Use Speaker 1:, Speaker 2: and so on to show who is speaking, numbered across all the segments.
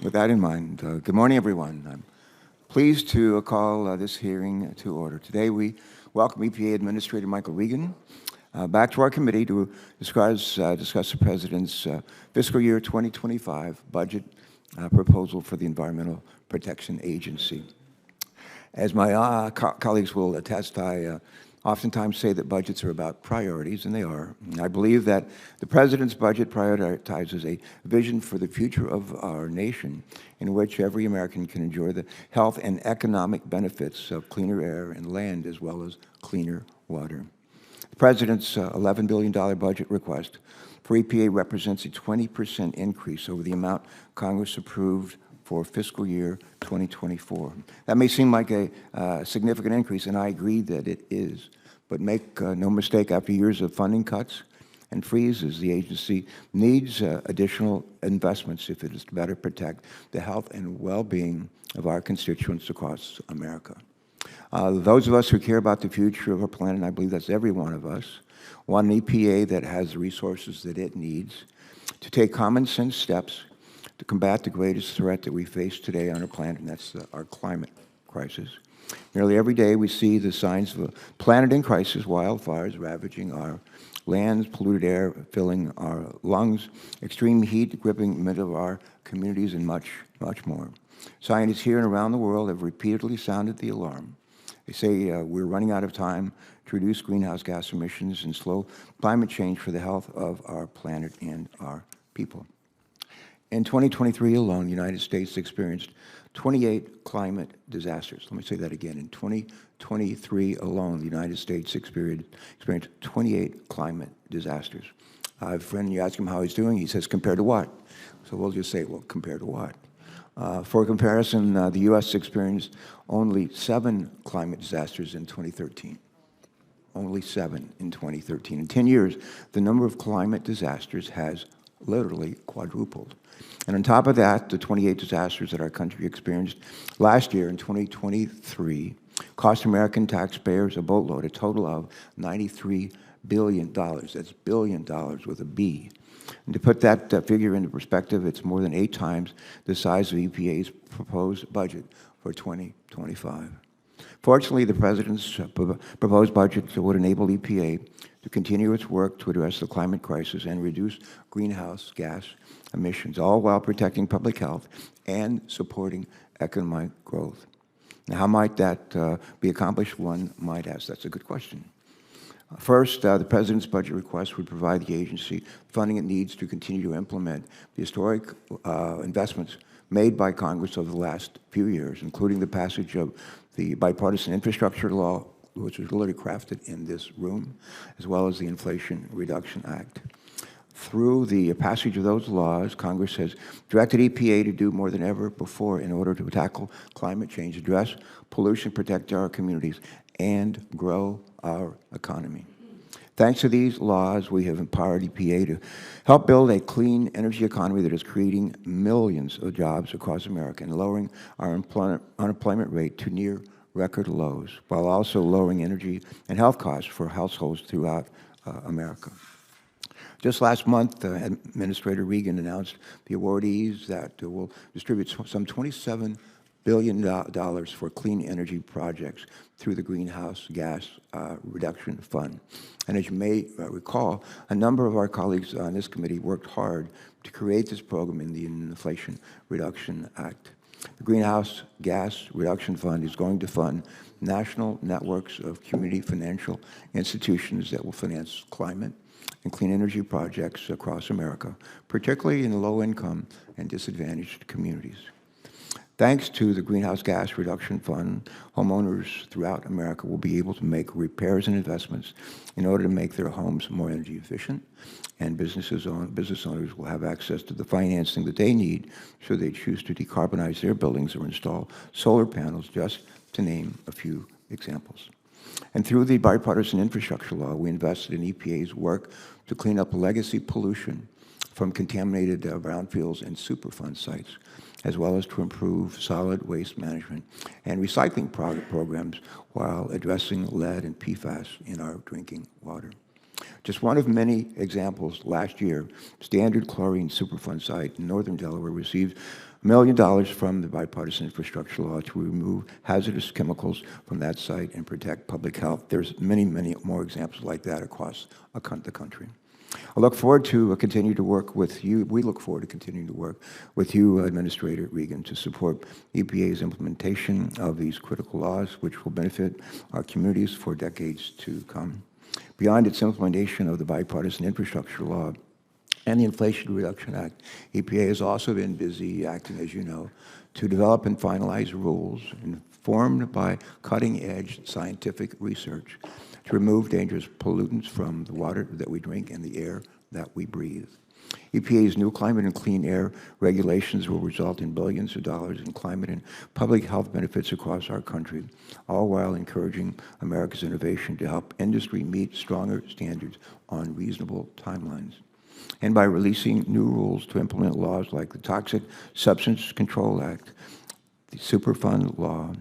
Speaker 1: With that in mind, good morning, everyone. I'm pleased to call this hearing to order. Today, we welcome EPA Administrator Michael Regan back to our committee to discuss the President's fiscal year 2025 budget proposal for the Environmental Protection Agency. As my colleagues will attest, I oftentimes say that budgets are about priorities, and they are. I believe that the President's budget prioritizes a vision for the future of our nation in which every American can enjoy the health and economic benefits of cleaner air and land as well as cleaner water. The President's $11 billion budget request for EPA represents a 20% increase over the amount Congress approved for fiscal year 2024. That may seem like a significant increase, and I agree that it is. But make no mistake, after years of funding cuts and freezes, the agency needs additional investments if it is to better protect the health and well-being of our constituents across America. Those of us who care about the future of our planet, and I believe that's every one of us, want an EPA that has the resources that it needs to take common sense steps to combat the greatest threat that we face today on our planet, and that's our climate crisis. Nearly every day we see the signs of a planet in crisis, wildfires ravaging our lands, polluted air filling our lungs, extreme heat gripping many of our communities, and much, much more. Scientists here and around the world have repeatedly sounded the alarm. They say we're running out of time to reduce greenhouse gas emissions and slow climate change for the health of our planet and our people. In 2023 alone, the United States experienced 28 climate disasters. Let me say that again. In 2023 alone, the United States experienced 28 climate disasters. I have a friend, you ask him how he's doing, he says, compared to what? So we'll just say, well, compared to what? For comparison, the U.S. experienced only 7 climate disasters in 2013. Only 7 in 2013. In 10 years, the number of climate disasters has literally quadrupled. And on top of that, the 28 disasters that our country experienced last year in 2023 cost American taxpayers a boatload, a total of $93 billion. That's billion dollars with a B. And to put that figure into perspective, it's more than 8 times the size of EPA's proposed budget for 2025. Fortunately, the President's proposed budget would enable EPA to continue its work to address the climate crisis and reduce greenhouse gas emissions, all while protecting public health and supporting economic growth. Now, how might that be accomplished, one might ask? That's a good question. First, the President's budget request would provide the agency funding it needs to continue to implement the historic investments made by Congress over the last few years, including the passage of the bipartisan infrastructure law, which was literally crafted in this room, as well as the Inflation Reduction Act. Through the passage of those laws, Congress has directed EPA to do more than ever before in order to tackle climate change, address pollution, protect our communities, and grow our economy. Thanks to these laws, we have empowered EPA to help build a clean energy economy that is creating millions of jobs across America and lowering our unemployment rate to near record lows, while also lowering energy and health costs for households throughout America. Just last month, Administrator Regan announced the awardees that will distribute some $27 billion for clean energy projects through the Greenhouse Gas Reduction Fund. And as you may recall, a number of our colleagues on this committee worked hard to create this program in the Inflation Reduction Act. The Greenhouse Gas Reduction Fund is going to fund national networks of community financial institutions that will finance climate and clean energy projects across America, particularly in low-income and disadvantaged communities. Thanks to the Greenhouse Gas Reduction Fund, homeowners throughout America will be able to make repairs and investments in order to make their homes more energy efficient, and business owners will have access to the financing that they need should they choose to decarbonize their buildings or install solar panels, just to name a few examples. And through the bipartisan infrastructure law, we invested in EPA's work to clean up legacy pollution from contaminated brownfields and Superfund sites, as well as to improve solid waste management and recycling programs while addressing lead and PFAS in our drinking water. Just one of many examples, last year, Standard Chlorine Superfund site in northern Delaware received $1 million from the bipartisan infrastructure law to remove hazardous chemicals from that site and protect public health. There's many, many more examples like that across the country. I look forward to continue to work with you. We look forward to continuing to work with you, Administrator Regan, to support EPA's implementation of these critical laws, which will benefit our communities for decades to come. Beyond its implementation of the bipartisan infrastructure law and the Inflation Reduction Act, EPA has also been busy acting, as you know, to develop and finalize rules informed by cutting-edge scientific research to remove dangerous pollutants from the water that we drink and the air that we breathe. EPA's new climate and clean air regulations will result in billions of dollars in climate and public health benefits across our country, all while encouraging America's innovation to help industry meet stronger standards on reasonable timelines. And by releasing new rules to implement laws like the Toxic Substance Control Act, the Superfund Law,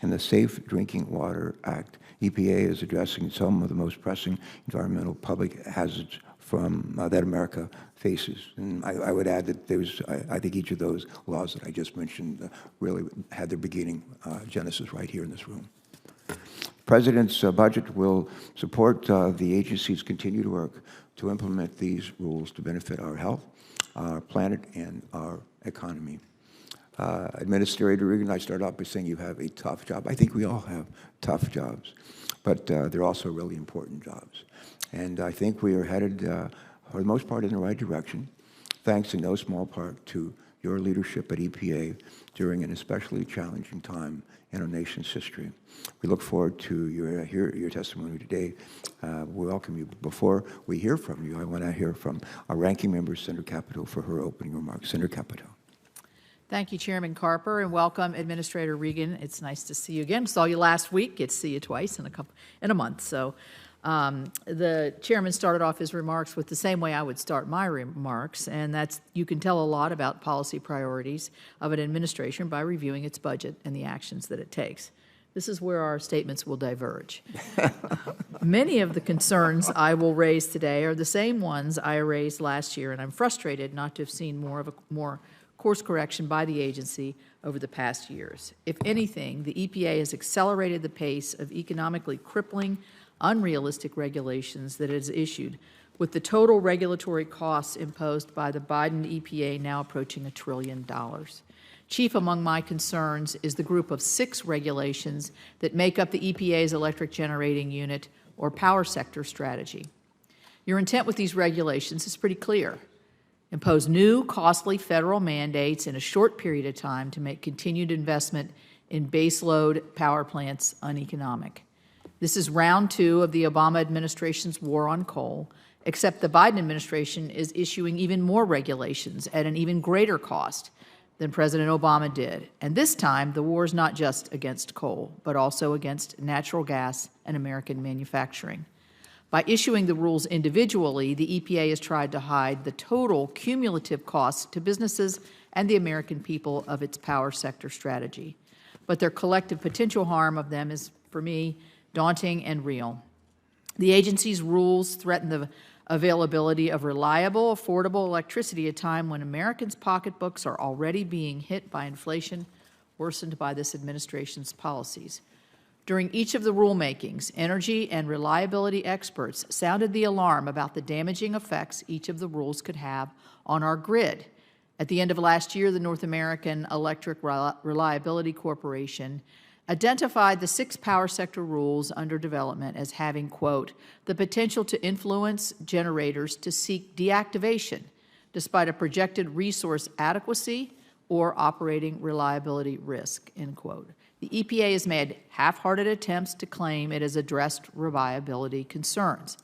Speaker 1: and the Safe Drinking Water Act, EPA is addressing some of the most pressing environmental public hazards that America faces. And I would add that I think each of those laws that I just mentioned really had their beginning, genesis right here in this room. The President's budget will support the agency's continued work to implement these rules to benefit our health, our planet, and our economy. Administrator Regan, I started off by saying you have a tough job. I think we all have tough jobs, but they're also really important jobs. And I think we are headed, for the most part, in the right direction, thanks in no small part to your leadership at EPA during an especially challenging time in our nation's history. We look forward to your testimony today. We welcome you. Before we hear from you, I want to hear from our ranking member, Senator Capito, for her opening remarks. Senator Capito.
Speaker 2: Thank you, Chairman Carper, and welcome, Administrator Regan. It's nice to see you again. Saw you last week. Get to see you twice in a month. So, the chairman started off his remarks with the same way I would start my remarks, and that's you can tell a lot about policy priorities of an administration by reviewing its budget and the actions that it takes. This is where our statements will diverge. Many of the concerns I will raise today are the same ones I raised last year, and I'm frustrated not to have seen more course correction by the agency over the past years. If anything, the EPA has accelerated the pace of economically crippling, unrealistic regulations that it has issued, with the total regulatory costs imposed by the Biden EPA now approaching $1 trillion. Chief among my concerns is the group of 6 regulations that make up the EPA's electric generating unit or power sector strategy. Your intent with these regulations is pretty clear. Impose new, costly federal mandates in a short period of time to make continued investment in baseload power plants uneconomic. This is round 2 of the Obama administration's war on coal, except the Biden administration is issuing even more regulations at an even greater cost than President Obama did. And this time, the war is not just against coal, but also against natural gas and American manufacturing. By issuing the rules individually, the EPA has tried to hide the total cumulative costs to businesses and the American people of its power sector strategy. But their collective potential harm of them is, for me, daunting and real. The agency's rules threaten the availability of reliable, affordable electricity at a time when Americans' pocketbooks are already being hit by inflation, worsened by this administration's policies. During each of the rulemakings, energy and reliability experts sounded the alarm about the damaging effects each of the rules could have on our grid. At the end of last year, the North American Electric Reliability Corporation identified the 6 power sector rules under development as having, quote, the potential to influence generators to seek deactivation despite a projected resource adequacy or operating reliability risk, end quote. The EPA has made half-hearted attempts to claim it has addressed reliability concerns.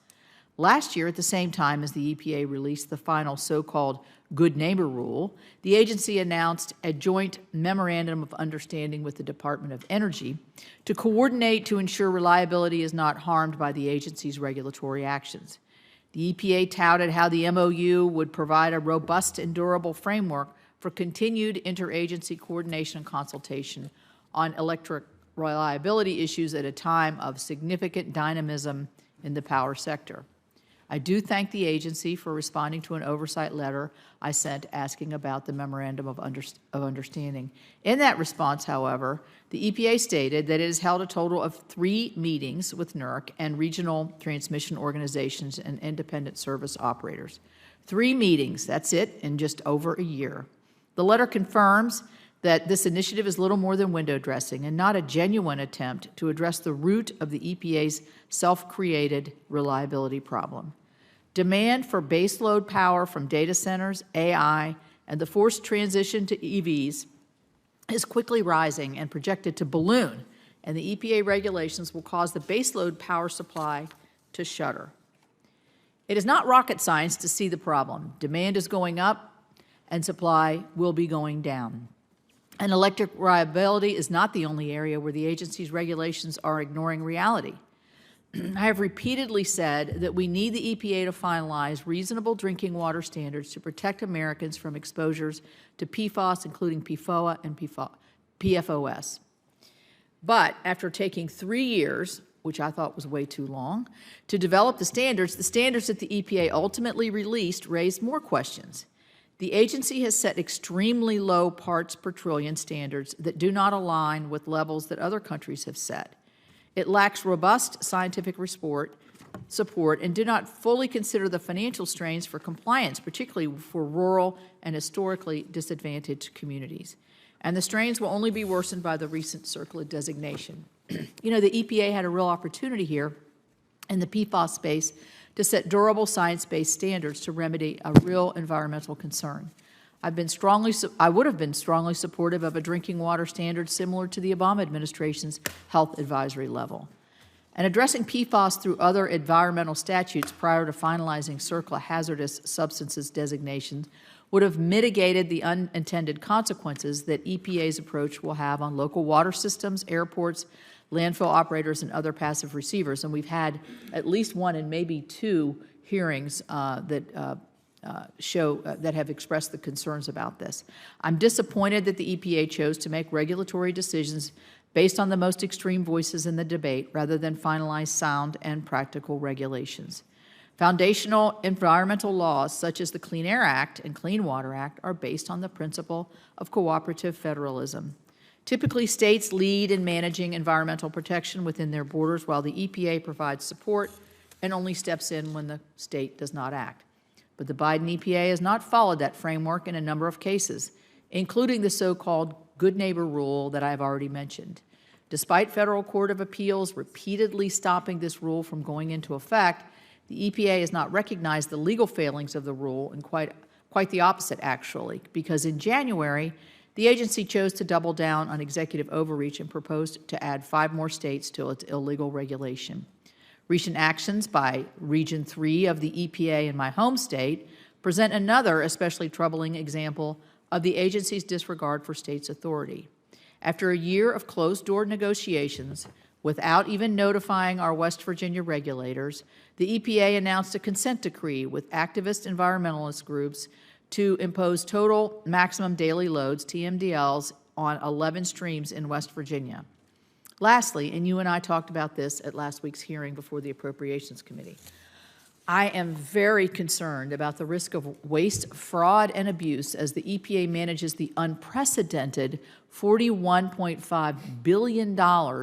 Speaker 2: Last year, at the same time as the EPA released the final so-called Good Neighbor Rule, the agency announced a joint memorandum of understanding with the Department of Energy to coordinate to ensure reliability is not harmed by the agency's regulatory actions. The EPA touted how the MOU would provide a robust and durable framework for continued interagency coordination and consultation on electric reliability issues at a time of significant dynamism in the power sector. I do thank the agency for responding to an oversight letter I sent asking about the Memorandum of Understanding. In that response, however, the EPA stated that it has held a total of 3 meetings with NERC and regional transmission organizations and independent service operators. 3 meetings, that's it, in just over a year. The letter confirms that this initiative is little more than window dressing and not a genuine attempt to address the root of the EPA's self-created reliability problem. Demand for baseload power from data centers, AI, and the forced transition to EVs is quickly rising and projected to balloon, and the EPA regulations will cause the baseload power supply to shutter. It is not rocket science to see the problem. Demand is going up, and supply will be going down. And electric reliability is not the only area where the agency's regulations are ignoring reality. I have repeatedly said that we need the EPA to finalize reasonable drinking water standards to protect Americans from exposures to PFOS, including PFOA and PFOS. But after taking 3 years, which I thought was way too long, to develop the standards that the EPA ultimately released raised more questions. The agency has set extremely low parts per trillion standards that do not align with levels that other countries have set. It lacks robust scientific support and do not fully consider the financial strains for compliance, particularly for rural and historically disadvantaged communities. And the strains will only be worsened by the recent CERCLA designation. You know, the EPA had a real opportunity here in the PFOS space to set durable science-based standards to remedy a real environmental concern. I would have been strongly supportive of a drinking water standard similar to the Obama administration's health advisory level. And addressing PFOS through other environmental statutes prior to finalizing CERCLA hazardous substances designations would have mitigated the unintended consequences that EPA's approach will have on local water systems, airports, landfill operators, and other passive receivers. And we've had at least 1 and maybe 2 hearings that have expressed the concerns about this. I'm disappointed that the EPA chose to make regulatory decisions based on the most extreme voices in the debate rather than finalize sound and practical regulations. Foundational environmental laws such as the Clean Air Act and Clean Water Act are based on the principle of cooperative federalism. Typically, states lead in managing environmental protection within their borders, while the EPA provides support and only steps in when the state does not act. But the Biden EPA has not followed that framework in a number of cases, including the so-called good neighbor rule that I have already mentioned. Despite Federal Court of Appeals repeatedly stopping this rule from going into effect, the EPA has not recognized the legal failings of the rule, and quite the opposite, actually, because in January, the agency chose to double down on executive overreach and proposed to add 5 more states to its illegal regulation. Recent actions by Region 3 of the EPA in my home state present another especially troubling example of the agency's disregard for states' authority. After a year of closed-door negotiations, without even notifying our West Virginia regulators, the EPA announced a consent decree with activist environmentalist groups to impose total maximum daily loads, TMDLs, on 11 streams in West Virginia. Lastly, and you and I talked about this at last week's hearing before the Appropriations Committee, I am very concerned about the risk of waste, fraud, and abuse as the EPA manages the unprecedented $41.5 billion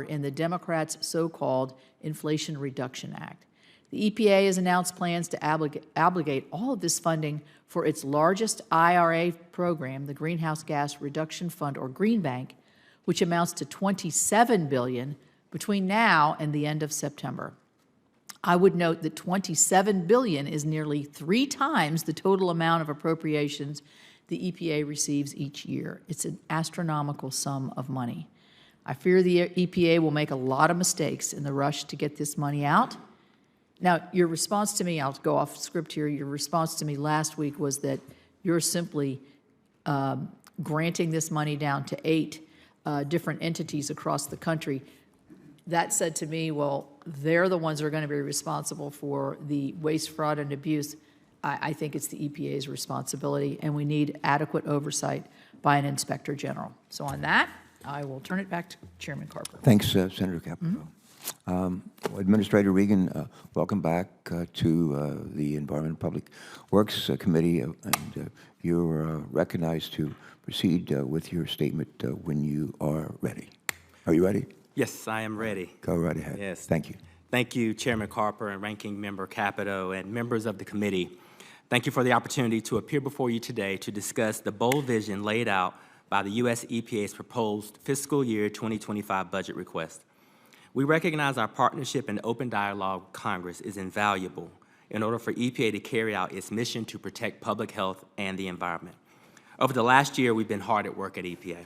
Speaker 2: in the Democrats' so-called Inflation Reduction Act. The EPA has announced plans to obligate all of this funding for its largest IRA program, the Greenhouse Gas Reduction Fund, or Green Bank, which amounts to $27 billion between now and the end of September. I would note that $27 billion is nearly 3 times the total amount of appropriations the EPA receives each year. It's an astronomical sum of money. I fear the EPA will make a lot of mistakes in the rush to get this money out. Now, your response to me, I'll go off script here, your response to me last week was that you're simply granting this money down to 8 different entities across the country. That said to me, well, they're the ones that are going to be responsible for the waste, fraud, and abuse. I think it's the EPA's responsibility, and we need adequate oversight by an inspector general. So on that, I will turn it back to Chairman Carper.
Speaker 1: Thanks, Senator Capito. Administrator Regan, welcome back to the Environment and Public Works Committee, and you're recognized to proceed with your statement when you are ready. Are you ready?
Speaker 3: Yes, I am ready.
Speaker 1: Go right ahead.
Speaker 3: Yes.
Speaker 1: Thank you.
Speaker 3: Thank you, Chairman Carper and Ranking Member Capito and members of the committee. Thank you for the opportunity to appear before you today to discuss the bold vision laid out by the U.S. EPA's proposed fiscal year 2025 budget request. We recognize our partnership and open dialogue with Congress is invaluable in order for EPA to carry out its mission to protect public health and the environment. Over the last year, we've been hard at work at EPA.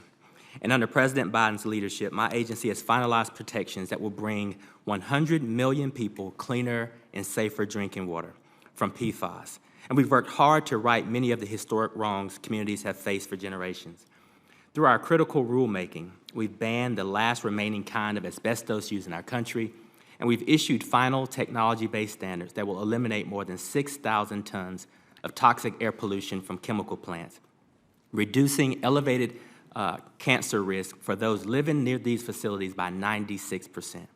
Speaker 3: And under President Biden's leadership, my agency has finalized protections that will bring 100 million people cleaner and safer drinking water from PFAS. And we've worked hard to right many of the historic wrongs communities have faced for generations. Through our critical rulemaking, we've banned the last remaining kind of asbestos use in our country, and we've issued final technology-based standards that will eliminate more than 6,000 tons of toxic air pollution from chemical plants, reducing elevated cancer risk for those living near these facilities by 96%.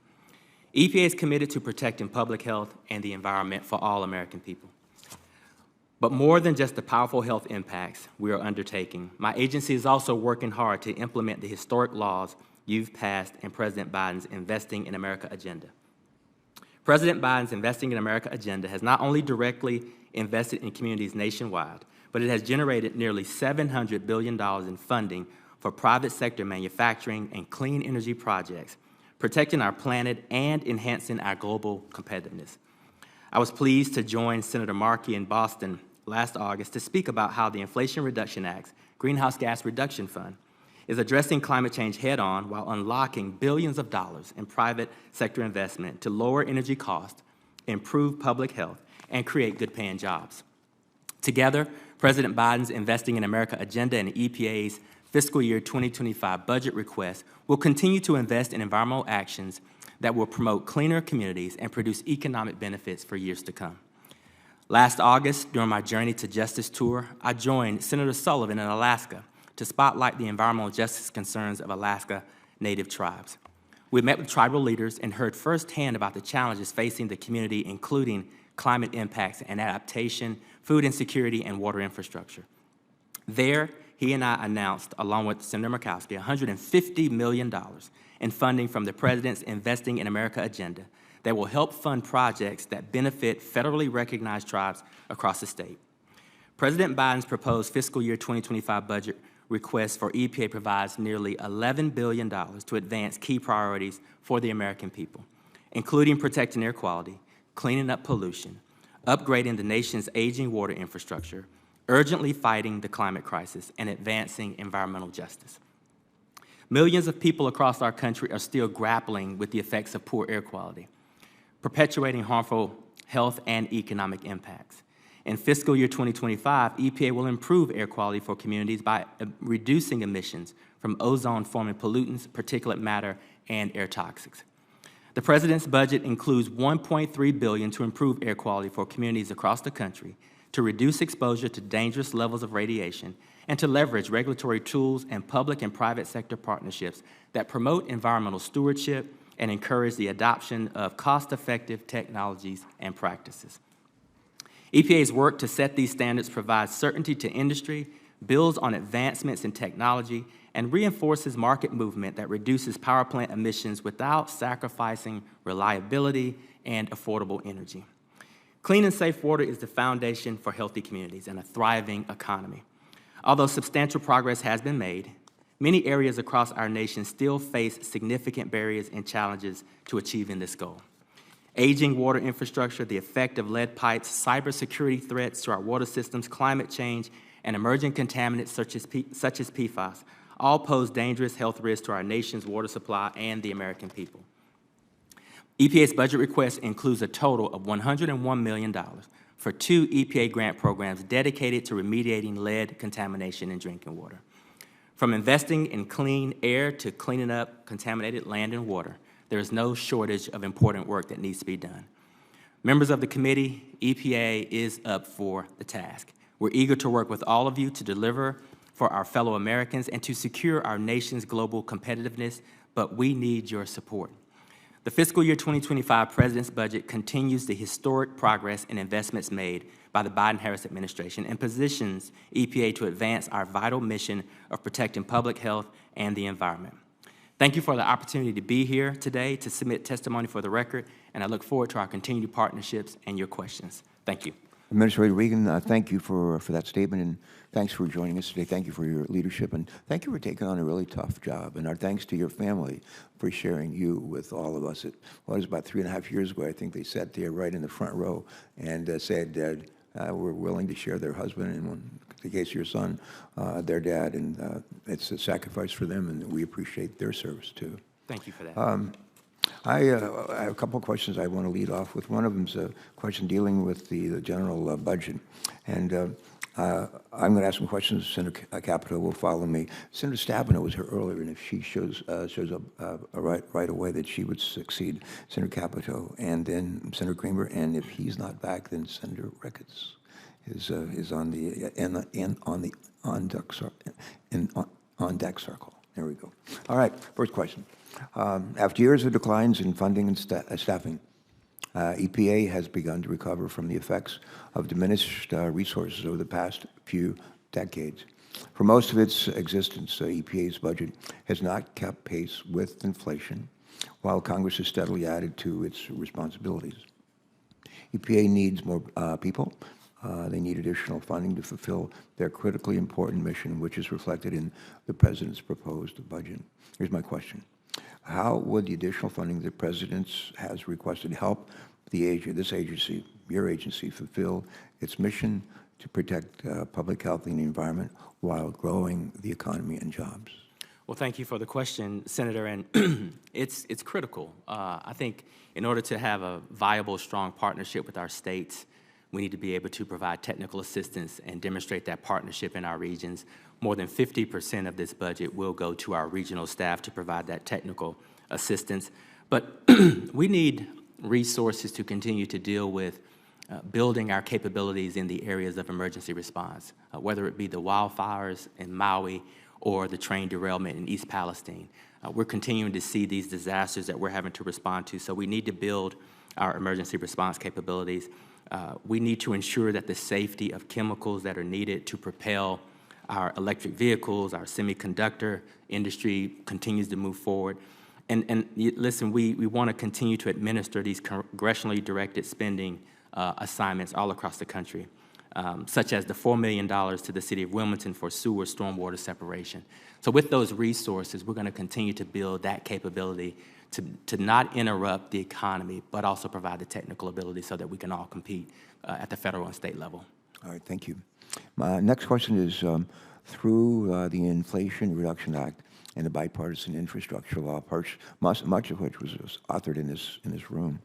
Speaker 3: EPA is committed to protecting public health and the environment for all American people. But more than just the powerful health impacts we are undertaking, my agency is also working hard to implement the historic laws you've passed in President Biden's Investing in America agenda. President Biden's Investing in America agenda has not only directly invested in communities nationwide, but it has generated nearly $700 billion in funding for private sector manufacturing and clean energy projects, protecting our planet and enhancing our global competitiveness. I was pleased to join Senator Markey in Boston last August to speak about how the Inflation Reduction Act's Greenhouse Gas Reduction Fund is addressing climate change head-on while unlocking billions of dollars in private sector investment to lower energy costs, improve public health, and create good-paying jobs. Together, President Biden's Investing in America agenda and EPA's fiscal year 2025 budget request will continue to invest in environmental actions that will promote cleaner communities and produce economic benefits for years to come. Last August, during my Journey to Justice tour, I joined Senator Sullivan in Alaska to spotlight the environmental justice concerns of Alaska Native tribes. We met with tribal leaders and heard firsthand about the challenges facing the community, including climate impacts and adaptation, food insecurity, and water infrastructure. There, he and I announced, along with Senator Murkowski, $150 million in funding from the President's Investing in America agenda that will help fund projects that benefit federally recognized tribes across the state. President Biden's proposed fiscal year 2025 budget request for EPA provides nearly $11 billion to advance key priorities for the American people, including protecting air quality, cleaning up pollution, upgrading the nation's aging water infrastructure, urgently fighting the climate crisis, and advancing environmental justice. Millions of people across our country are still grappling with the effects of poor air quality, perpetuating harmful health and economic impacts. In fiscal year 2025, EPA will improve air quality for communities by reducing emissions from ozone-forming pollutants, particulate matter, and air toxics. The President's budget includes $1.3 billion to improve air quality for communities across the country, to reduce exposure to dangerous levels of radiation, and to leverage regulatory tools and public and private sector partnerships that promote environmental stewardship and encourage the adoption of cost-effective technologies and practices. EPA's work to set these standards provides certainty to industry, builds on advancements in technology, and reinforces market movement that reduces power plant emissions without sacrificing reliability and affordable energy. Clean and safe water is the foundation for healthy communities and a thriving economy. Although substantial progress has been made, many areas across our nation still face significant barriers and challenges to achieving this goal. Aging water infrastructure, the effect of lead pipes, cybersecurity threats to our water systems, climate change, and emerging contaminants such as PFAS all pose dangerous health risks to our nation's water supply and the American people. EPA's budget request includes a total of $101 million for 2 EPA grant programs dedicated to remediating lead contamination in drinking water. From investing in clean air to cleaning up contaminated land and water, there is no shortage of important work that needs to be done. Members of the committee, EPA is up for the task. We're eager to work with all of you to deliver for our fellow Americans and to secure our nation's global competitiveness, but we need your support. The fiscal year 2025 President's budget continues the historic progress and investments made by the Biden-Harris administration and positions EPA to advance our vital mission of protecting public health and the environment. Thank you for the opportunity to be here today to submit testimony for the record, and I look forward to our continued partnerships and your questions. Thank you.
Speaker 1: Administrator Regan, thank you for that statement, and thanks for joining us today. Thank you for your leadership, and thank you for taking on a really tough job. And our thanks to your family for sharing you with all of us. It was about 3.5 years ago, I think they sat there right in the front row and said, we're willing to share their husband, and in the case of your son, their dad, and it's a sacrifice for them, and we appreciate their service too.
Speaker 3: Thank you for that.
Speaker 1: I have a couple of questions I want to lead off with. One of them is a question dealing with the general budget, and I'm going to ask some questions. Senator Capito will follow me. Senator Stabenow was here earlier, and if she shows up right away, that she would succeed Senator Capito, and then Senator Kramer, and if he's not back, then Senator Ricketts is on on deck circle. There we go. All right, first question. After years of declines in funding and staffing, EPA has begun to recover from the effects of diminished resources over the past few decades. For most of its existence, EPA's budget has not kept pace with inflation, while Congress has steadily added to its responsibilities. EPA needs more people. They need additional funding to fulfill their critically important mission, which is reflected in the President's proposed budget. Here's my question. How would the additional funding the President has requested help this agency, your agency, fulfill its mission to protect public health and the environment while growing the economy and jobs?
Speaker 3: Well, thank you for the question, Senator, and it's critical. I think in order to have a viable, strong partnership with our states, we need to be able to provide technical assistance and demonstrate that partnership in our regions. More than 50% of this budget will go to our regional staff to provide that technical assistance. But we need resources to continue to deal with building our capabilities in the areas of emergency response, whether it be the wildfires in Maui or the train derailment in East Palestine. We're continuing to see these disasters that we're having to respond to, so we need to build our emergency response capabilities. We need to ensure that the safety of chemicals that are needed to propel our electric vehicles, our semiconductor industry continues to move forward. And listen, we want to continue to administer these congressionally directed spending assignments all across the country, such as the $4 million to the city of Wilmington for sewer stormwater separation. So with those resources, we're going to continue to build that capability to not interrupt the economy, but also provide the technical ability so that we can all compete at the federal and state level.
Speaker 1: All right, thank you. My next question is, through the Inflation Reduction Act and the bipartisan infrastructure law, much of which was authored in this room,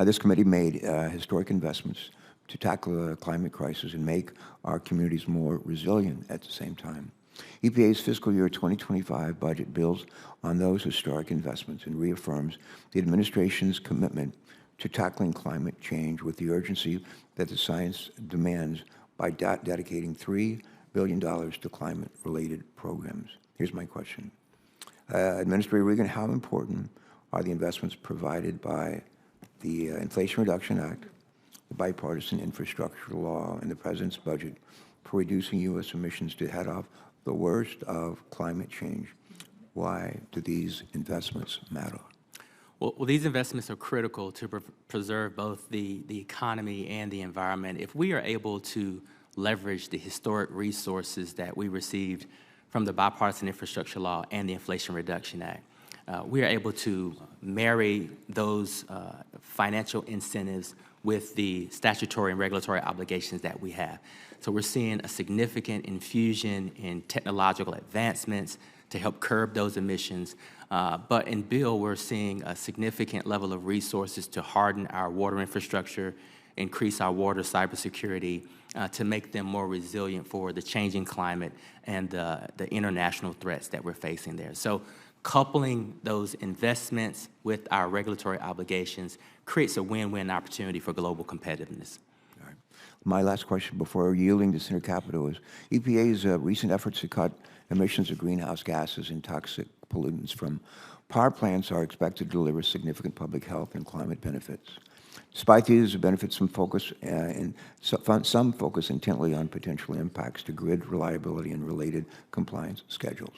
Speaker 1: this committee made historic investments to tackle the climate crisis and make our communities more resilient at the same time. EPA's fiscal year 2025 budget builds on those historic investments and reaffirms the administration's commitment to tackling climate change with the urgency that the science demands by dedicating $3 billion to climate-related programs. Here's my question. Administrator Regan, how important are the investments provided by the Inflation Reduction Act, the bipartisan infrastructure law, and the President's budget for reducing U.S. emissions to head off the worst of climate change? Why do these investments matter?
Speaker 3: Well, these investments are critical to preserve both the economy and the environment. If we are able to leverage the historic resources that we received from the bipartisan infrastructure law and the Inflation Reduction Act, we are able to marry those financial incentives with the statutory and regulatory obligations that we have. So we're seeing a significant infusion in technological advancements to help curb those emissions. But in Bill, we're seeing a significant level of resources to harden our water infrastructure, increase our water cybersecurity, to make them more resilient for the changing climate and the international threats that we're facing there. So coupling those investments with our regulatory obligations creates a win-win opportunity for global competitiveness.
Speaker 1: All right. My last question before yielding to Senator Capito is EPA's recent efforts to cut emissions of greenhouse gases and toxic pollutants from power plants are expected to deliver significant public health and climate benefits. Despite these benefits, some focus intently on potential impacts to grid reliability and related compliance schedules.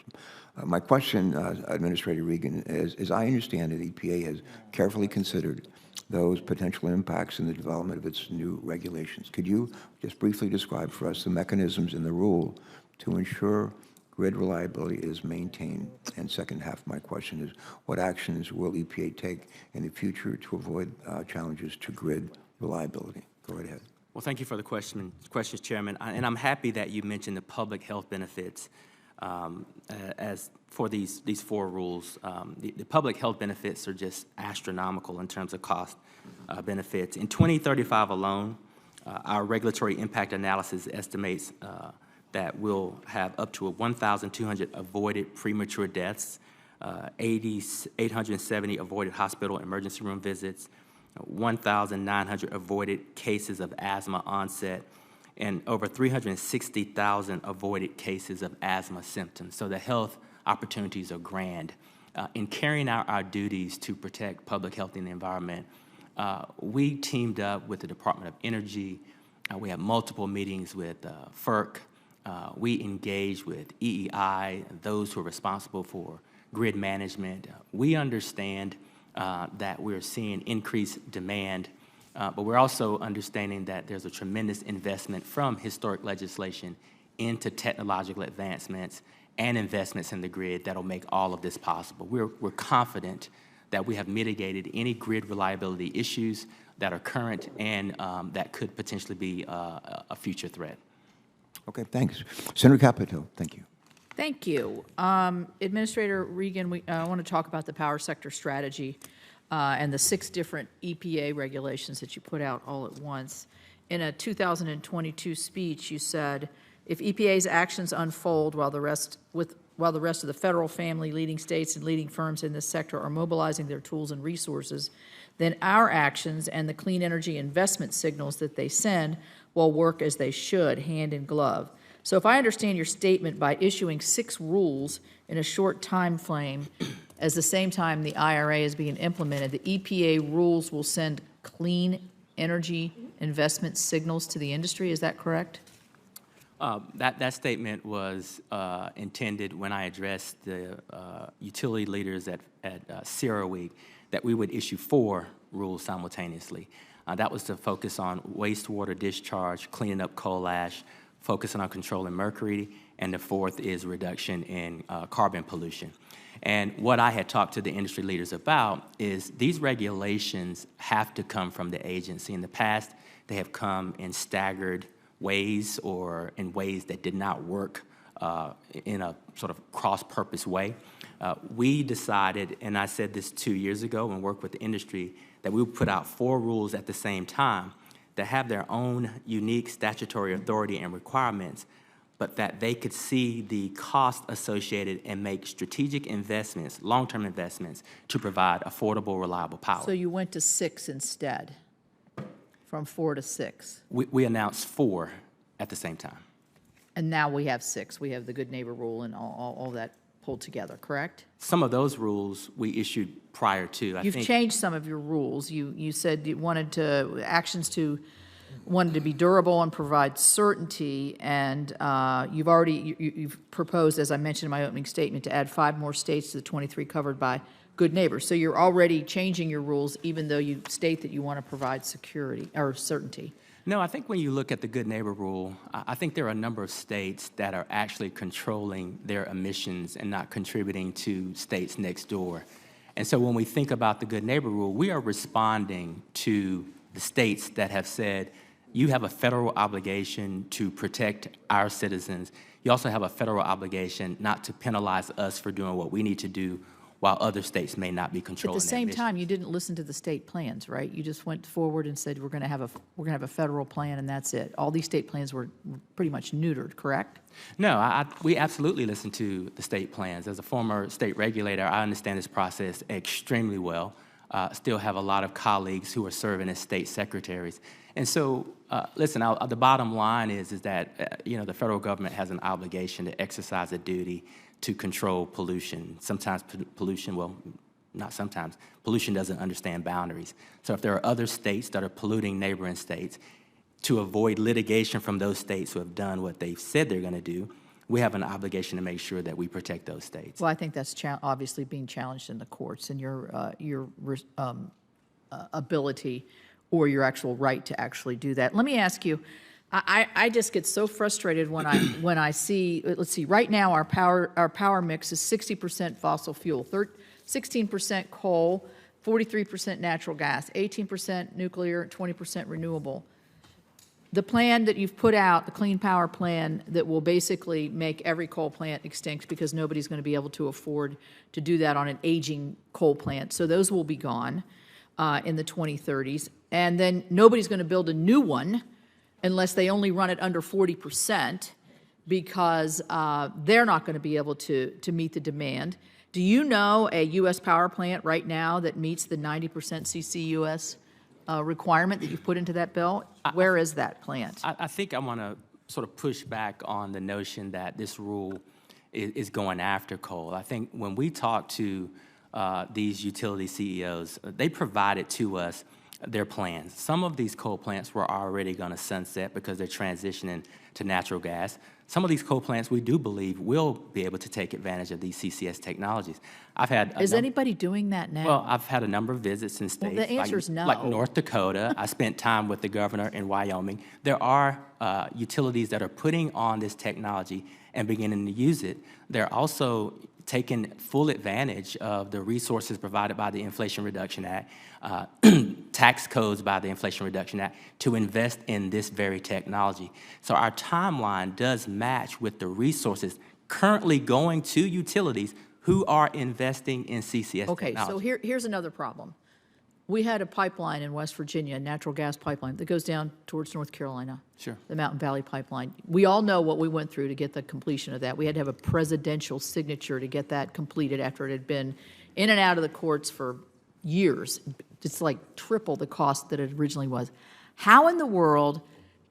Speaker 1: My question, Administrator Regan, is, as I understand it, EPA has carefully considered those potential impacts in the development of its new regulations. Could you just briefly describe for us the mechanisms in the rule to ensure grid reliability is maintained? And second half of my question is, what actions will EPA take in the future to avoid challenges to grid reliability? Go right ahead.
Speaker 3: Well, thank you for the questions, Chairman. And I'm happy that you mentioned the public health benefits as for these four rules. The public health benefits are just astronomical in terms of cost benefits. In 2035 alone, our regulatory impact analysis estimates that we'll have up to 1,200 avoided premature deaths, 870 avoided hospital emergency room visits, 1,900 avoided cases of asthma onset, and over 360,000 avoided cases of asthma symptoms. So the health opportunities are grand. In carrying out our duties to protect public health and the environment, we teamed up with the Department of Energy. We had multiple meetings with FERC. We engaged with EEI, those who are responsible for grid management. We understand that we're seeing increased demand, but we're also understanding that there's a tremendous investment from historic legislation into technological advancements and investments in the grid that'll make all of this possible. We're confident that we have mitigated any grid reliability issues that are current and that could potentially be a future threat.
Speaker 1: Okay, thanks. Senator Capito, thank you.
Speaker 2: Thank you. Administrator Regan, I want to talk about the power sector strategy and the 6 different EPA regulations that you put out all at once. In a 2022 speech, you said, if EPA's actions unfold while the rest of the federal family, leading states, and leading firms in this sector are mobilizing their tools and resources, then our actions and the clean energy investment signals that they send will work as they should, hand in glove. So if I understand your statement, by issuing 6 rules in a short time frame, at the same time the IRA is being implemented, the EPA rules will send clean energy investment signals to the industry. Is that correct?
Speaker 3: That statement was intended when I addressed the utility leaders at Sierra Week that we would issue 4 rules simultaneously. That was to focus on wastewater discharge, cleaning up coal ash, focusing on controlling mercury, and the 4th is reduction in carbon pollution. And what I had talked to the industry leaders about is these regulations have to come from the agency. In the past, they have come in staggered ways or in ways that did not work in a sort of cross-purpose way. We decided, and I said this 2 years ago and worked with the industry, that we would put out 4 rules at the same time that have their own unique statutory authority and requirements, but that they could see the cost associated and make strategic investments, long-term investments, to provide affordable, reliable power.
Speaker 2: So you went to 6 instead, from 4 to 6.
Speaker 3: We announced 4 at the same time.
Speaker 2: And now we have 6. We have the Good Neighbor Rule and all that pulled together, correct?
Speaker 3: Some of those rules we issued prior to.
Speaker 2: You've changed some of your rules. You said you wanted to be durable and provide certainty, and you've proposed, as I mentioned in my opening statement, to add 5 more states to the 23 covered by Good Neighbor. So you're already changing your rules, even though you state that you want to provide security or certainty.
Speaker 3: No, I think when you look at the Good Neighbor Rule, I think there are a number of states that are actually controlling their emissions and not contributing to states next door. And so when we think about the Good Neighbor Rule, we are responding to the states that have said, you have a federal obligation to protect our citizens. You also have a federal obligation not to penalize us for doing what we need to do while other states may not be controlling.
Speaker 2: At the same time, you didn't listen to the state plans, right? You just went forward and said we're going to have a federal plan, and that's it. All these state plans were pretty much neutered, correct?
Speaker 3: No, we absolutely listened to the state plans. As a former state regulator, I understand this process extremely well. still have a lot of colleagues who are serving as state secretaries. And so, listen, the bottom line is that, the federal government has an obligation to exercise a duty to control pollution. Sometimes pollution, well, not sometimes, pollution doesn't understand boundaries. So if there are other states that are polluting neighboring states, to avoid litigation from those states who have done what they've said they're going to do, we have an obligation to make sure that we protect those states.
Speaker 2: Well, I think that's obviously being challenged in the courts, and your ability or your actual right to actually do that. Let me ask you, I just get so frustrated when I see, let's see, right now our power mix is 60% fossil fuel, 16% coal, 43% natural gas, 18% nuclear, 20% renewable. The plan that you've put out, the Clean Power Plan, that will basically make every coal plant extinct because nobody's going to be able to afford to do that on an aging coal plant. So those will be gone in the 2030s. And then nobody's going to build a new one unless they only run it under 40% because they're not going to be able to meet the demand. Do you know a U.S. power plant right now that meets the 90% CCUS requirement that you've put into that bill? Where is that plant?
Speaker 3: I think I want to sort of push back on the notion that this rule is going after coal. I think when we talk to these utility CEOs, they provided to us their plans. Some of these coal plants were already going to sunset because they're transitioning to natural gas. Some of these coal plants, we do believe, will be able to take advantage of these CCS technologies.
Speaker 2: Is anybody doing that now?
Speaker 3: Well, I've had a number of visits in states
Speaker 2: the answer is no.
Speaker 3: like North Dakota. I spent time with the governor in Wyoming. There are utilities that are putting on this technology and beginning to use it. They're also taking full advantage of the resources provided by the Inflation Reduction Act, tax codes by the Inflation Reduction Act, to invest in this very technology. So our timeline does match with the resources currently going to utilities who are investing in CCS technology.
Speaker 2: Okay, so here's another problem. We had a pipeline in West Virginia, a natural gas pipeline, that goes down towards North Carolina.
Speaker 3: Sure.
Speaker 2: The Mountain Valley Pipeline. We all know what we went through to get the completion of that. We had to have a presidential signature to get that completed after it had been in and out of the courts for years. It's like triple the cost that it originally was. How in the world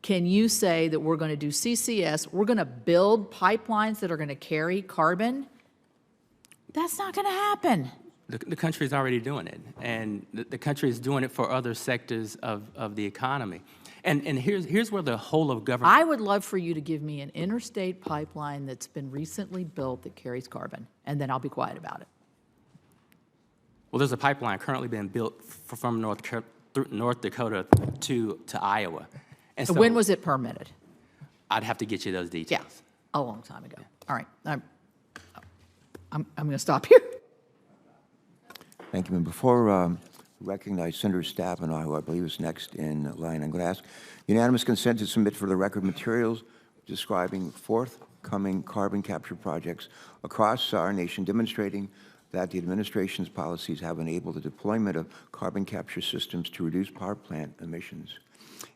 Speaker 2: can you say that we're going to do CCS, we're going to build pipelines that are going to carry carbon? That's not going to happen.
Speaker 3: The country is already doing it, and the country is doing it for other sectors of the economy. And here's where the whole of government...
Speaker 2: I would love for you to give me an interstate pipeline that's been recently built that carries carbon, and then I'll be quiet about it.
Speaker 3: Well, there's a pipeline currently being built from North Dakota to Iowa. And so
Speaker 2: when was it permitted?
Speaker 3: I'd have to get you those details.
Speaker 2: Yeah, a long time ago. All right, I'm going to stop here.
Speaker 1: Thank you. And before we recognize Senator Stabenow, who I believe is next in line, I'm going to ask unanimous consent to submit for the record materials describing forthcoming carbon capture projects across our nation, demonstrating that the administration's policies have enabled the deployment of carbon capture systems to reduce power plant emissions.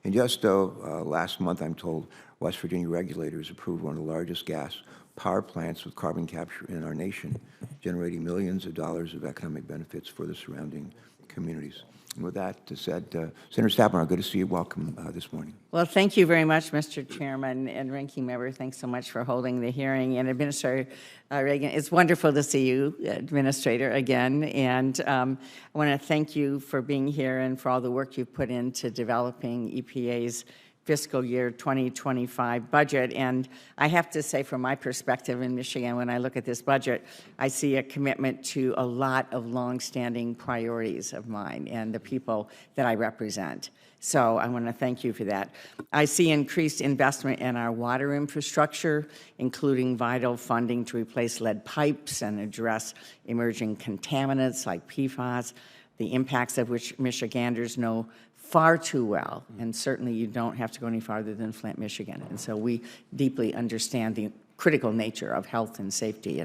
Speaker 1: And just last month, I'm told, West Virginia regulators approved one of the largest gas power plants with carbon capture in our nation, generating millions of dollars of economic benefits for the surrounding communities. And with that said, Senator Stabenow, good to see you. Welcome this morning.
Speaker 4: Well, thank you very much, Mr. Chairman and Ranking Member. Thanks so much for holding the hearing. And Administrator Regan, it's wonderful to see you, Administrator, again. And I want to thank you for being here and for all the work you've put into developing EPA's fiscal year 2025 budget. And I have to say, from my perspective in Michigan, when I look at this budget, I see a commitment to a lot of longstanding priorities of mine and the people that I represent. So I want to thank you for that. I see increased investment in our water infrastructure, including vital funding to replace lead pipes and address emerging contaminants like PFAS, the impacts of which Michiganders know far too well, and certainly you don't have to go any farther than Flint, Michigan. And so we deeply understand the critical nature of health and safety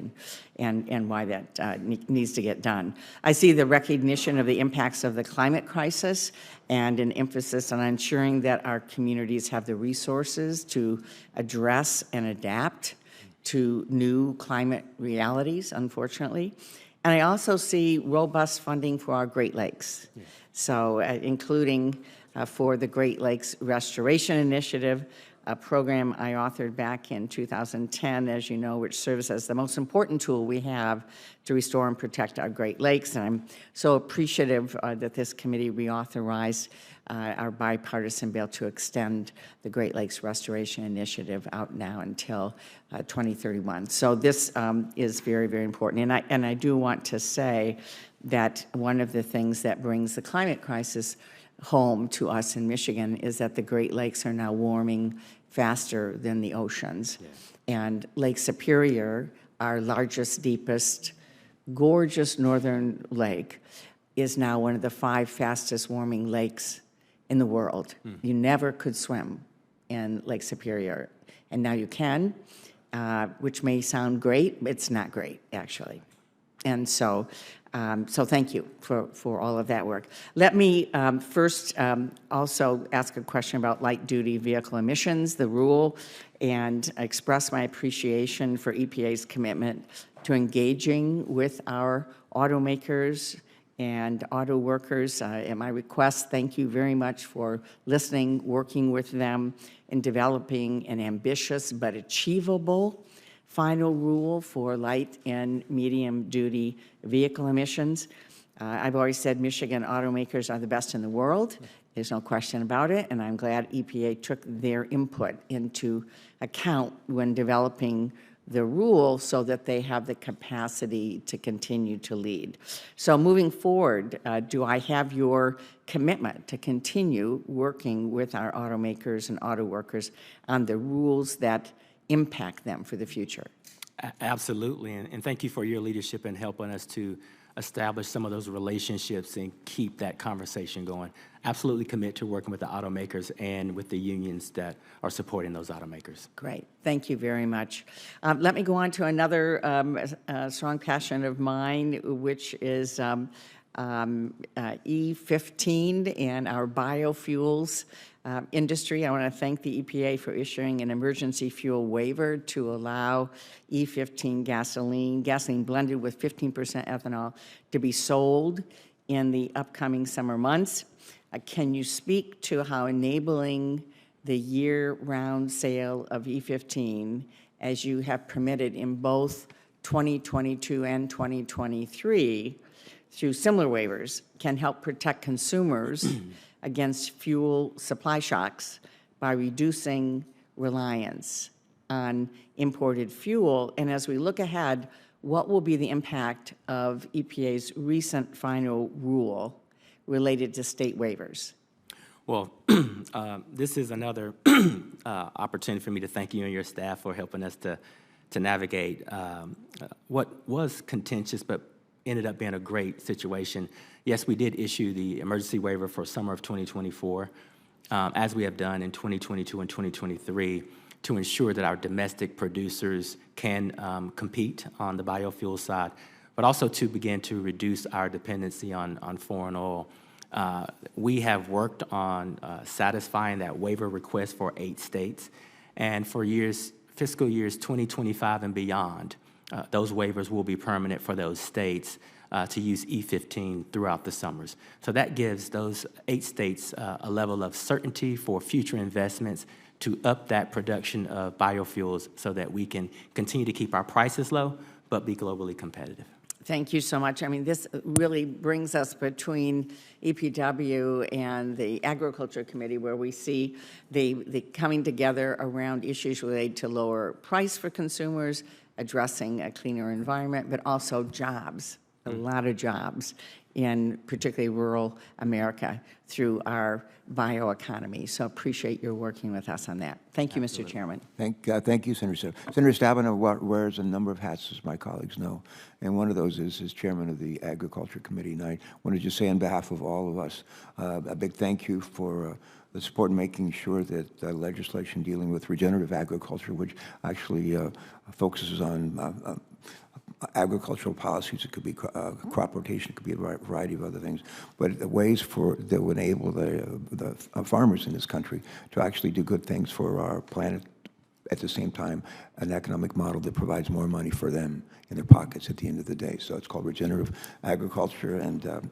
Speaker 4: and why that needs to get done. I see the recognition of the impacts of the climate crisis and an emphasis on ensuring that our communities have the resources to address and adapt to new climate realities, unfortunately. And I also see robust funding for our Great Lakes. So including for the Great Lakes Restoration Initiative, a program I authored back in 2010, as you know, which serves as the most important tool we have to restore and protect our Great Lakes. And I'm so appreciative that this committee reauthorized our bipartisan bill to extend the Great Lakes Restoration Initiative out now until 2031. So this is very, very important. And I do want to say that one of the things that brings the climate crisis home to us in Michigan is that the Great Lakes are now warming faster than the oceans. Yes. And Lake Superior, our largest, deepest, gorgeous northern lake, is now one of the 5 fastest warming lakes in the world. You never could swim in Lake Superior, and now you can, which may sound great, but it's not great, actually. And so thank you for all of that work. Let me first also ask a question about light-duty vehicle emissions, the rule, and express my appreciation for EPA's commitment to engaging with our automakers and auto workers. At my request, thank you very much for listening, working with them in developing an ambitious but achievable final rule for light and medium-duty vehicle emissions. I've always said Michigan automakers are the best in the world. There's no question about it, and I'm glad EPA took their input into account when developing the rule so that they have the capacity to continue to lead. So moving forward, do I have your commitment to continue working with our automakers and auto workers on the rules that impact them for the future?
Speaker 3: Absolutely, and thank you for your leadership in helping us to establish some of those relationships and keep that conversation going. Absolutely commit to working with the automakers and with the unions that are supporting those automakers.
Speaker 4: Great, thank you very much. Let me go on to another strong passion of mine, which is E15 and our biofuels industry. I want to thank the EPA for issuing an emergency fuel waiver to allow E15 gasoline blended with 15% ethanol, to be sold in the upcoming summer months. Can you speak to how enabling the year-round sale of E15, as you have permitted in both 2022 and 2023, through similar waivers, can help protect consumers against fuel supply shocks by reducing reliance on imported fuel? And as we look ahead, what will be the impact of EPA's recent final rule related to state waivers?
Speaker 3: Well, this is another opportunity for me to thank you and your staff for helping us to navigate what was contentious but ended up being a great situation. Yes, we did issue the emergency waiver for summer of 2024, as we have done in 2022 and 2023, to ensure that our domestic producers can compete on the biofuel side, but also to begin to reduce our dependency on foreign oil. We have worked on satisfying that waiver request for 8 states, and for fiscal years 2025 and beyond, those waivers will be permanent for those states to use E15 throughout the summers. So that gives those 8 states a level of certainty for future investments to up that production of biofuels so that we can continue to keep our prices low but be globally competitive.
Speaker 4: Thank you so much. I mean, this really brings us between EPW and the Agriculture Committee, where we see the coming together around issues related to lower price for consumers, addressing a cleaner environment, but also jobs, a lot of jobs in particularly rural America through our bioeconomy. So appreciate your working with us on that. Thank you, Mr. Chairman.
Speaker 1: Thank you, Senator Stabenow. Senator Stabenow wears a number of hats, as my colleagues know, and one of those is chairman of the Agriculture Committee. And I want to just say on behalf of all of us, a big thank you for the support in making sure that legislation dealing with regenerative agriculture, which actually focuses on agricultural policies. It could be crop rotation, it could be a variety of other things, but ways that would enable the farmers in this country to actually do good things for our planet at the same time, an economic model that provides more money for them in their pockets at the end of the day. So it's called regenerative agriculture, and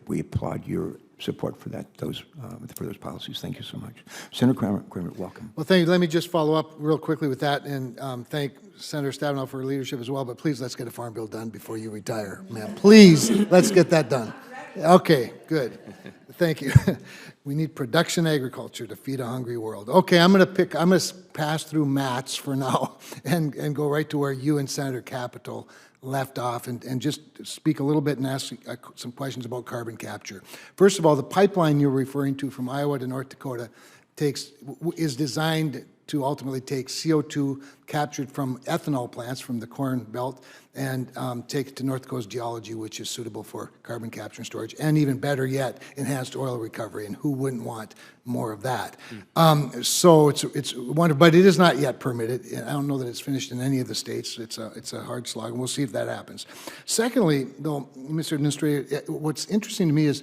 Speaker 1: we applaud your support for those policies. Thank you so much. Senator Kramer, welcome.
Speaker 5: Well, thank you. Let me just follow up real quickly with that and thank Senator Stabenow for her leadership as well. But please, let's get a farm bill done before you retire, ma'am. Please, let's get that done. Okay, good. Thank you. We need production agriculture to feed a hungry world. Okay, I'm going to pass through Matt's for now and go right to where you and Senator Capito left off and just speak a little bit and ask some questions about carbon capture. First of all, the pipeline you're referring to from Iowa to North Dakota is designed to ultimately take CO2 captured from ethanol plants from the Corn Belt and take it to North Dakota's geology, which is suitable for carbon capture and storage, and even better yet, enhanced oil recovery, and who wouldn't want more of that? So it's wonderful, but it is not yet permitted. I don't know that it's finished in any of the states. It's a hard slog, and we'll see if that happens. Secondly, though, Mr. Administrator, what's interesting to me is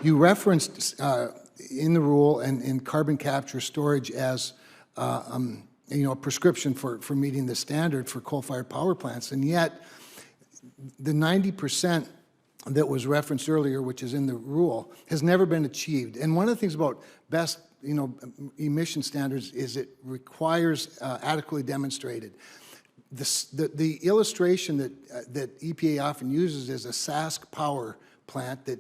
Speaker 5: you referenced in the rule and in carbon capture storage as a prescription for meeting the standard for coal-fired power plants, and yet the 90% that was referenced earlier, which is in the rule, has never been achieved. And one of the things about best emission standards is it requires adequately demonstrated. The illustration that EPA often uses is a Sask power plant that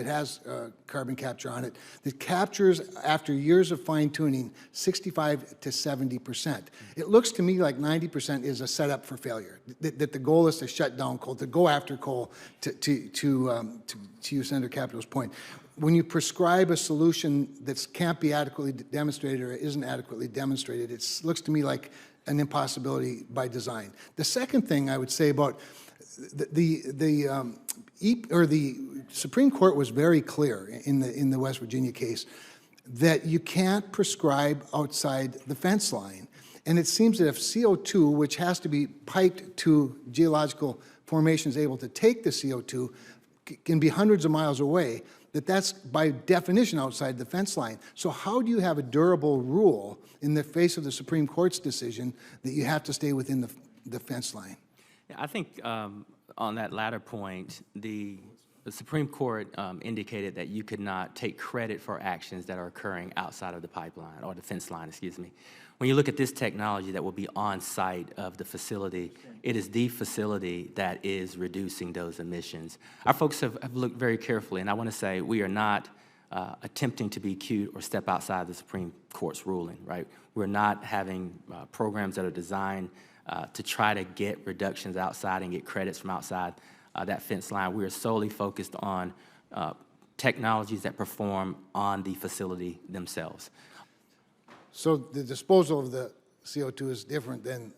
Speaker 5: has carbon capture on it, that captures, after years of fine-tuning, 65 to 70%. It looks to me like 90% is a setup for failure, that the goal is to shut down coal, to go after coal, to use Senator Capito's point. When you prescribe a solution that can't be adequately demonstrated or isn't adequately demonstrated, it looks to me like an impossibility by design. The second thing I would say about the Supreme Court was very clear in the West Virginia case that you can't prescribe outside the fence line. And it seems that if CO2, which has to be piped to geological formations able to take the CO2, can be hundreds of miles away, that's by definition outside the fence line. So how do you have a durable rule in the face of the Supreme Court's decision that you have to stay within the fence line?
Speaker 3: Yeah, I think on that latter point, the Supreme Court indicated that you could not take credit for actions that are occurring outside of the pipeline, or the fence line, excuse me. When you look at this technology that will be on site of the facility, it is the facility that is reducing those emissions. Our folks have looked very carefully, and I want to say we are not attempting to be cute or step outside the Supreme Court's ruling, right? We're not having programs that are designed to try to get reductions outside and get credits from outside that fence line. We are solely focused on technologies that perform on the facility themselves.
Speaker 5: So the disposal of the CO2 is different than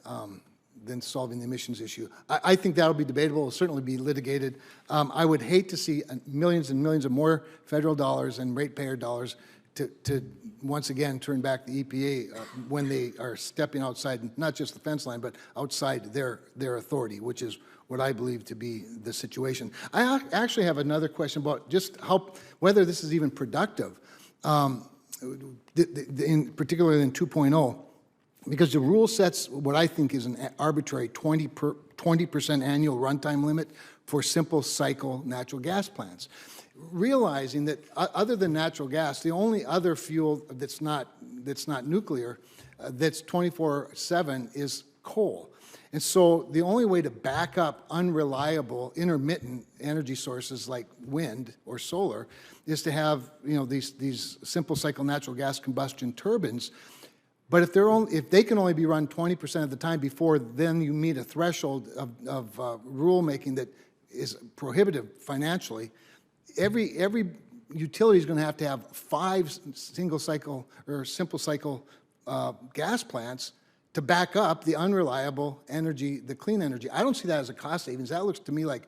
Speaker 5: solving the emissions issue. I think that'll be debatable. It'll certainly be litigated. I would hate to see millions and millions of more federal dollars and ratepayer dollars to once again turn back the EPA when they are stepping outside, not just the fence line, but outside their authority, which is what I believe to be the situation. I actually have another question about just whether this is even productive, particularly in 2.0, because the rule sets what I think is an arbitrary 20% annual runtime limit for simple cycle natural gas plants. Realizing that other than natural gas, the only other fuel that's not nuclear, that's 24/7 is coal. And so the only way to back up unreliable intermittent energy sources like wind or solar is to have these simple cycle natural gas combustion turbines. But if they can only be run 20% of the time before then you meet a threshold of rulemaking that is prohibitive financially, every utility is going to have 5 single cycle or simple cycle gas plants to back up the unreliable energy, the clean energy. I don't see that as a cost savings. That looks to me like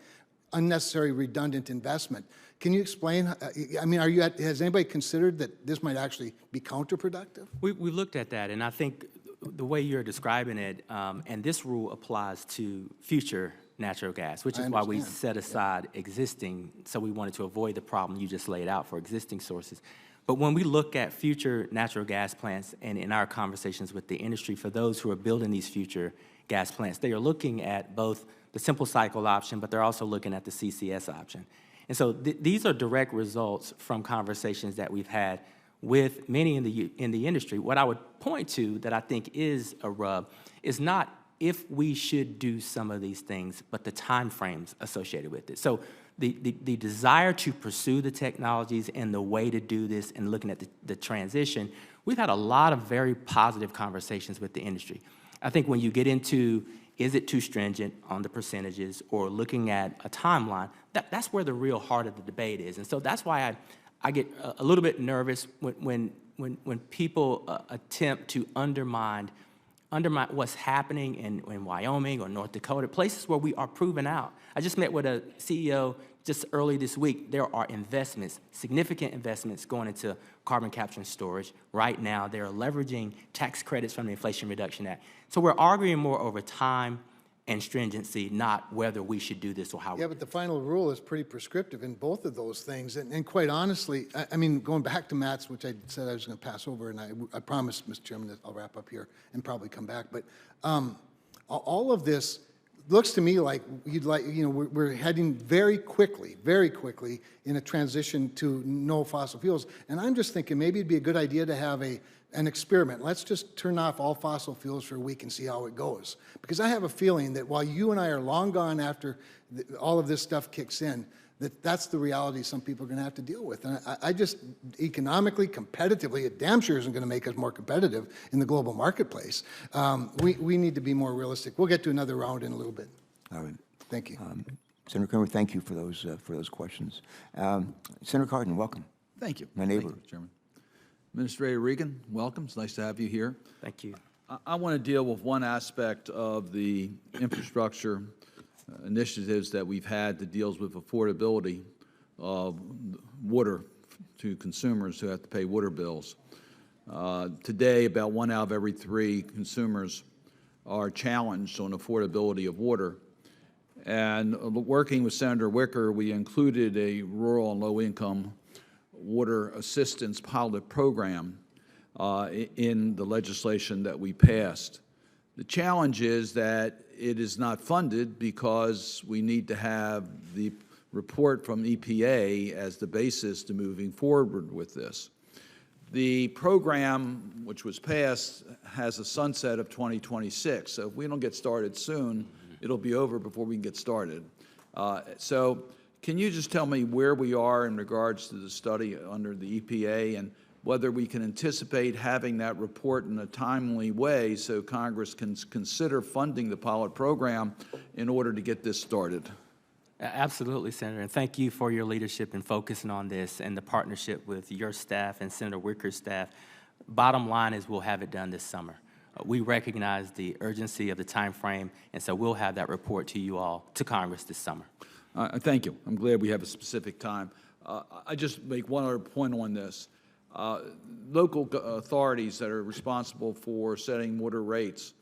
Speaker 5: unnecessary redundant investment. Can you explain? I mean, has anybody considered that this might actually be counterproductive?
Speaker 3: We looked at that, and I think the way you're describing it, and this rule applies to future natural gas, which is why we set aside existing, so we wanted to avoid the problem you just laid out for existing sources. But when we look at future natural gas plants and in our conversations with the industry, for those who are building these future gas plants, they are looking at both the simple cycle option, but they're also looking at the CCS option. And so these are direct results from conversations that we've had with many in the industry. What I would point to that I think is a rub is not if we should do some of these things, but the time frames associated with it. So the desire to pursue the technologies and the way to do this and looking at the transition, we've had a lot of very positive conversations with the industry. I think when you get into, is it too stringent on the percentages or looking at a timeline, that's where the real heart of the debate is. And so that's why I get a little bit nervous when people attempt to undermine what's happening in Wyoming or North Dakota, places where we are proven out. I just met with a CEO just early this week. There are investments, significant investments going into carbon capture and storage. Right now, they're leveraging tax credits from the Inflation Reduction Act. So we're arguing more over time and stringency, not whether we should do this or how.
Speaker 5: Yeah, but the final rule is pretty prescriptive in both of those things. And quite honestly, I mean, going back to Matt's, which I said I was going to pass over, and I promised, Mr. Chairman, that I'll wrap up here and probably come back. But all of this looks to me like we're heading very quickly in a transition to no fossil fuels. And I'm just thinking maybe it'd be a good idea to have an experiment. Let's just turn off all fossil fuels for a week and see how it goes. Because I have a feeling that while you and I are long gone after all of this stuff kicks in, that's the reality some people are going to have to deal with. And I just, economically, competitively, it damn sure isn't going to make us more competitive in the global marketplace. We need to be more realistic. We'll get to another round in a little bit.
Speaker 1: All right.
Speaker 5: Thank you.
Speaker 1: Senator Kramer, thank you for those questions. Senator Cardin, welcome.
Speaker 6: Thank you.
Speaker 1: My neighbor.
Speaker 6: Thank you, Mr. Chairman. Administrator Regan, welcome. It's nice to have you here.
Speaker 3: Thank you.
Speaker 6: I want to deal with one aspect of the infrastructure initiatives that we've had that deals with affordability of water to consumers who have to pay water bills. Today, about 1 out of every 3 consumers are challenged on affordability of water. And working with Senator Wicker, we included a rural and low-income water assistance pilot program in the legislation that we passed. The challenge is that it is not funded because we need to have the report from EPA as the basis to moving forward with this. The program, which was passed, has a sunset of 2026. So if we don't get started soon, it'll be over before we can get started. So can you just tell me where we are in regards to the study under the EPA and whether we can anticipate having that report in a timely way so Congress can consider funding the pilot program in order to get this started?
Speaker 3: Absolutely, Senator, and thank you for your leadership in focusing on this and the partnership with your staff and Senator Wicker's staff. Bottom line is we'll have it done this summer. We recognize the urgency of the time frame, and so we'll have that report to you all, to Congress this summer.
Speaker 6: Thank you. I'm glad we have a specific time. I just make one other point on this. Local authorities that are responsible for setting water rates,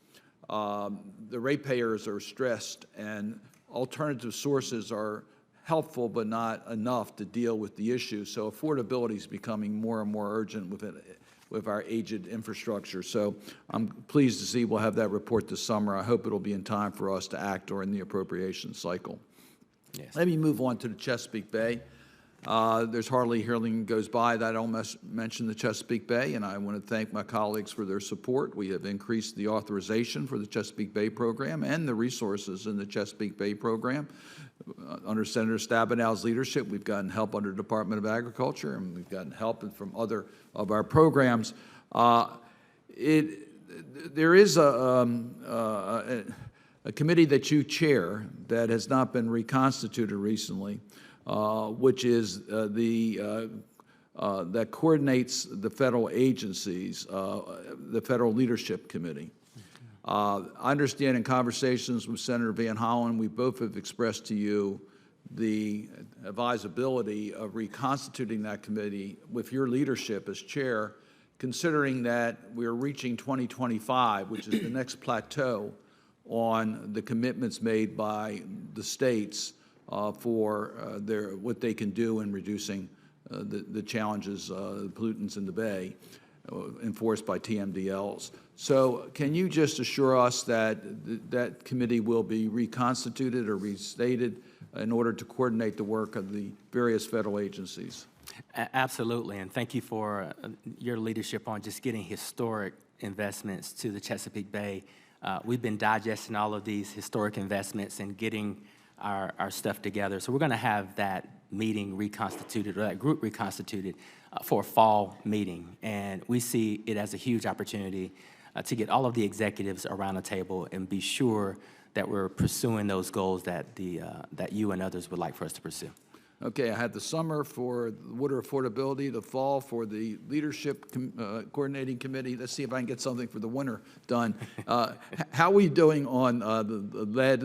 Speaker 6: the ratepayers are stressed, and alternative sources are helpful but not enough to deal with the issue. So affordability is becoming more and more urgent with our aged infrastructure. So I'm pleased to see we'll have that report this summer. I hope it'll be in time for us to act during the appropriation cycle.
Speaker 3: Yes.
Speaker 6: Let me move on to the Chesapeake Bay. There's hardly a hearing goes by that I don't mention the Chesapeake Bay, and I want to thank my colleagues for their support. We have increased the authorization for the Chesapeake Bay program and the resources in the Chesapeake Bay program. Under Senator Stabenow's leadership, we've gotten help under the Department of Agriculture, and we've gotten help from other of our programs. There is a committee that you chair that has not been reconstituted recently, which is that coordinates the federal agencies, the Federal Leadership Committee. I understand in conversations with Senator Van Hollen, we both have expressed to you the advisability of reconstituting that committee with your leadership as chair, considering that we're reaching 2025, which is the next plateau on the commitments made by the states for what they can do in reducing the challenges, the pollutants in the bay enforced by TMDLs. So can you just assure us that that committee will be reconstituted or restated in order to coordinate the work of the various federal agencies?
Speaker 3: Absolutely, and thank you for your leadership on just getting historic investments to the Chesapeake Bay. We've been digesting all of these historic investments and getting our stuff together. So we're going to have that meeting reconstituted, or that group reconstituted, for a fall meeting. And we see it as a huge opportunity to get all of the executives around the table and be sure that we're pursuing those goals that that you and others would like for us to pursue.
Speaker 6: Okay, I had the summer for water affordability, the fall for the leadership coordinating committee. Let's see if I can get something for the winter done. How are we doing on the lead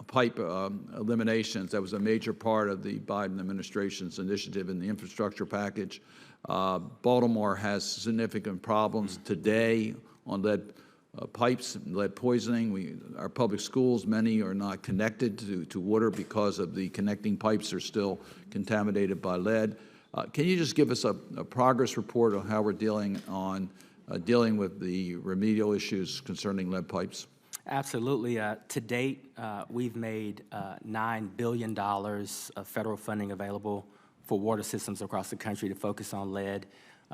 Speaker 6: pipe eliminations? That was a major part of the Biden administration's initiative in the infrastructure package. Baltimore has significant problems today on lead pipes, lead poisoning. Our public schools, many are not connected to water because of the connecting pipes are still contaminated by lead. Can you just give us a progress report on how we're dealing with the remedial issues concerning lead pipes?
Speaker 3: Absolutely. To date, we've made $9 billion of federal funding available for water systems across the country to focus on lead.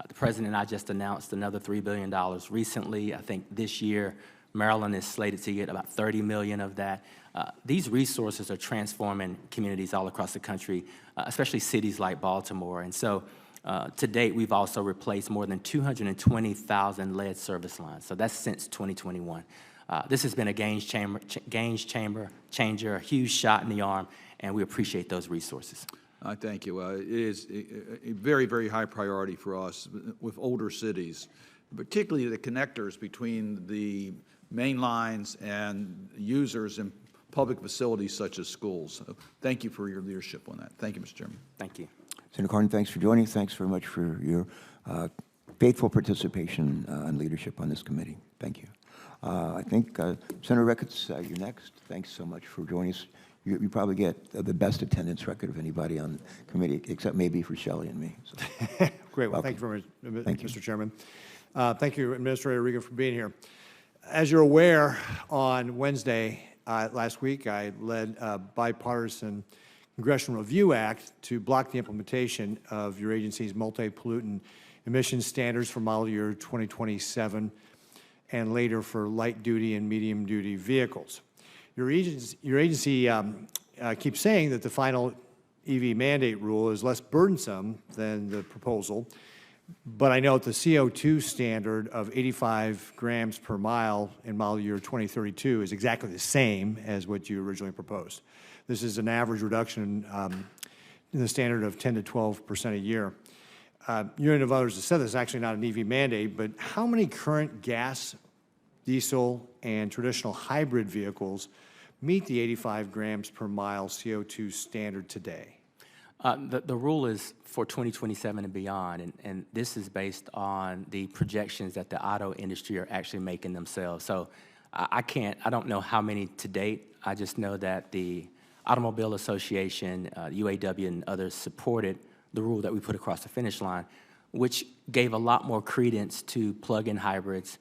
Speaker 3: The President and I just announced another $3 billion recently. I think this year, Maryland is slated to get about $30 million of that. These resources are transforming communities all across the country, especially cities like Baltimore. And so to date, we've also replaced more than 220,000 lead service lines. So that's since 2021. This has been a game changer, a huge shot in the arm, and we appreciate those resources.
Speaker 6: Thank you. It is a very, very high priority for us with older cities, particularly the connectors between the main lines and users in public facilities such as schools. So thank you for your leadership on that. Thank you, Mr. Chairman.
Speaker 3: Thank you.
Speaker 1: Senator Carney, thanks for joining. Thanks very much for your faithful participation and leadership on this committee. Thank you. I think Senator Ricketts, you're next. Thanks so much for joining us. You probably get the best attendance record of anybody on the committee, except maybe for Shelley and me. So.
Speaker 7: Great. Well, thank you very much, Mr. Chairman. Thank you, Administrator Regan, for being here. As you're aware, on Wednesday last week, I led a bipartisan Congressional Review Act to block the implementation of your agency's multi-pollutant emissions standards for model year 2027 and later for light-duty and medium-duty vehicles. Your agency keeps saying that the final EV mandate rule is less burdensome than the proposal, but I note the CO2 standard of 85 grams per mile in model year 2032 is exactly the same as what you originally proposed. This is an average reduction in the standard of 10 to 12% a year. You and others have said this is actually not an EV mandate, but how many current gas, diesel, and traditional hybrid vehicles meet the 85 grams per mile CO2 standard today?
Speaker 3: The rule is for 2027 and beyond, and this is based on the projections that the auto industry are actually making themselves. So I don't know how many to date. I just know that the Automobile Association, UAW, and others supported the rule that we put across the finish line, which gave a lot more credence to plug-in hybrids,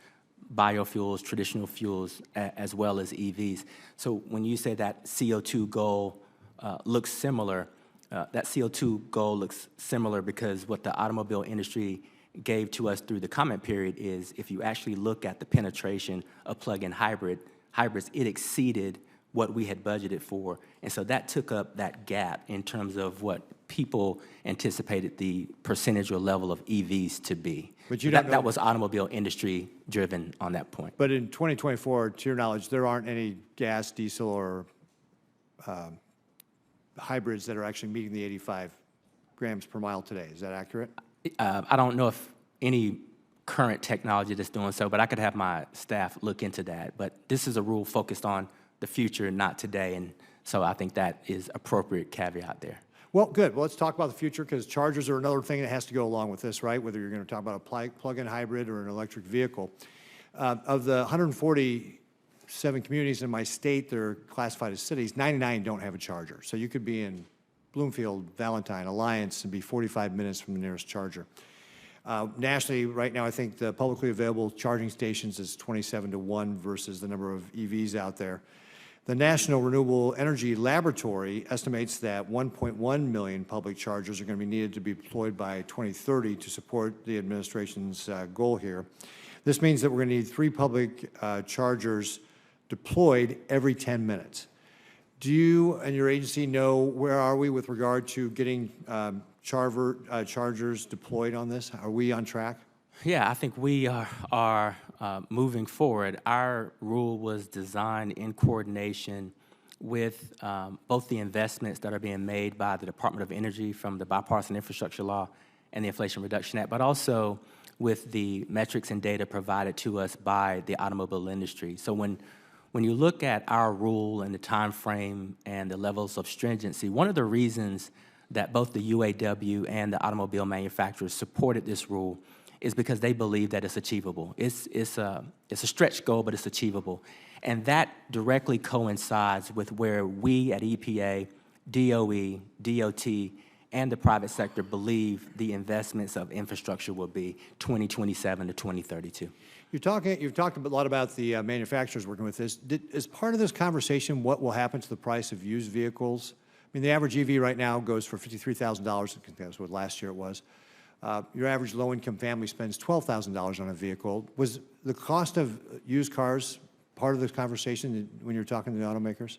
Speaker 3: biofuels, traditional fuels, as well as EVs. So when you say that CO2 goal looks similar, that CO2 goal looks similar because what the automobile industry gave to us through the comment period is if you actually look at the penetration of plug-in hybrids, it exceeded what we had budgeted for. And so that took up that gap in terms of what people anticipated the percentage or level of EVs to be.
Speaker 7: But you
Speaker 3: that was automobile industry driven on that point.
Speaker 7: But in 2024, to your knowledge, there aren't any gas, diesel, or hybrids that are actually meeting the 85 grams per mile today. Is that accurate?
Speaker 3: I don't know if any current technology that's doing so, but I could have my staff look into that. But this is a rule focused on the future, not today, and so I think that is appropriate caveat there.
Speaker 7: Well, good. Well, let's talk about the future because chargers are another thing that has to go along with this, right? Whether you're going to talk about a plug-in hybrid or an electric vehicle. Of the 147 communities in my state that are classified as cities, 99 don't have a charger. So you could be in Bloomfield, Valentine, Alliance, and be 45 minutes from the nearest charger. Nationally, right now, I think the publicly available charging stations is 27 to 1 versus the number of EVs out there. The National Renewable Energy Laboratory estimates that 1.1 million public chargers are going to be needed to be deployed by 2030 to support the administration's goal here. This means that we're going to need 3 public chargers deployed every 10 minutes. Do you and your agency know where are we with regard to getting chargers deployed on this? Are we on track?
Speaker 3: Yeah, I think we are moving forward. Our rule was designed in coordination with both the investments that are being made by the Department of Energy from the Bipartisan Infrastructure Law and the Inflation Reduction Act, but also with the metrics and data provided to us by the automobile industry. So when you look at our rule and the time frame and the levels of stringency, one of the reasons that both the UAW and the automobile manufacturers supported this rule is because they believe that it's achievable. It's a stretch goal, but it's achievable. And that directly coincides with where we at EPA, DOE, DOT, and the private sector believe the investments of infrastructure will be 2027 to 2032.
Speaker 7: You've talked a lot about the manufacturers working with this. Is part of this conversation what will happen to the price of used vehicles? I mean, the average EV right now goes for $53,000. I think that's what last year it was. Your average low-income family spends $12,000 on a vehicle. Was the cost of used cars part of this conversation when you were talking to the automakers?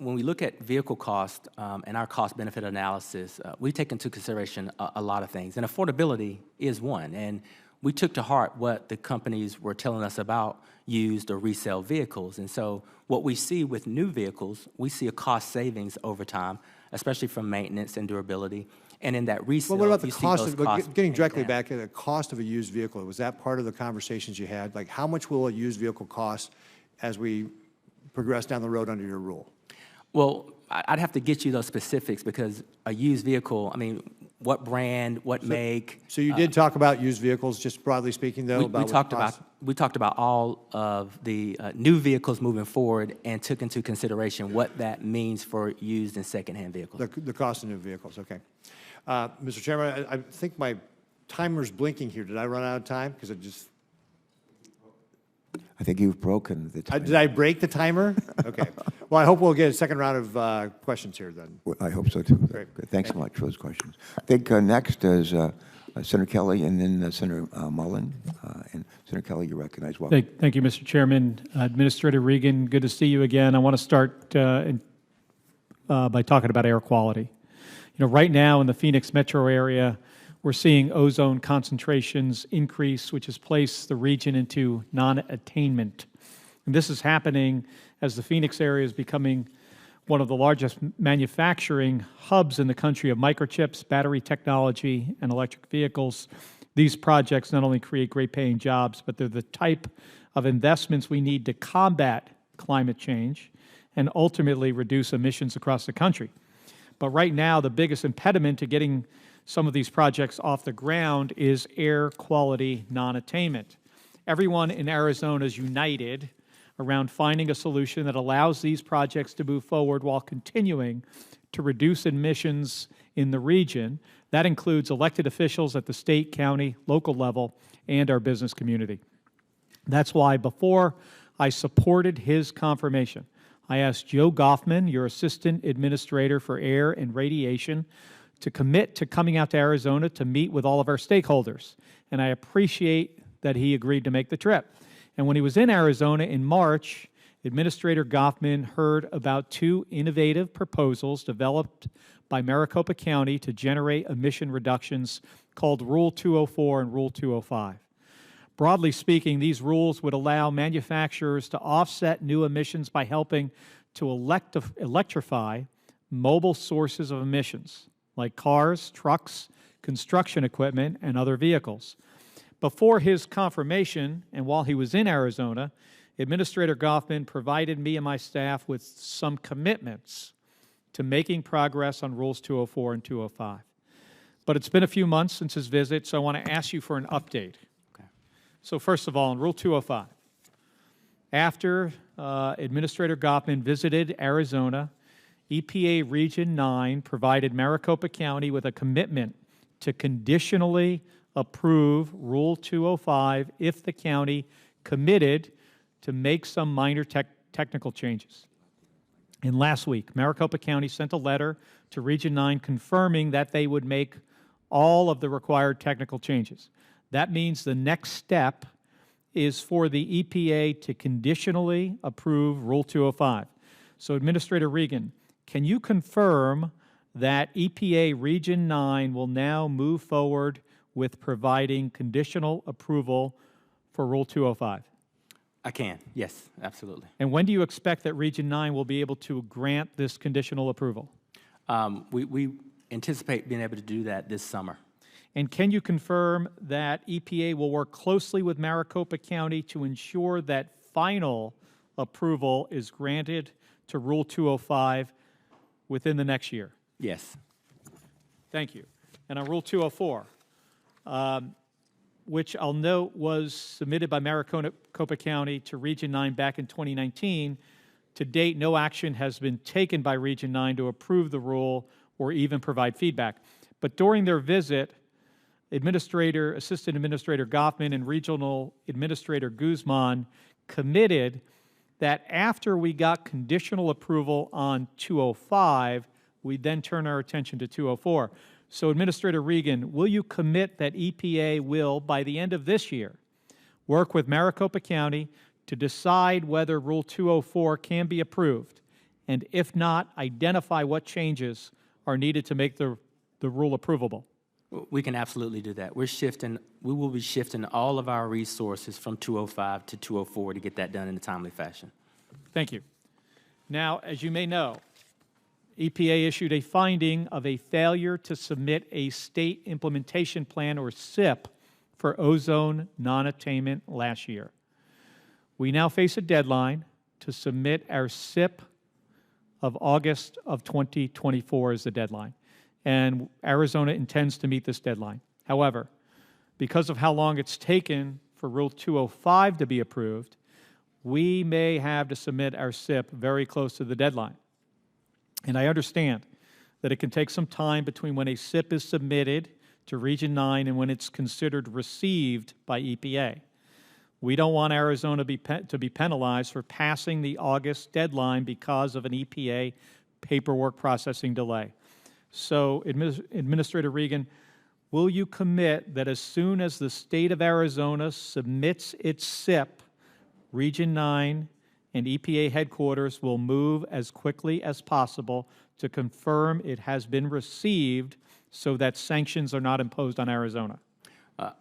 Speaker 7: When
Speaker 3: we look at vehicle cost and our cost-benefit analysis, we take into consideration a lot of things, and affordability is one. And we took to heart what the companies were telling us about used or resale vehicles. And so what we see with new vehicles, we see a cost savings over time, especially from maintenance and durability. And in that resale,
Speaker 7: well, what about the cost
Speaker 3: of
Speaker 7: getting directly back at the cost of a used vehicle? Was that part of the conversations you had? Like, how much will a used vehicle cost as we progress down the road under your rule?
Speaker 3: Well, I'd have to get you those specifics because a used vehicle, I mean, what brand, what make.
Speaker 7: So you did talk about used vehicles, just broadly speaking, though?
Speaker 3: We talked about all of the new vehicles moving forward and took into consideration what that means for used and secondhand vehicles.
Speaker 7: The cost of new vehicles, okay. Mr. Chairman, I think my timer's blinking here. Did I run out of time? Because
Speaker 1: I think you've broken the timer.
Speaker 7: Did I break the timer? Okay. Well, I hope we'll get a second round of questions here then.
Speaker 1: Well, I hope so, too.
Speaker 7: Great.
Speaker 1: Good. Thanks so much for those questions. I think next is Senator Kelly and then Senator Mullen. And Senator Kelly, you're recognized. Welcome.
Speaker 8: Thank you, Mr. Chairman. Administrator Regan, good to see you again. I want to start by talking about air quality. You know, right now in the Phoenix metro area, we're seeing ozone concentrations increase, which has placed the region into non-attainment. And this is happening as the Phoenix area is becoming one of the largest manufacturing hubs in the country of microchips, battery technology, and electric vehicles. These projects not only create great paying jobs, but they're the type of investments we need to combat climate change and ultimately reduce emissions across the country. But right now, the biggest impediment to getting some of these projects off the ground is air quality non-attainment. Everyone in Arizona is united around finding a solution that allows these projects to move forward while continuing to reduce emissions in the region. That includes elected officials at the state, county, local level, and our business community. That's why before I supported his confirmation, I asked Joe Goffman, your Assistant Administrator for Air and Radiation, to commit to coming out to Arizona to meet with all of our stakeholders. And I appreciate that he agreed to make the trip. And when he was in Arizona in March, Administrator Goffman heard about 2 innovative proposals developed by Maricopa County to generate emission reductions called Rule 204 and Rule 205. Broadly speaking, these rules would allow manufacturers to offset new emissions by helping to electrify mobile sources of emissions, like cars, trucks, construction equipment, and other vehicles. Before his confirmation, and while he was in Arizona, Administrator Goffman provided me and my staff with some commitments to making progress on Rules 204 and 205. But it's been a few months since his visit, so I want to ask you for an update. So first of all, in Rule 205, after Administrator Goffman visited Arizona EPA Region 9 provided Maricopa County with a commitment to conditionally approve Rule 205 if the county committed to make some minor technical changes. And last week, Maricopa County sent a letter to Region 9 confirming that they would make all of the required technical changes. That means the next step is for the EPA to conditionally approve Rule 205. So, Administrator Regan, can you confirm that EPA Region 9 will now move forward with providing conditional approval for Rule 205?
Speaker 3: I can, yes, absolutely.
Speaker 8: And when do you expect that Region 9 will be able to grant this conditional approval?
Speaker 3: We anticipate being able to do that this summer.
Speaker 8: And can you confirm that EPA will work closely with Maricopa County to ensure that final approval is granted to Rule 205 within the next year?
Speaker 3: Yes.
Speaker 8: Thank you. And on Rule 204, which I'll note was submitted by Maricopa County to Region 9 back in 2019, to date, no action has been taken by Region 9 to approve the rule or even provide feedback. But during their visit, Assistant Administrator Goffman and Regional Administrator Guzman committed that after we got conditional approval on 205, we'd then turn our attention to 204. So, Administrator Regan, will you commit that EPA will, by the end of this year, work with Maricopa County to decide whether Rule 204 can be approved, and if not, identify what changes are needed to make the rule approvable?
Speaker 3: We can absolutely do that. We will be shifting all of our resources from 205 to 204 to get that done in a timely fashion.
Speaker 8: Thank you. Now, as you may know, EPA issued a finding of a failure to submit a state implementation plan, or SIP, for ozone non-attainment last year. We now face a deadline to submit our SIP of August of 2024 as the deadline, and Arizona intends to meet this deadline. However, because of how long it's taken for Rule 205 to be approved, we may have to submit our SIP very close to the deadline. And I understand that it can take some time between when a SIP is submitted to Region 9 and when it's considered received by EPA. We don't want Arizona to be penalized for passing the August deadline because of an EPA paperwork processing delay. So, Administrator Regan, will you commit that as soon as the state of Arizona submits its SIP, Region 9 and EPA headquarters will move as quickly as possible to confirm it has been received so that sanctions are not imposed on Arizona?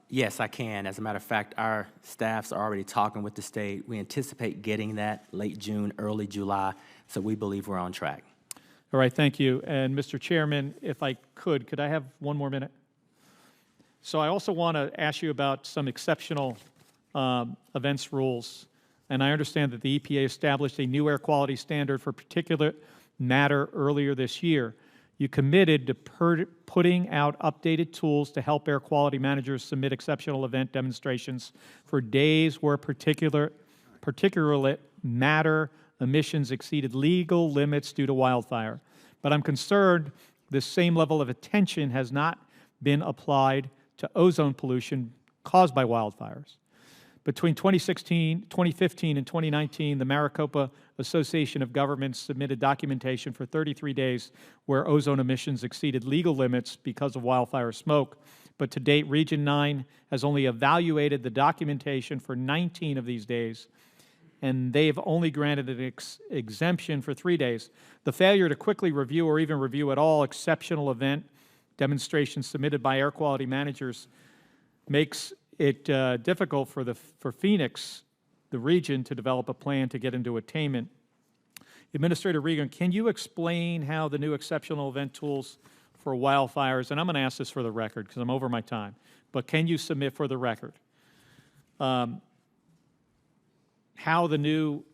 Speaker 3: Yes, I can. As a matter of fact, our staffs are already talking with the state. We anticipate getting that late June, early July, so we believe we're on track.
Speaker 8: All right, thank you. And Mr. Chairman, if I could I have one more minute? So I also want to ask you about some exceptional events rules. And I understand that the EPA established a new air quality standard for particulate matter earlier this year. You committed to putting out updated tools to help air quality managers submit exceptional event demonstrations for days where particulate matter emissions exceeded legal limits due to wildfire. But I'm concerned this same level of attention has not been applied to ozone pollution caused by wildfires. Between 2015 and 2019, the Maricopa Association of Governments submitted documentation for 33 days where ozone emissions exceeded legal limits because of wildfire smoke. But to date, Region 9 has only evaluated the documentation for 19 of these days, and they've only granted an exemption for 3 days. The failure to quickly review or even review at all exceptional event demonstrations submitted by air quality managers makes it difficult for Phoenix, the region, to develop a plan to get into attainment. Administrator Regan, can you explain how the new exceptional event tools for wildfires, and I'm going to ask this for the record because I'm over my time, but can you submit for the record how the new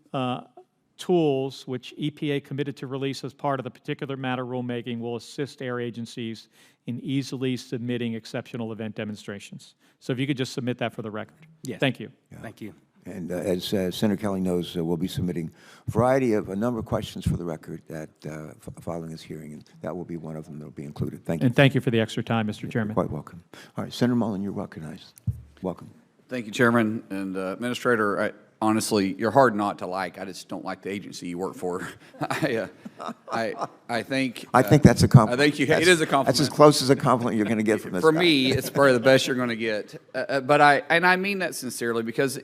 Speaker 8: tools, which EPA committed to release as part of the particular matter rulemaking, will assist air agencies in easily submitting exceptional event demonstrations? So if you could just submit that for the record.
Speaker 3: Yes.
Speaker 8: Thank you.
Speaker 3: Thank you.
Speaker 1: And as Senator Kelly knows, we'll be submitting a number of questions for the record that following this hearing, and that will be one of them that will be included. Thank you.
Speaker 8: And thank you for the extra time, Mr. Chairman.
Speaker 1: Quite welcome. All right, Senator Mullen, you're recognized. Welcome.
Speaker 9: Thank you, Chairman. And Administrator, honestly, you're hard not to like. I just don't like the agency you work for. I think
Speaker 1: that's a compliment.
Speaker 9: I think it is a compliment.
Speaker 1: That's as close as a compliment you're going to get from this
Speaker 9: For
Speaker 1: guy.
Speaker 9: me, it's probably the best you're going to get. But I mean that sincerely, because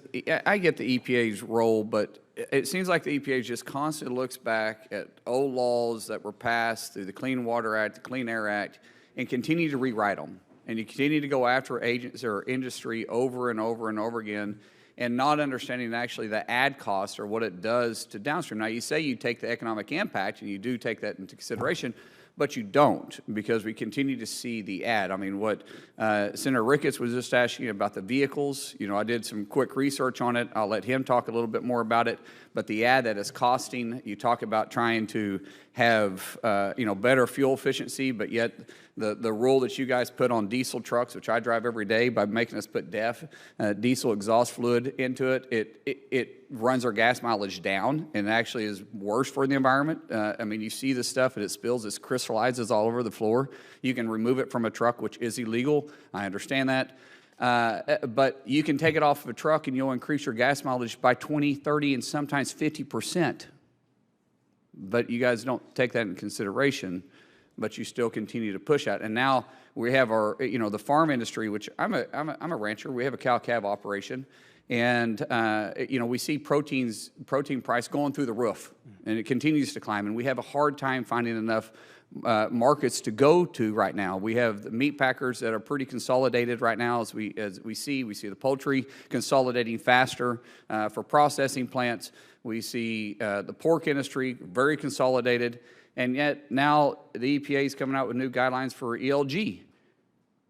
Speaker 9: I get the EPA's role, but it seems like the EPA just constantly looks back at old laws that were passed through the Clean Water Act, the Clean Air Act, and continue to rewrite them. And you continue to go after agents or industry over and over and over again, and not understanding actually the ad cost or what it does to downstream. Now, you say you take the economic impact, and you do take that into consideration, but you don't, because we continue to see the ad. I mean, what Senator Ricketts was just asking about the vehicles, I did some quick research on it. I'll let him talk a little bit more about it. But the ad that is costing, you talk about trying to have, better fuel efficiency, but yet the rule that you guys put on diesel trucks, which I drive every day, by making us put diesel exhaust fluid into it, it runs our gas mileage down and actually is worse for the environment. I mean, you see this stuff and it spills, it crystallizes all over the floor. You can remove it from a truck, which is illegal. I understand that. But you can take it off of a truck and you'll increase your gas mileage by 20, 30, and sometimes 50%. But you guys don't take that into consideration, but you still continue to push that. And now we have our, the farm industry, which I'm a rancher. We have a cow-calf operation. And, we see protein price going through the roof, and it continues to climb. And we have a hard time finding enough markets to go to right now. We have the meat packers that are pretty consolidated right now, as we see. We see the poultry consolidating faster for processing plants. We see the pork industry very consolidated. And yet now the EPA is coming out with new guidelines for ELG.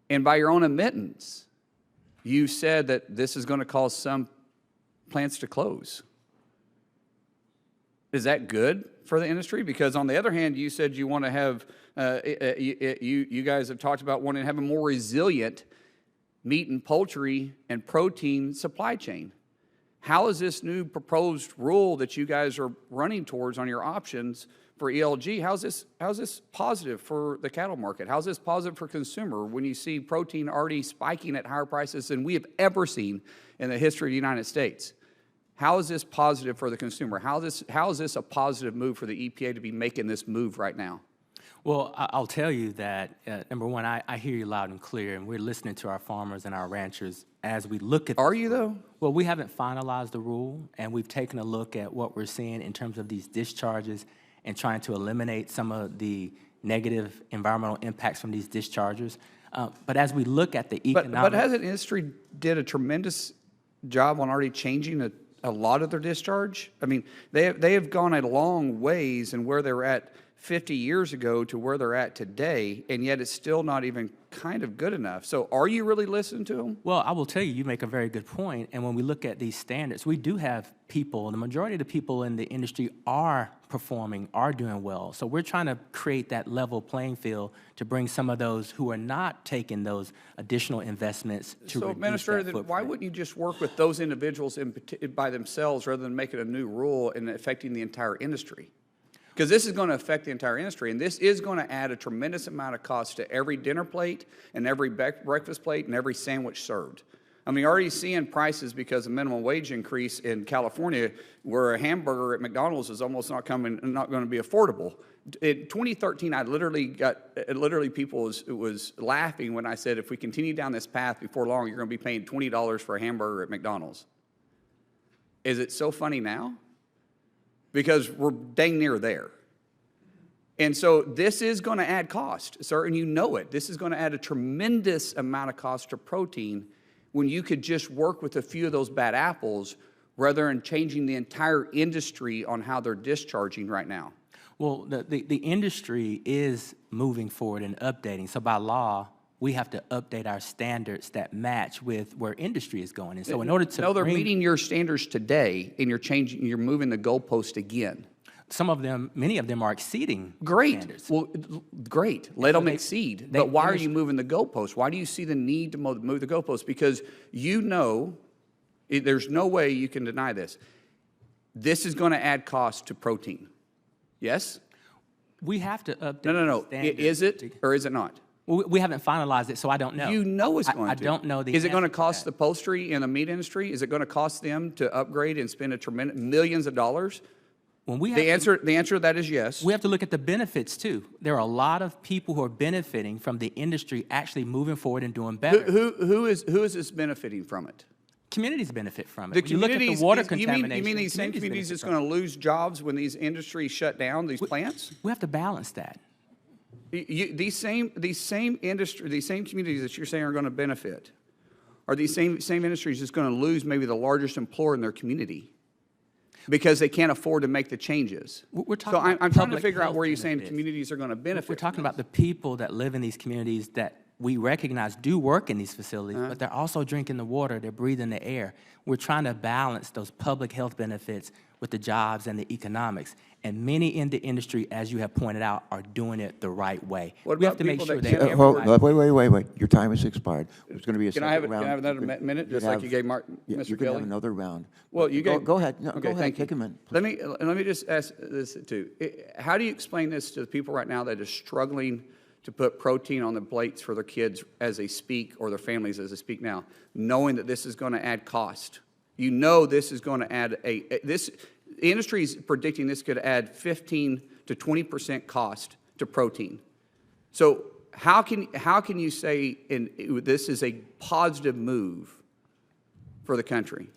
Speaker 9: And by your own admittance, you said that this is going to cause some plants to close. Is that good for the industry? Because on the other hand, you said you want to have, you guys have talked about wanting to have a more resilient meat and poultry and protein supply chain. How is this new proposed rule that you guys are running towards on your options for ELG, how's this positive for the cattle market? How's this positive for consumer when you see protein already spiking at higher prices than we have ever seen in the history of the United States? How is this positive for the consumer? How is this a positive move for the EPA to be making this move right now?
Speaker 3: Well, I'll tell you that, number one, I hear you loud and clear, and we're listening to our farmers and our ranchers as we look at—
Speaker 9: Are you, though?
Speaker 3: Well, we haven't finalized the rule, and we've taken a look at what we're seeing in terms of these discharges and trying to eliminate some of the negative environmental impacts from these discharges. But as we look at the economic—
Speaker 9: But hasn't industry did a tremendous job on already changing a lot of their discharge? I mean, they have gone a long ways in where they were at 50 years ago to where they're at today, and yet it's still not even kind of good enough. So are you really listening to them?
Speaker 3: Well, I will tell you, you make a very good point. And when we look at these standards, we do have people, the majority of the people in the industry are performing, are doing well. So we're trying to create that level playing field to bring some of those who are not taking those additional investments to
Speaker 9: So,
Speaker 3: reduce
Speaker 9: Administrator,
Speaker 3: that
Speaker 9: then why
Speaker 3: footprint.
Speaker 9: wouldn't you just work with those individuals by themselves rather than making a new rule and affecting the entire industry? Because this is going to affect the entire industry, and this is going to add a tremendous amount of cost to every dinner plate and every breakfast plate and every sandwich served. I mean, already seeing prices because of minimum wage increase in California, where a hamburger at McDonald's is almost not going to be affordable. In 2013, people was laughing when I said, if we continue down this path, before long, you're going to be paying $20 for a hamburger at McDonald's. Is it so funny now? Because we're dang near there. And so this is going to add cost, sir, and you know it. This is going to add a tremendous amount of cost to protein when you could just work with a few of those bad apples rather than changing the entire industry on how they're discharging right now.
Speaker 3: Well, the industry is moving forward and updating. So by law, we have to update our standards that match with where industry is going. And so in order to—
Speaker 9: No, they're meeting your standards today, and you're moving the goalpost again.
Speaker 3: some of them, many of them are exceeding
Speaker 9: Great.
Speaker 3: standards.
Speaker 9: Well, great. Let them
Speaker 3: they-
Speaker 9: exceed.
Speaker 3: they
Speaker 9: But why are
Speaker 3: finish-
Speaker 9: you moving the goalpost? Why do you see the need to move the goalpost? Because you know, There's no way you can deny this. This is going to add cost to protein. Yes?
Speaker 3: We have to update.
Speaker 9: No.
Speaker 3: the standard.
Speaker 9: Is it or is it not?
Speaker 3: We haven't finalized it, so I don't know.
Speaker 9: You know it's going to.
Speaker 3: I don't know the
Speaker 9: Is it going to
Speaker 3: answer
Speaker 9: cost
Speaker 3: that.
Speaker 9: the poultry and the meat industry? Is it going to cost them to upgrade and spend a tremendous millions of dollars?
Speaker 3: When we have
Speaker 9: The
Speaker 3: to-
Speaker 9: answer to that is yes.
Speaker 3: We have to look at the benefits too. There are a lot of people who are benefiting from the industry actually moving forward and doing better.
Speaker 9: Who is this benefiting from it?
Speaker 3: Communities benefit from it.
Speaker 9: The
Speaker 3: When you look at the
Speaker 9: communities,
Speaker 3: water
Speaker 9: you
Speaker 3: contamination.
Speaker 9: mean these same communities that's going to lose jobs when these industries shut down, these plants?
Speaker 3: We have to balance that.
Speaker 9: These same communities that you're saying are going to benefit, are these same industries just going to lose maybe the largest employer in their community because they can't afford to make the changes?
Speaker 3: We're
Speaker 9: So
Speaker 3: talking about
Speaker 9: I'm trying to
Speaker 3: public
Speaker 9: figure out
Speaker 3: health
Speaker 9: where you're saying
Speaker 3: benefits.
Speaker 9: communities are going to benefit.
Speaker 3: We're talking
Speaker 9: from
Speaker 3: about the people that live in these communities that we recognize do work in these facilities, but they're also drinking the water, they're breathing the air. We're trying to balance those public health benefits with the jobs and the economics. And many in the industry, as you have pointed out, are doing it the right way.
Speaker 9: What
Speaker 3: We have
Speaker 9: about
Speaker 3: to make
Speaker 9: people
Speaker 3: sure
Speaker 9: that
Speaker 3: that
Speaker 9: can't
Speaker 3: everybody-
Speaker 1: Wait. Your time has expired. There's going to be a
Speaker 9: Can
Speaker 1: second
Speaker 9: I have
Speaker 1: round.
Speaker 9: another minute, just like you gave Mark,
Speaker 1: Yeah,
Speaker 9: Mr.
Speaker 1: you can have
Speaker 9: Kelly?
Speaker 1: another round.
Speaker 9: Well, you
Speaker 1: Go-
Speaker 9: gave.
Speaker 1: Go ahead. No,
Speaker 9: Okay,
Speaker 1: go ahead.
Speaker 9: thank you.
Speaker 1: Take a minute.
Speaker 9: Let me just ask this too. How do you explain this to the people right now that are struggling to put protein on the plates for their kids as they speak, or their families as they speak now, knowing that this is going to add cost? You know this is going to add the industry is predicting this could add 15 to 20% cost to protein. So how can you say this is a positive move for the country?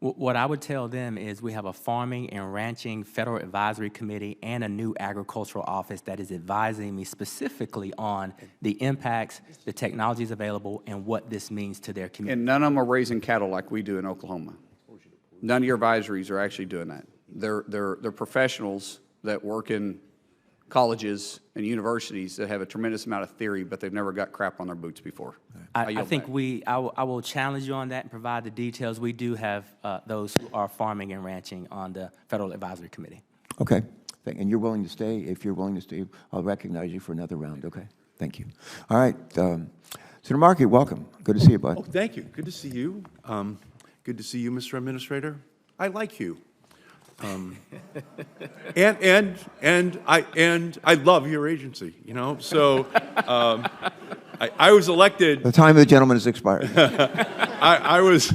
Speaker 3: What I would tell them is we have a farming and ranching federal advisory committee and a new agricultural office that is advising me specifically on the impacts, the technologies available, and what this means to their community.
Speaker 9: And none of them are raising cattle like we do in Oklahoma. None of your advisories are actually doing that. They're professionals that work in colleges and universities that have a tremendous amount of theory, but they've never got crap on their boots before.
Speaker 3: I
Speaker 9: yield
Speaker 3: think
Speaker 9: back.
Speaker 3: I will challenge you on that and provide the details. We do have those who are farming and ranching on the Federal Advisory Committee.
Speaker 1: Okay. And you're willing to stay? If you're willing to stay, I'll recognize you for another round, okay? Thank you. All right. Senator Markey, welcome. Good to see you, bud.
Speaker 10: Oh, thank you. Good to see you. Good to see you, Mr. Administrator. I like you. And I love your agency, you know? So I was elected.
Speaker 1: The time of the gentleman has expired.
Speaker 10: I was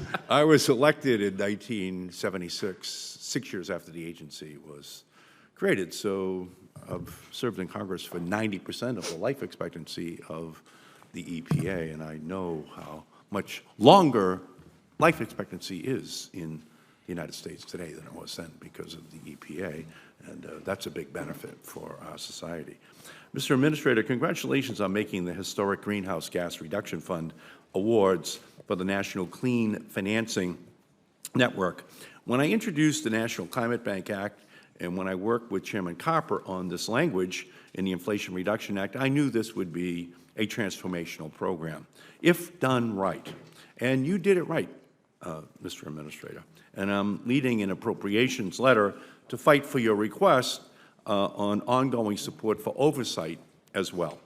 Speaker 10: elected in 1976, 6 years after the agency was created. So I've served in Congress for 90% of the life expectancy of the EPA, and I know how much longer life expectancy is in the United States today than it was then because of the EPA, and that's a big benefit for our society. Mr. Administrator, congratulations on making the historic Greenhouse Gas Reduction Fund awards for the National Clean Financing Network. When I introduced the National Climate Bank Act and when I worked with Chairman Carper on this language in the Inflation Reduction Act, I knew this would be a transformational program, if done right. And you did it right, Mr. Administrator. And I'm leading an appropriations letter to fight for your request on ongoing support for oversight as well.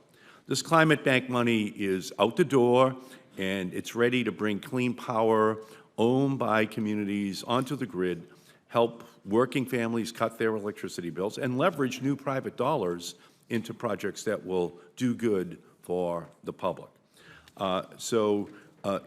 Speaker 10: This climate bank money is out the door, and it's ready to bring clean power owned by communities onto the grid, help working families cut their electricity bills, and leverage new private dollars into projects that will do good for the public.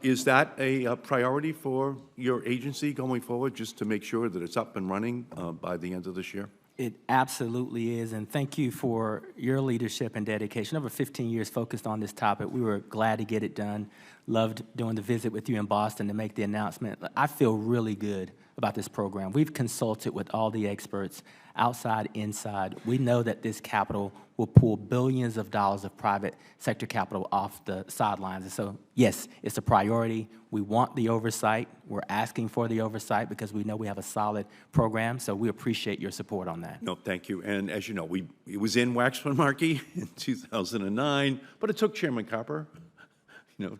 Speaker 10: Is that a priority for your agency going forward, just to make sure that it's up and running by the end of this year?
Speaker 3: It absolutely is, and thank you for your leadership and dedication. Over 15 years focused on this topic. We were glad to get it done. Loved doing the visit with you in Boston to make the announcement. I feel really good about this program. We've consulted with all the experts, outside, inside. We know that this capital will pull billions of dollars of private sector capital off the sidelines. And so, yes, it's a priority. We want the oversight. We're asking for the oversight because we know we have a solid program, so we appreciate your support on that.
Speaker 10: No, thank you. And as you know, it was in Waxman Markey in 2009, but it took Chairman Carper,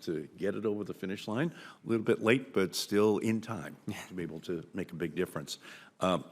Speaker 10: to get it over the finish line. A little bit late, but still in time to be able to make a big difference.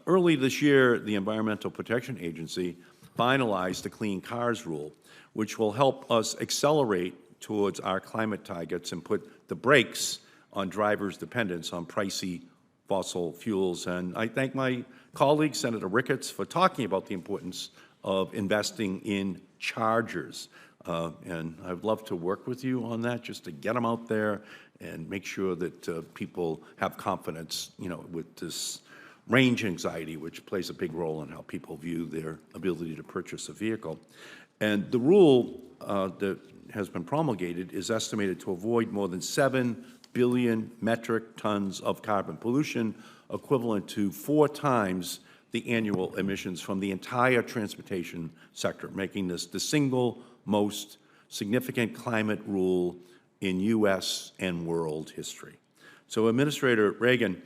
Speaker 10: Early this year, the Environmental Protection Agency finalized the Clean Cars Rule, which will help us accelerate towards our climate targets and put the brakes on drivers' dependence on pricey fossil fuels. And I thank my colleague, Senator Ricketts, for talking about the importance of investing in chargers. And I'd love to work with you on that, just to get them out there and make sure that people have confidence, with this range anxiety, which plays a big role in how people view their ability to purchase a vehicle. And the rule that has been promulgated is estimated to avoid more than 7 billion metric tons of carbon pollution, equivalent to 4 times the annual emissions from the entire transportation sector, making this the single most significant climate rule in U.S. and world history. So, Administrator Regan,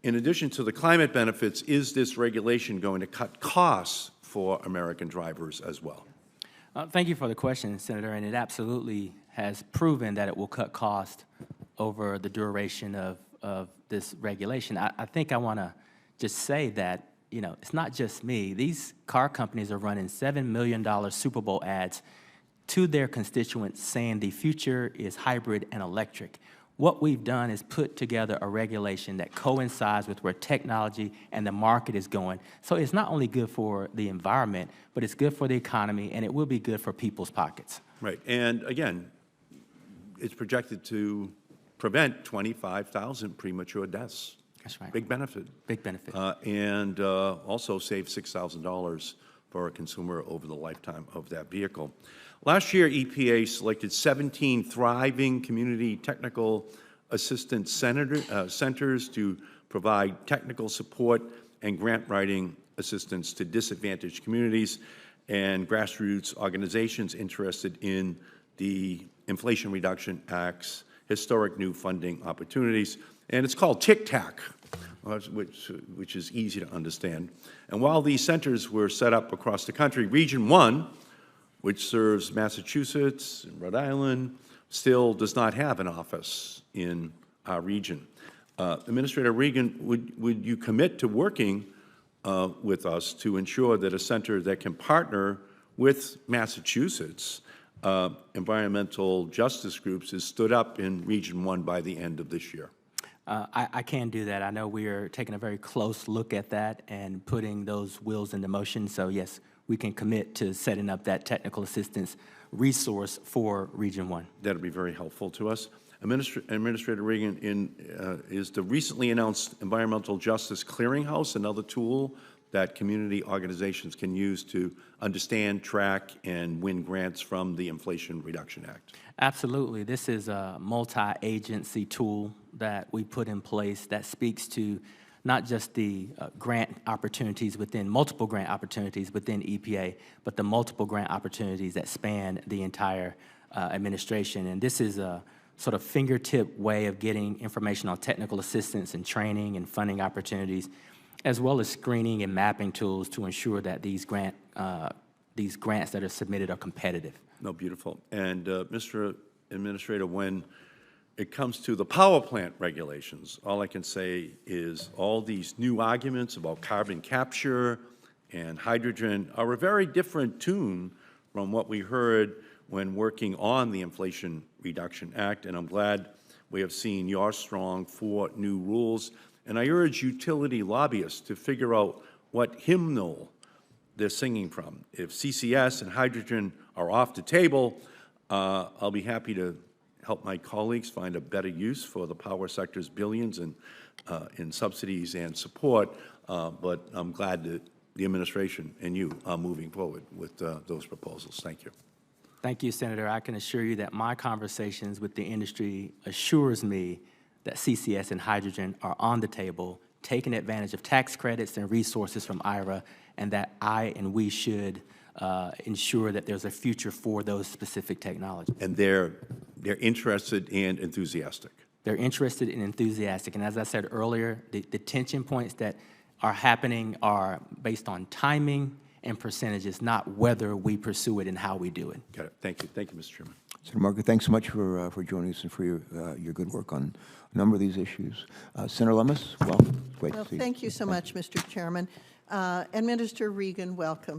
Speaker 10: in addition to the climate benefits, is this regulation going to cut costs for American drivers as well?
Speaker 3: Thank you for the question, Senator, and it absolutely has proven that it will cut cost over the duration of this regulation. I think I want to just say that, it's not just me. These car companies are running $7 million Super Bowl ads to their constituents saying the future is hybrid and electric. What we've done is put together a regulation that coincides with where technology and the market is going. So it's not only good for the environment, but it's good for the economy, and it will be good for people's pockets.
Speaker 10: Right. And again, it's projected to prevent 25,000 premature deaths.
Speaker 3: That's right.
Speaker 10: Big benefit.
Speaker 3: Big benefit.
Speaker 10: And also save $6,000 for a consumer over the lifetime of that vehicle. Last year, EPA selected 17 thriving community technical assistance centers to provide technical support and grant writing assistance to disadvantaged communities and grassroots organizations interested in the Inflation Reduction Act's historic new funding opportunities. And it's called TIC-TAC, which is easy to understand. And while these centers were set up across the country, Region 1, which serves Massachusetts and Rhode Island, still does not have an office in our region. Administrator Regan, would you commit to working with us to ensure that a center that can partner with Massachusetts environmental justice groups is stood up in Region 1 by the end of this year?
Speaker 3: I can do that. I know we are taking a very close look at that and putting those wheels into motion. So yes, we can commit to setting up that technical assistance resource for Region 1.
Speaker 10: That'll be very helpful to us. Administrator Regan, is the recently announced Environmental Justice Clearinghouse another tool that community organizations can use to understand, track, and win grants from the Inflation Reduction Act?
Speaker 3: Absolutely. This is a multi-agency tool that we put in place that speaks to not just the multiple grant opportunities within EPA, but the multiple grant opportunities that span the entire administration. And this is a sort of fingertip way of getting information on technical assistance and training and funding opportunities, as well as screening and mapping tools to ensure that these grants that are submitted are competitive.
Speaker 10: No, beautiful. And Mr. Administrator, when it comes to the power plant regulations, all I can say is all these new arguments about carbon capture and hydrogen are a very different tune from what we heard when working on the Inflation Reduction Act, and I'm glad we have seen your strong 4 new rules. And I urge utility lobbyists to figure out what hymnal they're singing from. If CCS and hydrogen are off the table, I'll be happy to help my colleagues find a better use for the power sector's billions in subsidies and support, but I'm glad that the administration and you are moving forward with those proposals. Thank you.
Speaker 3: Thank you, Senator. I can assure you that my conversations with the industry assures me that CCS and hydrogen are on the table, taking advantage of tax credits and resources from IRA, and that I and we should ensure that there's a future for those specific technologies.
Speaker 10: And they're interested and enthusiastic.
Speaker 3: They're interested and enthusiastic. And as I said earlier, the tension points that are happening are based on timing and percentages, not whether we pursue it and how we do it.
Speaker 10: Got it. Thank you. Thank you, Mr. Chairman.
Speaker 1: Senator Markey, thanks so much for joining us and for your good work on a number of these issues. Senator Lummis, welcome. Great
Speaker 11: Well,
Speaker 1: to see you.
Speaker 11: thank you so much, Mr. Chairman. And Minister Regan, welcome.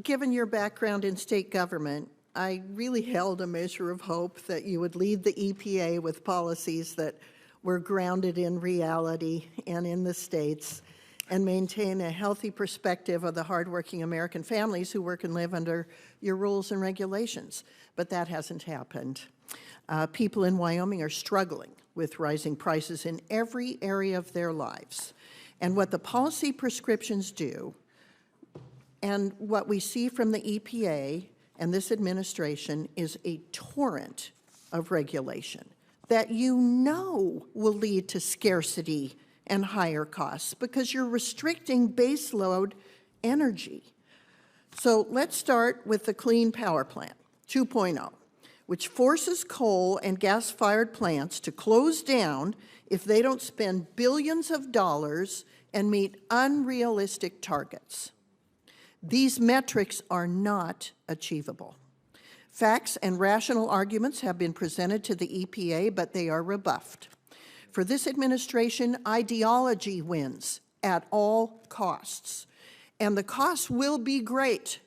Speaker 11: Given your background in state government, I really held a measure of hope that you would lead the EPA with policies that we're grounded in reality and in the states, and maintain a healthy perspective of the hardworking American families who work and live under your rules and regulations. But that hasn't happened. People in Wyoming are struggling with rising prices in every area of their lives. And what the policy prescriptions do, and what we see from the EPA and this administration, is a torrent of regulation that you know will lead to scarcity and higher costs because you're restricting baseload energy. So let's start with the Clean Power Plan 2.0, which forces coal and gas-fired plants to close down if they don't spend billions of dollars and meet unrealistic targets. These metrics are not achievable. Facts and rational arguments have been presented to the EPA, but they are rebuffed. For this administration, ideology wins at all costs. And the costs will be great,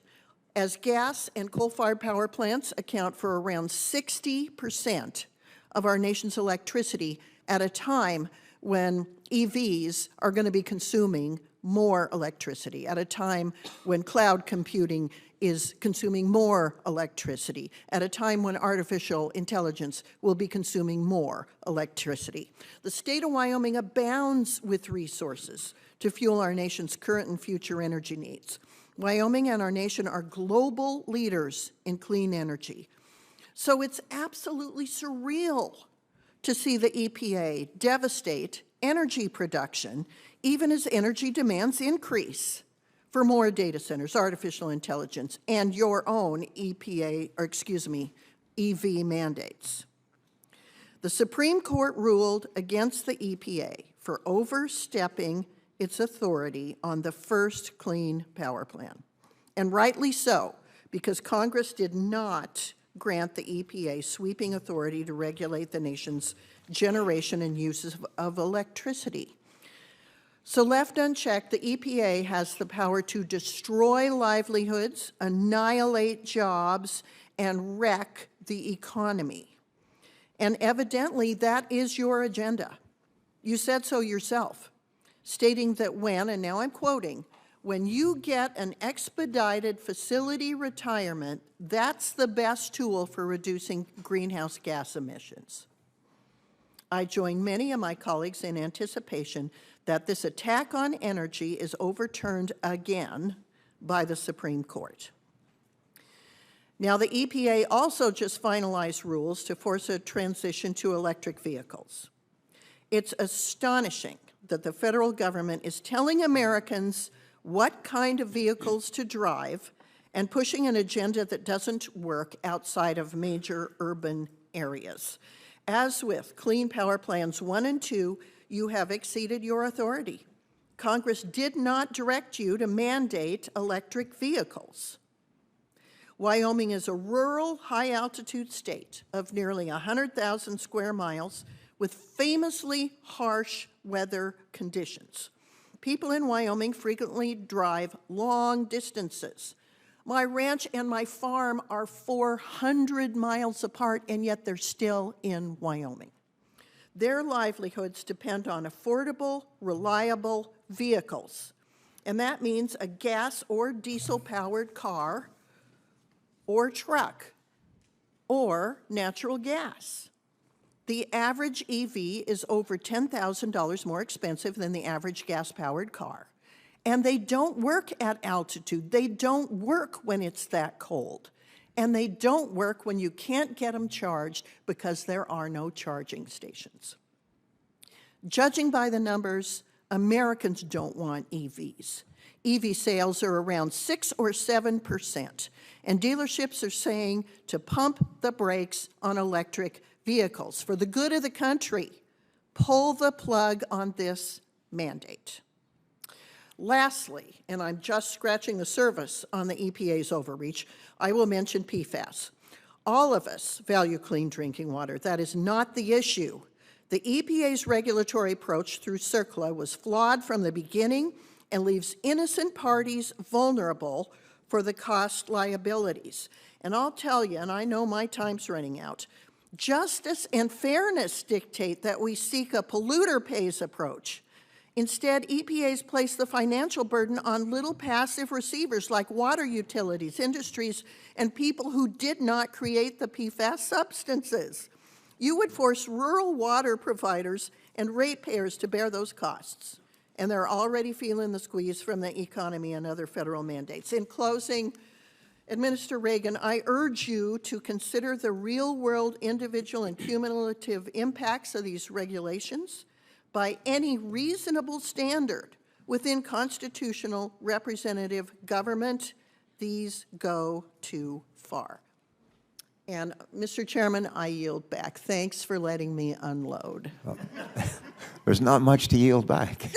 Speaker 11: as gas and coal-fired power plants account for around 60% of our nation's electricity at a time when EVs are going to be consuming more electricity, at a time when cloud computing is consuming more electricity, at a time when artificial intelligence will be consuming more electricity. The state of Wyoming abounds with resources to fuel our nation's current and future energy needs. Wyoming and our nation are global leaders in clean energy. So it's absolutely surreal to see the EPA devastate energy production even as energy demands increase for more data centers, artificial intelligence, and your own EV mandates. The Supreme Court ruled against the EPA for overstepping its authority on the first Clean Power Plan, and rightly so, because Congress did not grant the EPA sweeping authority to regulate the nation's generation and uses of electricity. So left unchecked, the EPA has the power to destroy livelihoods, annihilate jobs, and wreck the economy. And evidently, that is your agenda. You said so yourself, stating that when, and now I'm quoting, when you get an expedited facility retirement, that's the best tool for reducing greenhouse gas emissions. I join many of my colleagues in anticipation that this attack on energy is overturned again by the Supreme Court. Now, the EPA also just finalized rules to force a transition to electric vehicles. It's astonishing that the federal government is telling Americans what kind of vehicles to drive and pushing an agenda that doesn't work outside of major urban areas. As with Clean Power Plans 1 and 2, you have exceeded your authority. Congress did not direct you to mandate electric vehicles. Wyoming is a rural, high-altitude state of nearly 100,000 square miles with famously harsh weather conditions. People in Wyoming frequently drive long distances. My ranch and my farm are 400 miles apart, and yet they're still in Wyoming. Their livelihoods depend on affordable, reliable vehicles, and that means a gas or diesel-powered car or truck or natural gas. The average EV is over $10,000 more expensive than the average gas-powered car. And they don't work at altitude. They don't work when it's that cold. And they don't work when you can't get them charged because there are no charging stations. Judging by the numbers, Americans don't want EVs. EV sales are around 6 or 7%, and dealerships are saying to pump the brakes on electric vehicles. For the good of the country, pull the plug on this mandate. Lastly, and I'm just scratching the surface on the EPA's overreach, I will mention PFAS. All of us value clean drinking water. That is not the issue. The EPA's regulatory approach through CERCLA was flawed from the beginning and leaves innocent parties vulnerable for the cost liabilities. And I'll tell you, and I know my time's running out, Justice and fairness dictate that we seek a polluter pays approach. Instead, EPA's place the financial burden on little passive receivers like water utilities, industries, and people who did not create the PFAS substances. You would force rural water providers and ratepayers to bear those costs, and they're already feeling the squeeze from the economy and other federal mandates. In closing, Administrator Regan, I urge you to consider the real-world individual and cumulative impacts of these regulations. By any reasonable standard within constitutional representative government, these go too far. And, Mr. Chairman, I yield back. Thanks for letting me unload.
Speaker 1: Well, there's not much to yield back.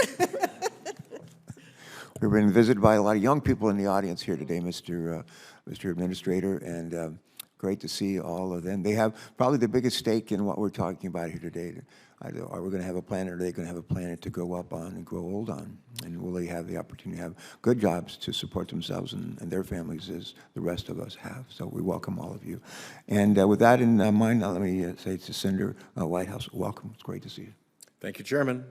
Speaker 1: We've been visited by a lot of young people in the audience here today, Mr. Administrator, and great to see all of them. They have probably the biggest stake in what we're talking about here today. Are we going to have a planet, or are they going to have a planet to grow up on and grow old on? And will they have the opportunity to have good jobs to support themselves and their families as the rest of us have? So we welcome all of you. And with that in mind, let me say to Senator Whitehouse, welcome. It's great to see you.
Speaker 12: Thank you, Chairman.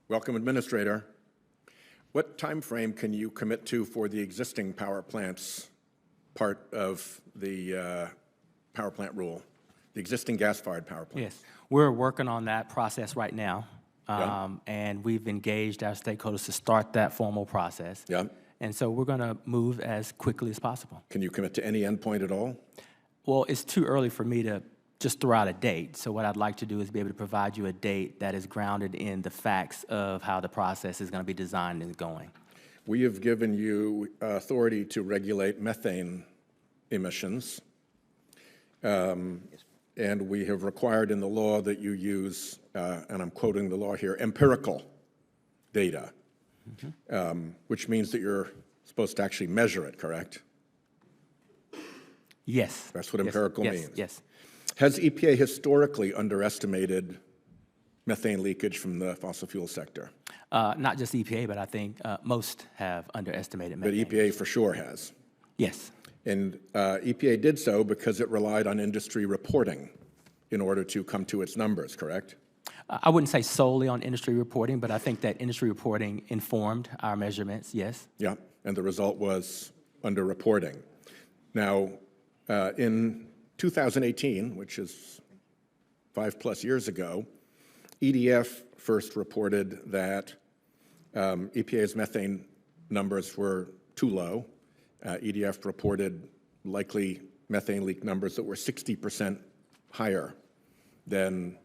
Speaker 12: Welcome, Administrator. What time frame can you commit to for the existing power plants part of the power plant rule, the existing gas-fired power plants?
Speaker 3: Yes, we're working on that process right now,
Speaker 12: Yeah.
Speaker 3: and we've engaged our stakeholders to start that formal process.
Speaker 12: Yeah.
Speaker 3: And so we're going to move as quickly as possible.
Speaker 12: Can you commit to any endpoint at all?
Speaker 3: Well, it's too early for me to just throw out a date. So what I'd like to do is be able to provide you a date that is grounded in the facts of how the process is going to be designed and going.
Speaker 12: We have given you authority to regulate methane emissions, and we have required in the law that you use, and I'm quoting the law here, empirical data, which means that you're supposed to actually measure it, correct?
Speaker 3: Yes.
Speaker 12: That's what empirical means.
Speaker 3: Yes.
Speaker 12: Has EPA historically underestimated methane leakage from the fossil fuel sector?
Speaker 3: Not just EPA, but I think most have underestimated
Speaker 12: But
Speaker 3: methane.
Speaker 12: EPA for sure has.
Speaker 3: Yes.
Speaker 12: And EPA did so because it relied on industry reporting in order to come to its numbers, correct?
Speaker 3: I wouldn't say solely on industry reporting, but I think that industry reporting informed our measurements, yes.
Speaker 12: Yeah, and the result was underreporting. Now, in 2018, which is 5+ years ago, EDF first reported that EPA's methane numbers were too low. EDF reported likely methane leak numbers that were 60% higher than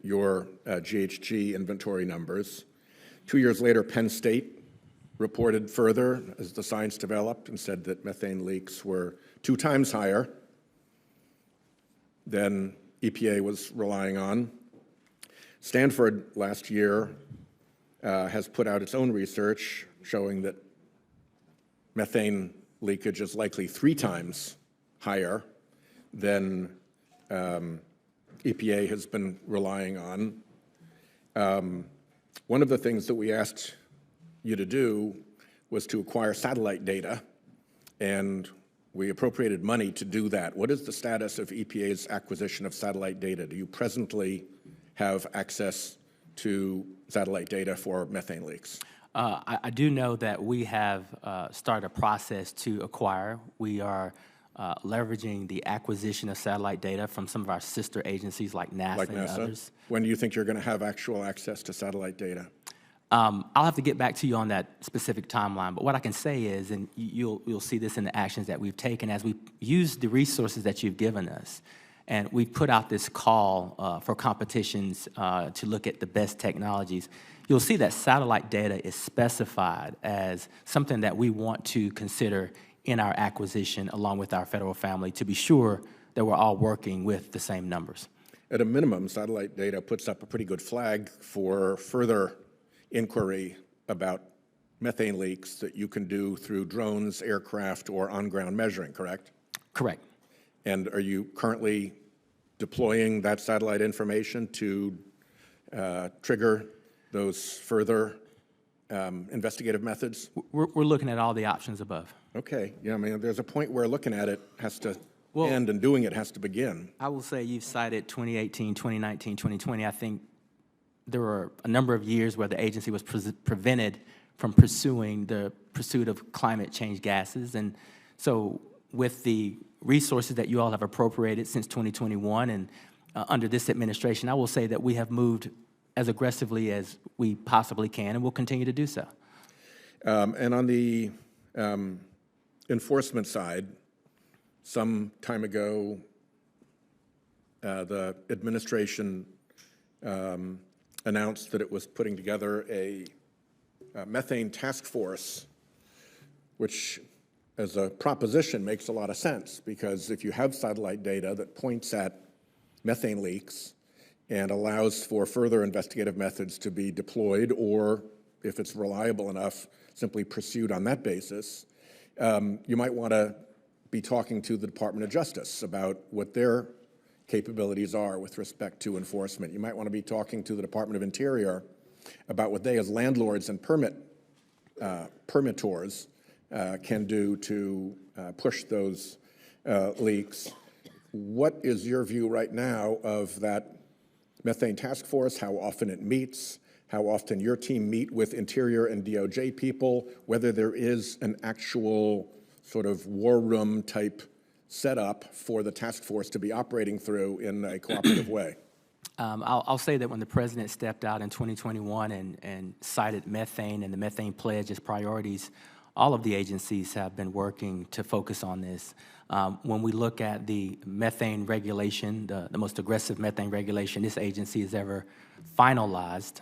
Speaker 12: your GHG inventory numbers. 2 years later, Penn State reported further as the science developed and said that methane leaks were 2 times higher than EPA was relying on. Stanford last year has put out its own research showing that methane leakage is likely 3 times higher than EPA has been relying on. One of the things that we asked you to do was to acquire satellite data, and we appropriated money to do that. What is the status of EPA's acquisition of satellite data? Do you presently have access to satellite data for methane leaks?
Speaker 3: I do know that we have started a process to acquire. We are leveraging the acquisition of satellite data from some of our sister agencies like NASA, and others.
Speaker 12: When do you think you're going to have actual access to satellite data?
Speaker 3: I'll have to get back to you on that specific timeline, but what I can say is, and you'll see this in the actions that we've taken as we use the resources that you've given us, and we've put out this call for competitions to look at the best technologies. You'll see that satellite data is specified as something that we want to consider in our acquisition along with our federal family to be sure that we're all working with the same numbers.
Speaker 12: At a minimum, satellite data puts up a pretty good flag for further inquiry about methane leaks that you can do through drones, aircraft, or on-ground measuring, correct?
Speaker 3: Correct.
Speaker 12: And are you currently deploying that satellite information to trigger those further investigative methods?
Speaker 3: We're looking at all the options above.
Speaker 12: Okay. Yeah, I mean, there's a point where looking at it has to end and doing it has to begin.
Speaker 3: I will say you've cited 2018, 2019, 2020. I think there were a number of years where the agency was prevented from pursuing the pursuit of climate change gases. And so with the resources that you all have appropriated since 2021 and under this administration, I will say that we have moved as aggressively as we possibly can, and we'll continue to do so.
Speaker 12: And on the enforcement side, some time ago, the administration announced that it was putting together a methane task force, which as a proposition makes a lot of sense, because if you have satellite data that points at methane leaks and allows for further investigative methods to be deployed, or if it's reliable enough, simply pursued on that basis, you might want to be talking to the Department of Justice about what their capabilities are with respect to enforcement. You might want to be talking to the Department of Interior about what they as landlords and permittors can do to push those leaks. What is your view right now of that methane task force, how often it meets, how often your team meet with Interior and DOJ people, whether there is an actual sort of war room type setup for the task force to be operating through in a cooperative way?
Speaker 3: I'll say that when the president stepped out in 2021 and cited methane and the methane pledge as priorities, all of the agencies have been working to focus on this. When we look at the methane regulation, the most aggressive methane regulation this agency has ever finalized,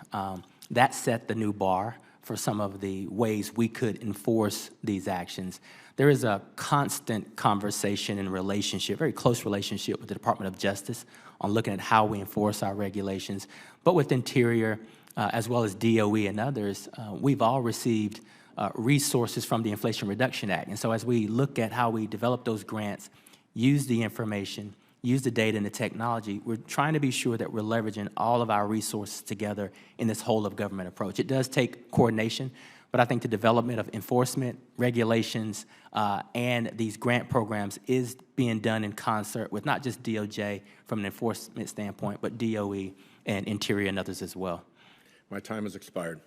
Speaker 3: that set the new bar for some of the ways we could enforce these actions. There is a constant conversation and relationship, very close relationship with the Department of Justice on looking at how we enforce our regulations. But with Interior, as well as DOE and others, we've all received resources from the Inflation Reduction Act. And so as we look at how we develop those grants, use the information, use the data and the technology, we're trying to be sure that we're leveraging all of our resources together in this whole of government approach. It does take coordination, but I think the development of enforcement, regulations, and these grant programs is being done in concert with not just DOJ from an enforcement standpoint, but DOE and Interior and others as well.
Speaker 12: My time has expired.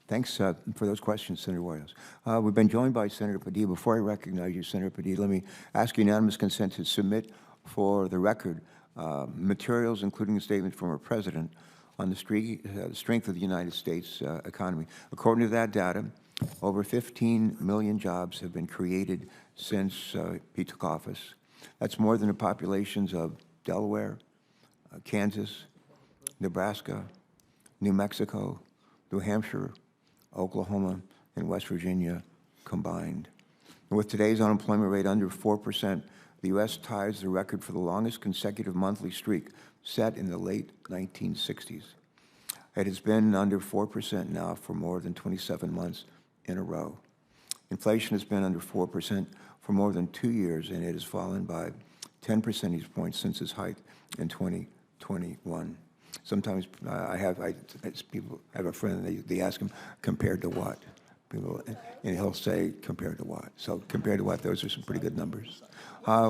Speaker 1: Thanks for those questions, Senator Warriors. We've been joined by Senator Padilla. Before I recognize you, Senator Padilla, let me ask unanimous consent to submit for the record materials, including a statement from our president on the strength of the United States economy. According to that data, over 15 million jobs have been created since he took office. That's more than the populations of Delaware, Kansas, Nebraska, New Mexico, New Hampshire, Oklahoma, and West Virginia combined. And with today's unemployment rate under 4%, the U.S. ties the record for the longest consecutive monthly streak set in the late 1960s. It has been under 4% now for more than 27 months in a row. Inflation has been under 4% for more than 2 years, and it has fallen by 10 percentage points since its height in 2021. Sometimes I have a friend, they ask him, compared to what? People, and he'll say, compared to what? So compared to what? Those are some pretty good numbers. I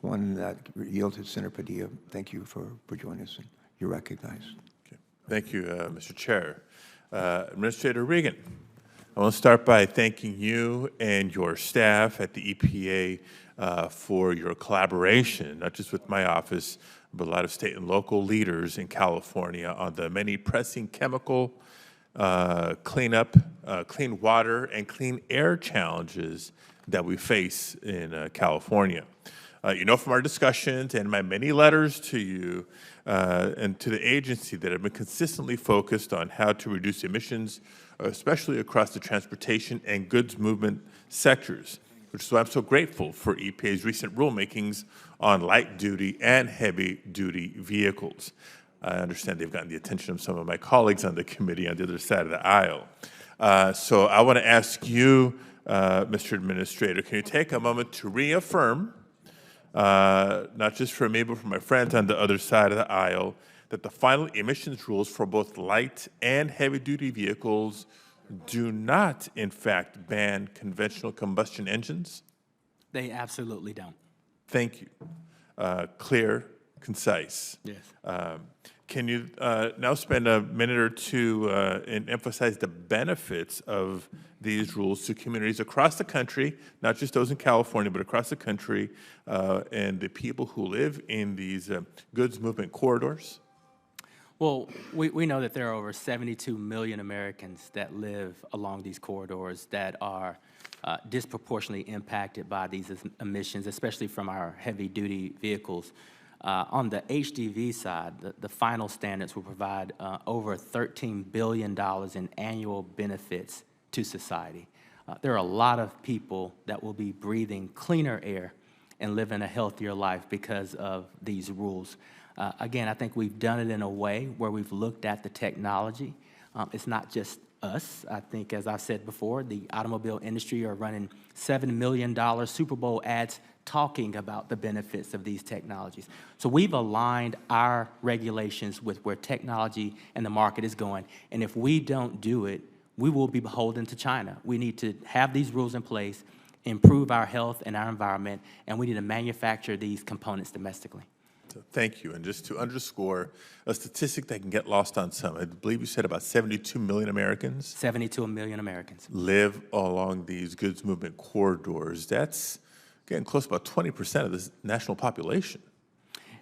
Speaker 1: want to yield to Senator Padilla. Thank you for joining us, and you're recognized.
Speaker 13: Okay. Thank you, Mr. Chair. Administrator Regan, I want to start by thanking you and your staff at the EPA for your collaboration, not just with my office, but a lot of state and local leaders in California on the many pressing chemical cleanup, clean water, and clean air challenges that we face in California. You know from our discussions and my many letters to you and to the agency that have been consistently focused on how to reduce emissions, especially across the transportation and goods movement sectors, which is why I'm so grateful for EPA's recent rulemakings on light-duty and heavy-duty vehicles. I understand they've gotten the attention of some of my colleagues on the committee on the other side of the aisle. So I want to ask you, Mr. Administrator, can you take a moment to reaffirm, not just for me, but for my friends on the other side of the aisle, that the final emissions rules for both light and heavy-duty vehicles do not, in fact, ban conventional combustion engines?
Speaker 3: They absolutely don't.
Speaker 13: Thank you. Clear, concise.
Speaker 3: Yes.
Speaker 13: Can you now spend a minute or two and emphasize the benefits of these rules to communities across the country, not just those in California, but across the country, and the people who live in these goods movement corridors?
Speaker 3: Well, we know that there are over 72 million Americans that live along these corridors that are disproportionately impacted by these emissions, especially from our heavy-duty vehicles. On the HDV side, the final standards will provide over $13 billion in annual benefits to society. There are a lot of people that will be breathing cleaner air and living a healthier life because of these rules. Again, I think we've done it in a way where we've looked at the technology. It's not just us. I think, as I've said before, the automobile industry are running $7 million Super Bowl ads talking about the benefits of these technologies. So we've aligned our regulations with where technology and the market is going. And if we don't do it, we will be beholden to China. We need to have these rules in place, improve our health and our environment, and we need to manufacture these components domestically.
Speaker 13: Thank you. And just to underscore a statistic that can get lost on some, I believe you said about 72 million Americans.
Speaker 3: 72 million Americans
Speaker 13: live along these goods movement corridors. That's getting close to about 20% of the national population.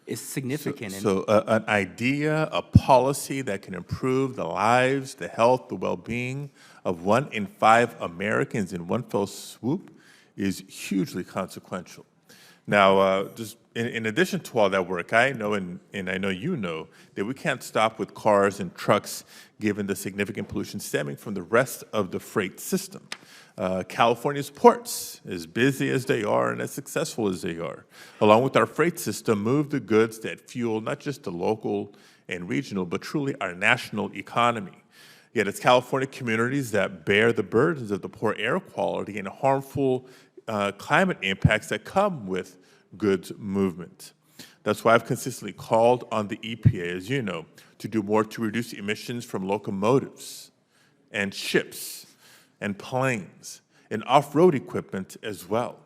Speaker 3: It's significant.
Speaker 13: So an idea, a policy that can improve the lives, the health, the well-being of 1 in 5 Americans in one fell swoop is hugely consequential. Now, just in addition to all that work, I know, and I know you know, that we can't stop with cars and trucks given the significant pollution stemming from the rest of the freight system. California's ports, as busy as they are and as successful as they are, along with our freight system, move the goods that fuel not just the local and regional, but truly our national economy. Yet it's California communities that bear the burdens of the poor air quality and harmful climate impacts that come with goods movement. That's why I've consistently called on the EPA, as you know, to do more to reduce emissions from locomotives and ships and planes and off-road equipment as well.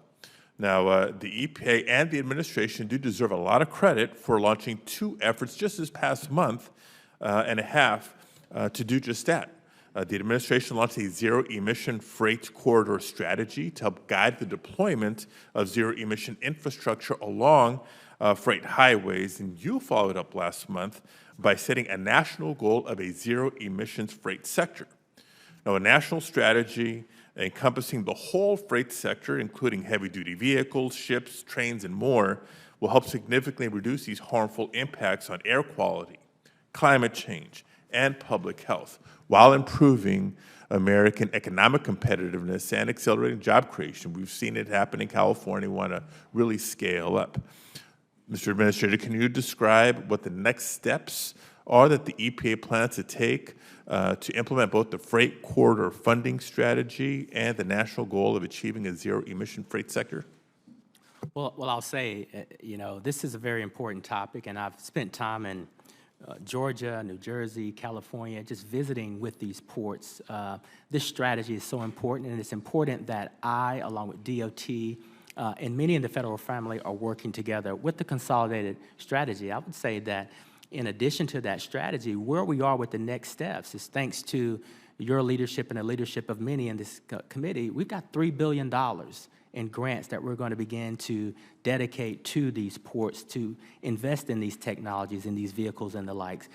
Speaker 13: Now, the EPA and the administration do deserve a lot of credit for launching 2 efforts just this past month and a half to do just that. The administration launched a zero-emission freight corridor strategy to help guide the deployment of zero-emission infrastructure along freight highways, and you followed up last month by setting a national goal of a zero-emissions freight sector. Now, a national strategy encompassing the whole freight sector, including heavy-duty vehicles, ships, trains, and more, will help significantly reduce these harmful impacts on air quality, climate change, and public health, while improving American economic competitiveness and accelerating job creation. We've seen it happen in California. We want to really scale up. Mr. Administrator, can you describe what the next steps are that the EPA plans to take to implement both the freight corridor funding strategy and the national goal of achieving a zero-emission freight sector?
Speaker 3: Well, I'll say, this is a very important topic, and I've spent time in Georgia, New Jersey, California, just visiting with these ports. This strategy is so important, and it's important that I, along with DOT, and many in the federal family are working together with the consolidated strategy. I would say that in addition to that strategy, where we are with the next steps is thanks to your leadership and the leadership of many in this committee. We've got $3 billion in grants that we're going to begin to dedicate to these ports to invest in these technologies, in these vehicles and the likes.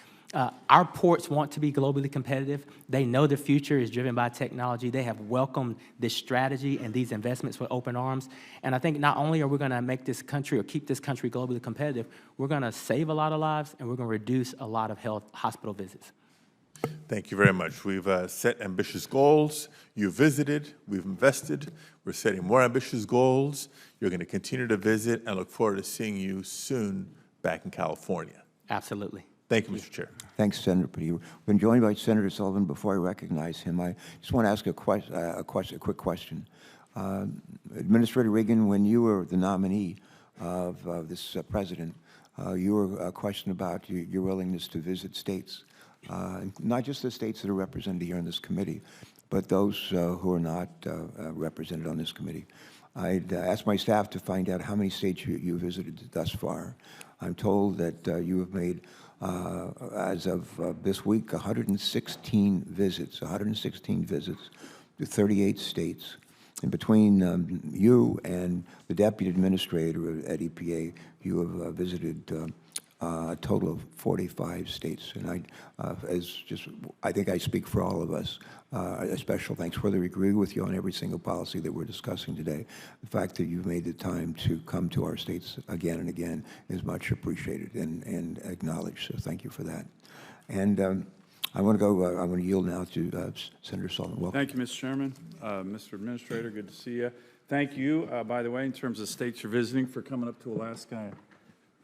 Speaker 3: Our ports want to be globally competitive. They know the future is driven by technology. They have welcomed this strategy and these investments with open arms. And I think not only are we going to make this country or keep this country globally competitive, we're going to save a lot of lives and we're going to reduce a lot of hospital visits.
Speaker 13: Thank you very much. We've set ambitious goals. You've visited. We've invested. We're setting more ambitious goals. You're going to continue to visit and look forward to seeing you soon back in California.
Speaker 3: Absolutely.
Speaker 13: Thank you, Mr. Chair.
Speaker 1: Thanks, Senator Perdue. We've been joined by Senator Sullivan. Before I recognize him, I just want to ask a quick question. Administrator Regan, when you were the nominee of this president, you were questioned about your willingness to visit states, not just the states that are represented here in this committee, but those who are not represented on this committee. I'd asked my staff to find out how many states you visited thus far. I'm told that you have made, as of this week, 116 visits to 38 states. And between you and the deputy administrator at EPA, you have visited a total of 45 states. And I think I speak for all of us. A special thanks, whether we agree with you on every single policy that we're discussing today. The fact that you've made the time to come to our states again and again is much appreciated and acknowledged. So thank you for that. And I want to yield now to Senator Sullivan. Welcome.
Speaker 14: Thank you, Mr. Chairman. Mr. Administrator, good to see you. Thank you, by the way, in terms of states you're visiting, for coming up to Alaska.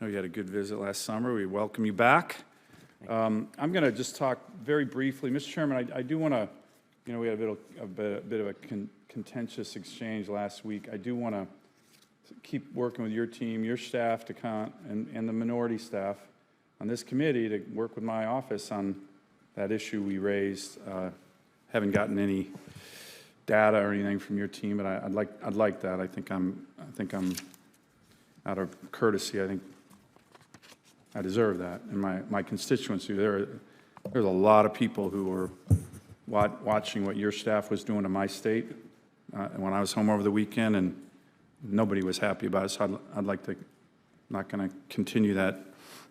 Speaker 14: I know you had a good visit last summer. We welcome you back. I'm going to just talk very briefly. Mr. Chairman, I do want to, we had a bit of a contentious exchange last week. I do want to keep working with your team, your staff, and the minority staff on this committee to work with my office on that issue we raised. Haven't gotten any data or anything from your team, but I'd like that. I think I'm out of courtesy. I think I deserve that. And my constituency, there's a lot of people who were watching what your staff was doing in my state when I was home over the weekend, and nobody was happy about it. So I'd like to, not going to continue that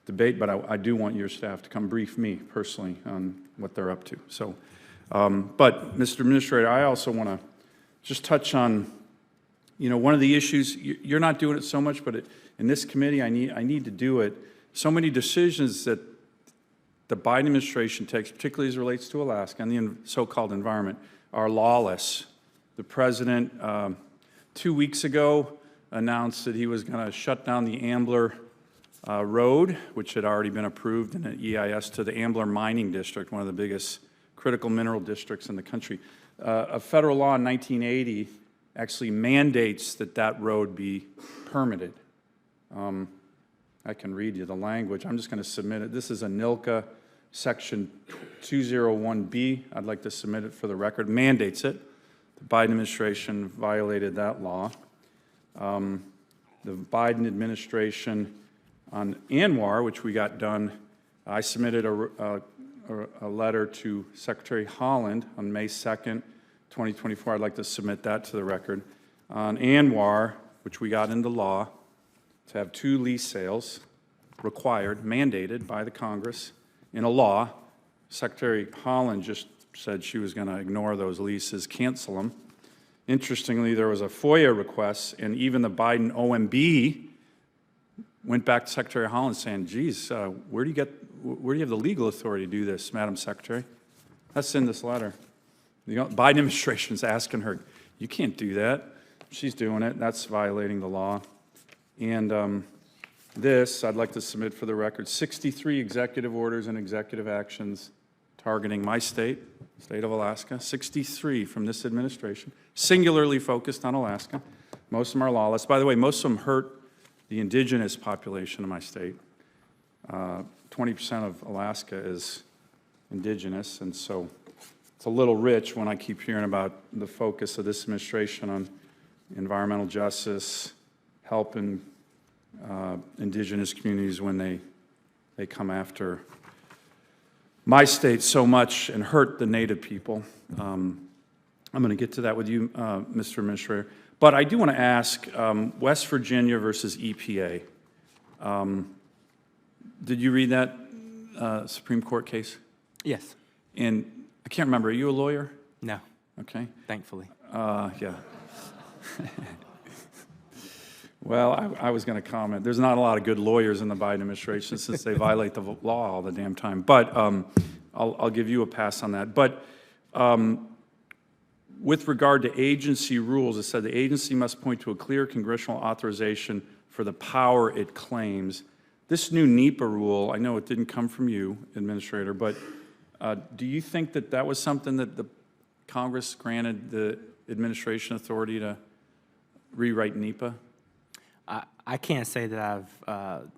Speaker 14: debate, but I do want your staff to come brief me personally on what they're up to. So, but Mr. Administrator, I also want to just touch on, one of the issues, you're not doing it so much, but in this committee, I need to do it. So many decisions that the Biden administration takes, particularly as it relates to Alaska and the so-called environment, are lawless. The president, 2 weeks ago, announced that he was going to shut down the Ambler Road, which had already been approved in an EIS, to the Ambler Mining District, one of the biggest critical mineral districts in the country. A federal law in 1980 actually mandates that road be permitted. I can read you the language. I'm just going to submit it. This is ANILCA Section 201B. I'd like to submit it for the record. Mandates it. The Biden administration violated that law. The Biden administration on ANWR, which we got done, I submitted a letter to Secretary Holland on May 2nd, 2024. I'd like to submit that to the record. On ANWR, which we got into law, to have 2 lease sales required, mandated by the Congress in a law. Secretary Holland just said she was going to ignore those leases, cancel them. Interestingly, there was a FOIA request, and even the Biden OMB went back to Secretary Holland saying, geez, where do you have the legal authority to do this, Madam Secretary? That's in this letter. The Biden administration is asking her, you can't do that. She's doing it. That's violating the law. And this, I'd like to submit for the record, 63 executive orders and executive actions targeting my state of Alaska, 63 from this administration, singularly focused on Alaska. Most of them are lawless. By the way, most of them hurt the indigenous population of my state. 20% of Alaska is indigenous, and so it's a little rich when I keep hearing about the focus of this administration on environmental justice, helping indigenous communities when they come after my state so much and hurt the Native people. I'm going to get to that with you, Mr. Administrator. But I do want to ask, West Virginia versus EPA. Did you read that Supreme Court case?
Speaker 3: Yes.
Speaker 14: And I can't remember, are you a lawyer?
Speaker 3: No.
Speaker 14: Okay.
Speaker 3: Thankfully.
Speaker 14: Yeah. Well, I was going to comment. There's not a lot of good lawyers in the Biden administration since they violate the law all the damn time. But I'll give you a pass on that. But with regard to agency rules, it said the agency must point to a clear congressional authorization for the power it claims. This new NEPA rule, I know it didn't come from you, Administrator, but do you think that was something that the Congress granted the administration authority to rewrite NEPA?
Speaker 3: I can't say that I've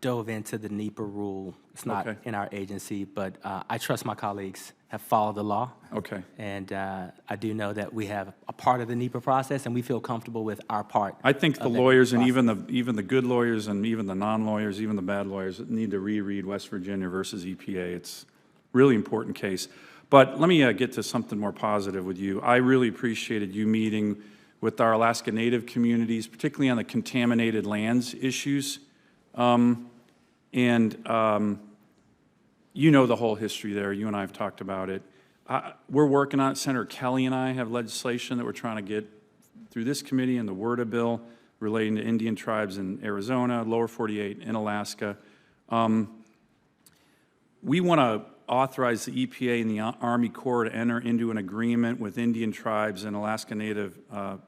Speaker 3: dove into the NEPA rule. It's not
Speaker 14: Okay.
Speaker 3: in our agency, but I trust my colleagues have followed the law.
Speaker 14: Okay.
Speaker 3: And I do know that we have a part of the NEPA process, and we feel comfortable with our part.
Speaker 14: I think the
Speaker 3: of that
Speaker 14: lawyers and
Speaker 3: process.
Speaker 14: even the good lawyers and even the non-lawyers, even the bad lawyers, need to reread West Virginia versus EPA. It's a really important case. But let me get to something more positive with you. I really appreciated you meeting with our Alaska Native communities, particularly on the contaminated lands issues. You know the whole history there. You and I have talked about it. We're working on it. Senator Kelly and I have legislation that we're trying to get through this committee and the WRDA bill relating to Indian tribes in Arizona, lower 48, in Alaska. We want to authorize the EPA and the Army Corps to enter into an agreement with Indian tribes and Alaska Native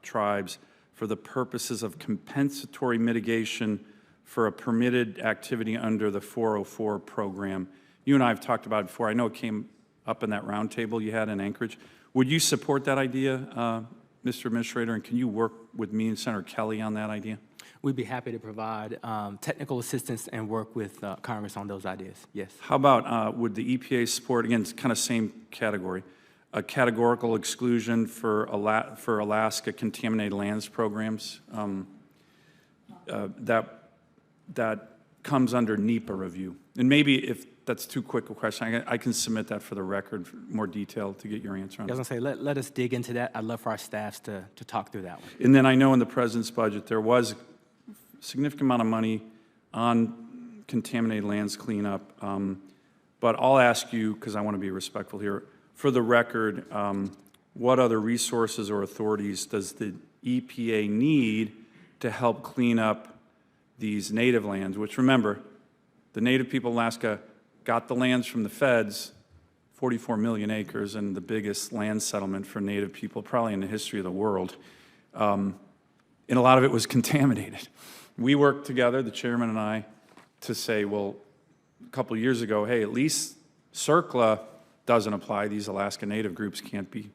Speaker 14: tribes for the purposes of compensatory mitigation for a permitted activity under the 404 program. You and I have talked about it before. I know it came up in that roundtable you had in Anchorage. Would you support that idea, Mr. Administrator, and can you work with me and Senator Kelly on that idea?
Speaker 3: We'd be happy to provide technical assistance and work with Congress on those ideas, yes.
Speaker 14: How about, would the EPA support, again, it's kind of same category, a categorical exclusion for Alaska contaminated lands programs? That comes under NEPA review. And maybe if that's too quick a question, I can submit that for the record, more detail to get your answer on
Speaker 3: I was
Speaker 14: it.
Speaker 3: going to say, let us dig into that. I'd love for our staffs to talk through that one.
Speaker 14: And then I know in the President's budget, there was a significant amount of money on contaminated lands cleanup. But I'll ask you, because I want to be respectful here, for the record, what other resources or authorities does the EPA need to help clean up these native lands, which, remember, the native people of Alaska got the lands from the feds, 44 million acres, and the biggest land settlement for native people probably in the history of the world. And a lot of it was contaminated. We worked together, the chairman and I, to say, well, a couple of years ago, hey, at least CERCLA doesn't apply. These Alaska Native groups can't be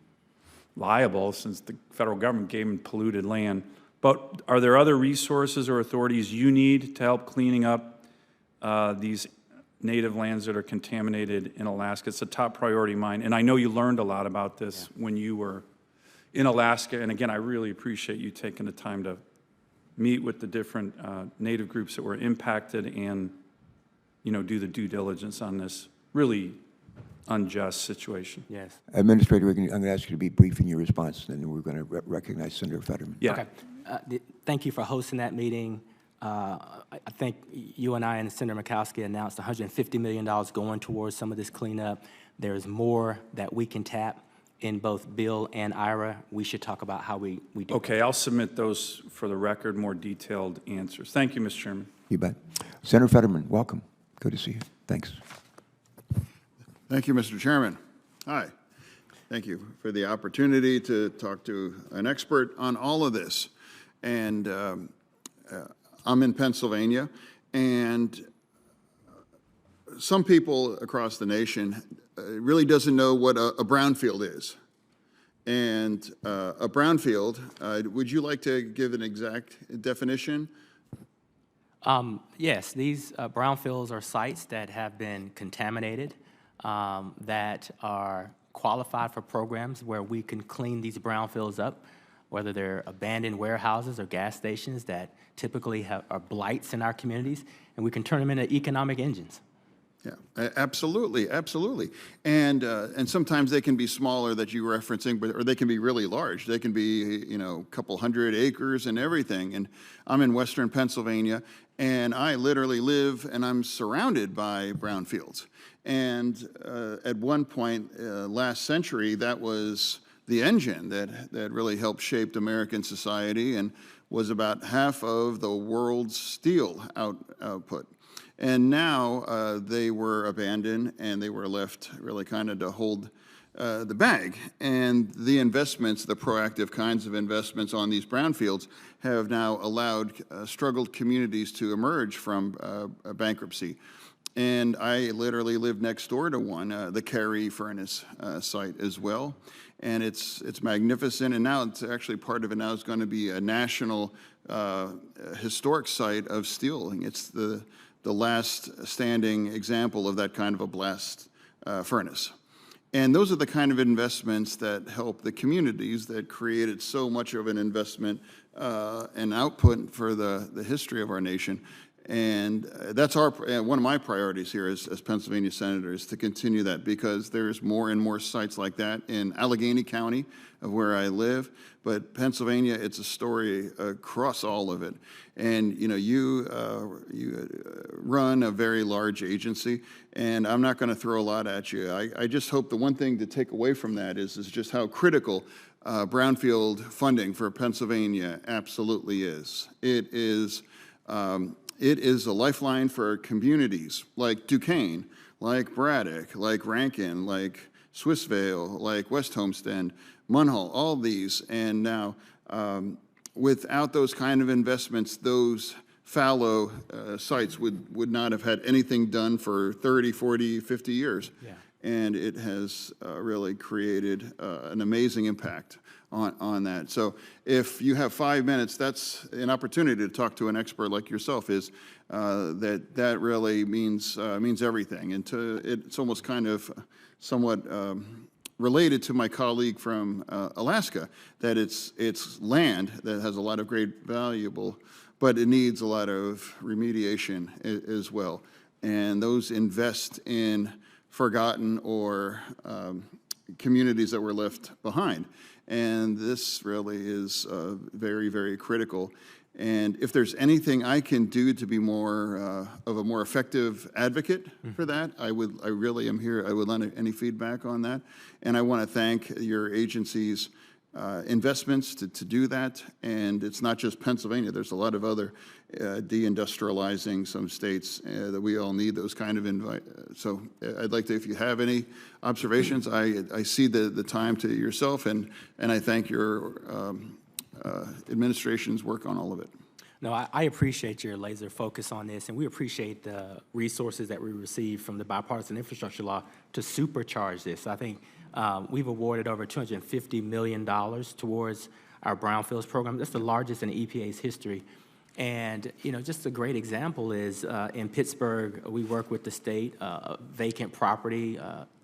Speaker 14: liable since the federal government gave them polluted land. But are there other resources or authorities you need to help cleaning up these native lands that are contaminated in Alaska? It's a top priority of mine. And I know you learned a lot about this when you were in Alaska. And again, I really appreciate you taking the time to meet with the different native groups that were impacted and, you know, do the due diligence on this really unjust situation.
Speaker 3: Yes.
Speaker 1: Administrator Regan, I'm going to ask you to be brief in your response, and then we're going to recognize Senator Fetterman.
Speaker 14: Yeah.
Speaker 3: Okay. Thank you for hosting that meeting. I think you and I and Senator Murkowski announced $150 million going towards some of this cleanup. There's more that we can tap in both Bill and IRA. We should talk about how we do
Speaker 14: Okay, I'll submit those for the record, more detailed answers. Thank you, Mr. Chairman.
Speaker 1: You bet. Senator Fetterman, welcome. Good to see you. Thanks.
Speaker 15: Thank you, Mr. Chairman. Hi. Thank you for the opportunity to talk to an expert on all of this. And I'm in Pennsylvania, and some people across the nation really doesn't know what a brownfield is. And a brownfield, would you like to give an exact definition?
Speaker 3: Yes, these brownfields are sites that have been contaminated, that are qualified for programs where we can clean these brownfields up, whether they're abandoned warehouses or gas stations that typically are blights in our communities, and we can turn them into economic engines.
Speaker 15: Yeah, absolutely, absolutely. And sometimes they can be smaller that you're referencing, or they can be really large. They can be, you know, a couple hundred acres and everything. And I'm in Western Pennsylvania, and I literally live and I'm surrounded by brownfields. And at one point last century, that was the engine that really helped shape American society and was about half of the world's steel output. And now they were abandoned and they were left really kind of to hold the bag. And the investments, the proactive kinds of investments on these brownfields have now allowed struggled communities to emerge from bankruptcy. And I literally live next door to one, the Carey Furnace site as well. And it's magnificent. And now it's actually part of it now is going to be a national historic site of steel. It's the the last standing example of that kind of a blast furnace. And those are the kind of investments that help the communities that created so much of an investment and output for the history of our nation. And that's one of my priorities here as Pennsylvania Senator is to continue that, because there's more and more sites like that in Allegheny County, of where I live. But Pennsylvania, it's a story across all of it. And you run a very large agency, and I'm not going to throw a lot at you. I just hope the one thing to take away from that is just how critical brownfield funding for Pennsylvania absolutely is. It is a lifeline for communities like Duquesne, like Braddock, like Rankin, like Swissvale, like West Homestead, Munhall, all these. And now, without those kind of investments, those fallow sites would not have had anything done for 30, 40, 50 years. Yeah. And it has really created an amazing impact on that. So if you have 5 minutes, that's an opportunity to talk to an expert like yourself. Is that really means everything. And it's almost kind of somewhat related to my colleague from Alaska, that it's land that has a lot of great valuable, but it needs a lot of remediation as well. And those invest in forgotten or communities that were left behind. And this really is very, very critical. And if there's anything I can do to be more of a more effective advocate for that, I really am here. I would lend any feedback on that. And I want to thank your agency's investments to do that. And it's not just Pennsylvania. There's a lot of other deindustrializing some states that we all need those kind of so I'd like to, if you have any observations, I see the time to yourself, and I thank your administration's work on all of it.
Speaker 3: No, I appreciate your laser focus on this, and we appreciate the resources that we receive from the bipartisan infrastructure law to supercharge this. I think we've awarded over $250 million towards our brownfields program. That's the largest in the EPA's history. And, just a great example is in Pittsburgh, we work with the state, vacant property,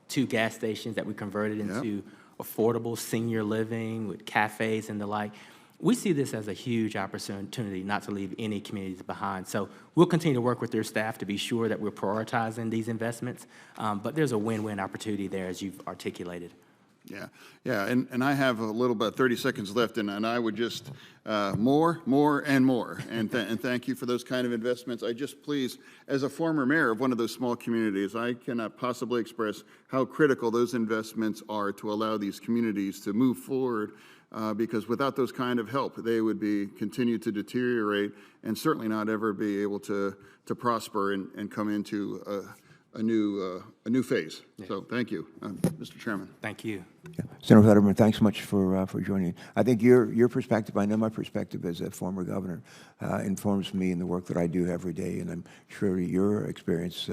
Speaker 3: 2 gas stations that we converted into affordable senior living with cafes and the like. We see this as a huge opportunity not to leave any communities behind. So we'll continue to work with your staff to be sure that we're prioritizing these investments. But there's a win-win opportunity there, as you've articulated.
Speaker 15: Yeah, and I have a little about 30 seconds left, and I would just more, and more, and thank you for those kind of investments. I just please, as a former mayor of one of those small communities, I cannot possibly express how critical those investments are to allow these communities to move forward, because without those kind of help, they would continue to deteriorate and certainly not ever be able to prosper and come into a new phase. Yeah. So thank you, Mr. Chairman.
Speaker 3: Thank you.
Speaker 1: Yeah. Senator Fetterman, thanks so much for joining. I think your perspective, I know my perspective as a former governor, informs me in the work that I do every day, and I'm sure your experience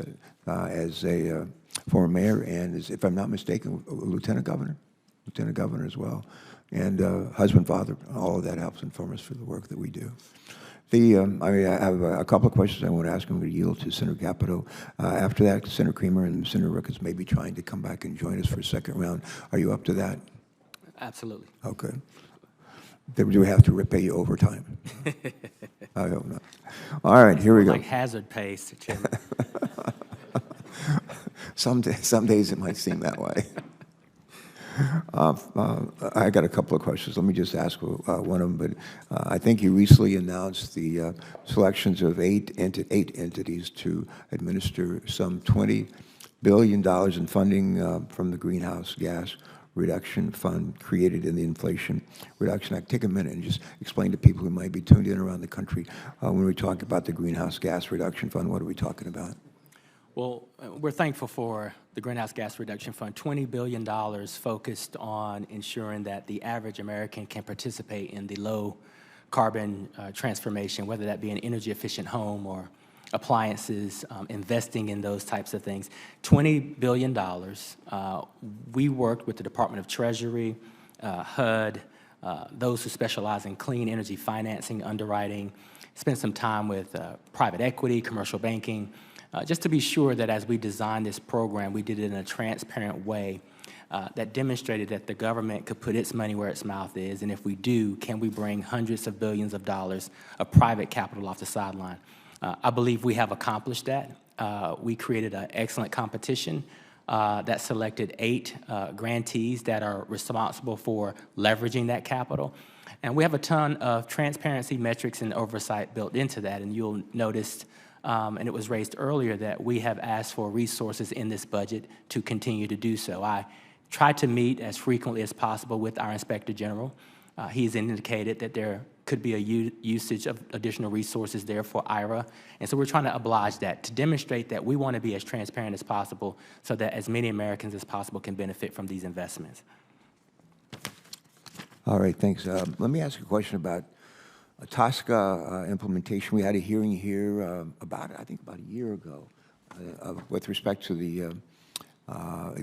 Speaker 1: as a former mayor and, as, if I'm not mistaken, a lieutenant governor as well, and husband, father, all of that helps inform us for the work that we do. I have a couple of questions I want to ask. I'm going to yield to Senator Capito. After that, Senator Creamer and Senator Ricketts may be trying to come back and join us for a second round. Are you up to that?
Speaker 3: Absolutely.
Speaker 1: Okay. Do we have to pay you overtime? I hope not. All right, here we go.
Speaker 3: Like hazard pay, Chairman.
Speaker 1: Some days it might seem that way. I got a couple of questions. Let me just ask one of them. But I think you recently announced the selections of eight entities to administer some $20 billion in funding from the Greenhouse Gas Reduction Fund created in the Inflation Reduction Act. Take a minute and just explain to people who might be tuned in around the country, when we talk about the Greenhouse Gas Reduction Fund, what are we talking about?
Speaker 3: Well, we're thankful for the Greenhouse Gas Reduction Fund, $20 billion focused on ensuring that the average American can participate in the low carbon transformation, whether that be an energy efficient home or appliances, investing in those types of things. $20 billion. We worked with the Department of Treasury, HUD, those who specialize in clean energy financing, underwriting, spent some time with private equity, commercial banking, just to be sure that as we designed this program, we did it in a transparent way that demonstrated that the government could put its money where its mouth is, and if we do, can we bring hundreds of billions of dollars of private capital off the sideline? I believe we have accomplished that. We created an excellent competition that selected 8 grantees that are responsible for leveraging that capital. And we have a ton of transparency metrics and oversight built into that, and you'll notice, and it was raised earlier, that we have asked for resources in this budget to continue to do so. I try to meet as frequently as possible with our Inspector General. He's indicated that there could be a usage of additional resources there for IRA, and so we're trying to oblige that to demonstrate that we want to be as transparent as possible so that as many Americans as possible can benefit from these investments.
Speaker 1: All right, thanks. Let me ask you a question about TSCA implementation. We had a hearing here I think about a year ago with respect to the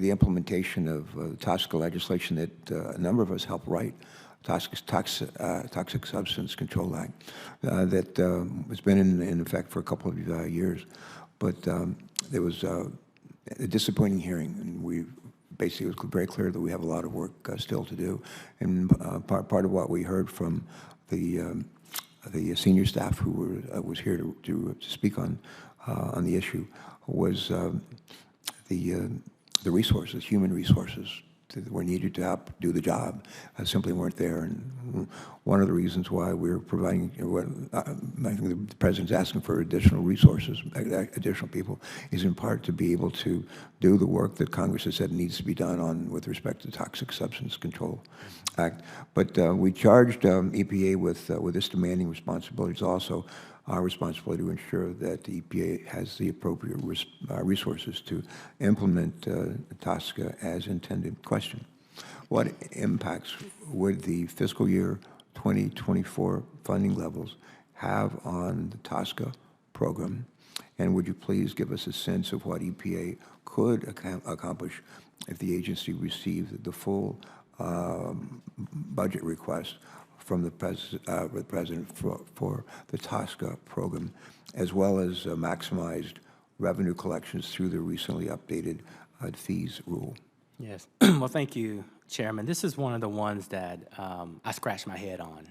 Speaker 1: implementation of TSCA legislation that a number of us helped write, Toxic Substance Control Act, that has been in effect for a couple of years. But there was a disappointing hearing, and basically it was very clear that we have a lot of work still to do. And part of what we heard from the senior staff who was here to speak on the issue was the resources, human resources that were needed to help do the job simply weren't there. And one of the reasons why we're providing, I think the President's asking for additional resources, additional people, is in part to be able to do the work that Congress has said needs to be done with respect to the Toxic Substance Control Act. But we charged EPA with this demanding responsibility. It's also our responsibility to ensure that the EPA has the appropriate resources to implement TSCA as intended. Question: what impacts would the fiscal year 2024 funding levels have on the TSCA program? And would you please give us a sense of what EPA could accomplish if the agency received the full budget request from the President for the TSCA program, as well as maximized revenue collections through the recently updated fees rule?
Speaker 3: Yes. Well, thank you, Chairman. This is one of the ones that I scratched my head on.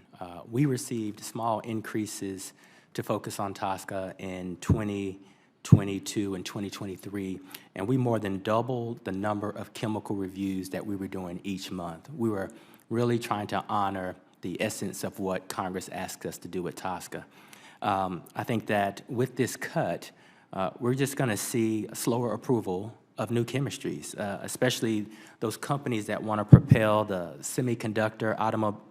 Speaker 3: We received small increases to focus on TSCA in 2022 and 2023, and we more than doubled the number of chemical reviews that we were doing each month. We were really trying to honor the essence of what Congress asked us to do with TSCA. I think that with this cut, we're just going to see a slower approval of new chemistries, especially those companies that want to propel the semiconductor,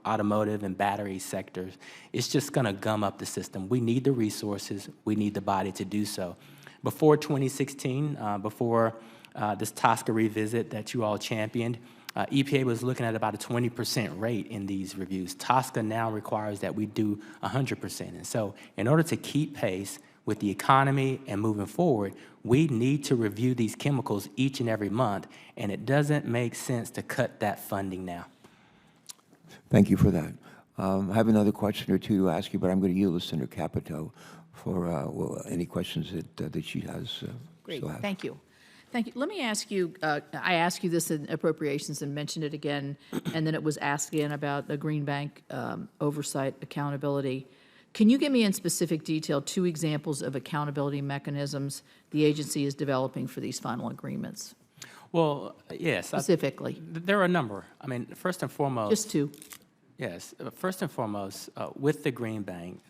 Speaker 3: automotive, and battery sectors. It's just going to gum up the system. We need the resources. We need the body to do so. Before 2016, before this TSCA revisit that you all championed, EPA was looking at about a 20% rate in these reviews. TSCA now requires that we do 100%. And so in order to keep pace with the economy and moving forward, we need to review these chemicals each and every month, and it doesn't make sense to cut that funding now.
Speaker 1: Thank you for that. I have another question or two to ask you, but I'm going to yield to Senator Capito for any questions that she has.
Speaker 2: Great, thank you. Thank you. Let me ask you, I asked you this in appropriations and mentioned it again, and then it was asked again about the Green Bank oversight accountability. Can you give me in specific detail 2 examples of accountability mechanisms the agency is developing for these final agreements?
Speaker 3: Well, yes.
Speaker 2: Specifically.
Speaker 3: There are a number. I mean, first and foremost.
Speaker 2: Just 2.
Speaker 3: Yes. First and foremost, with the Green Bank,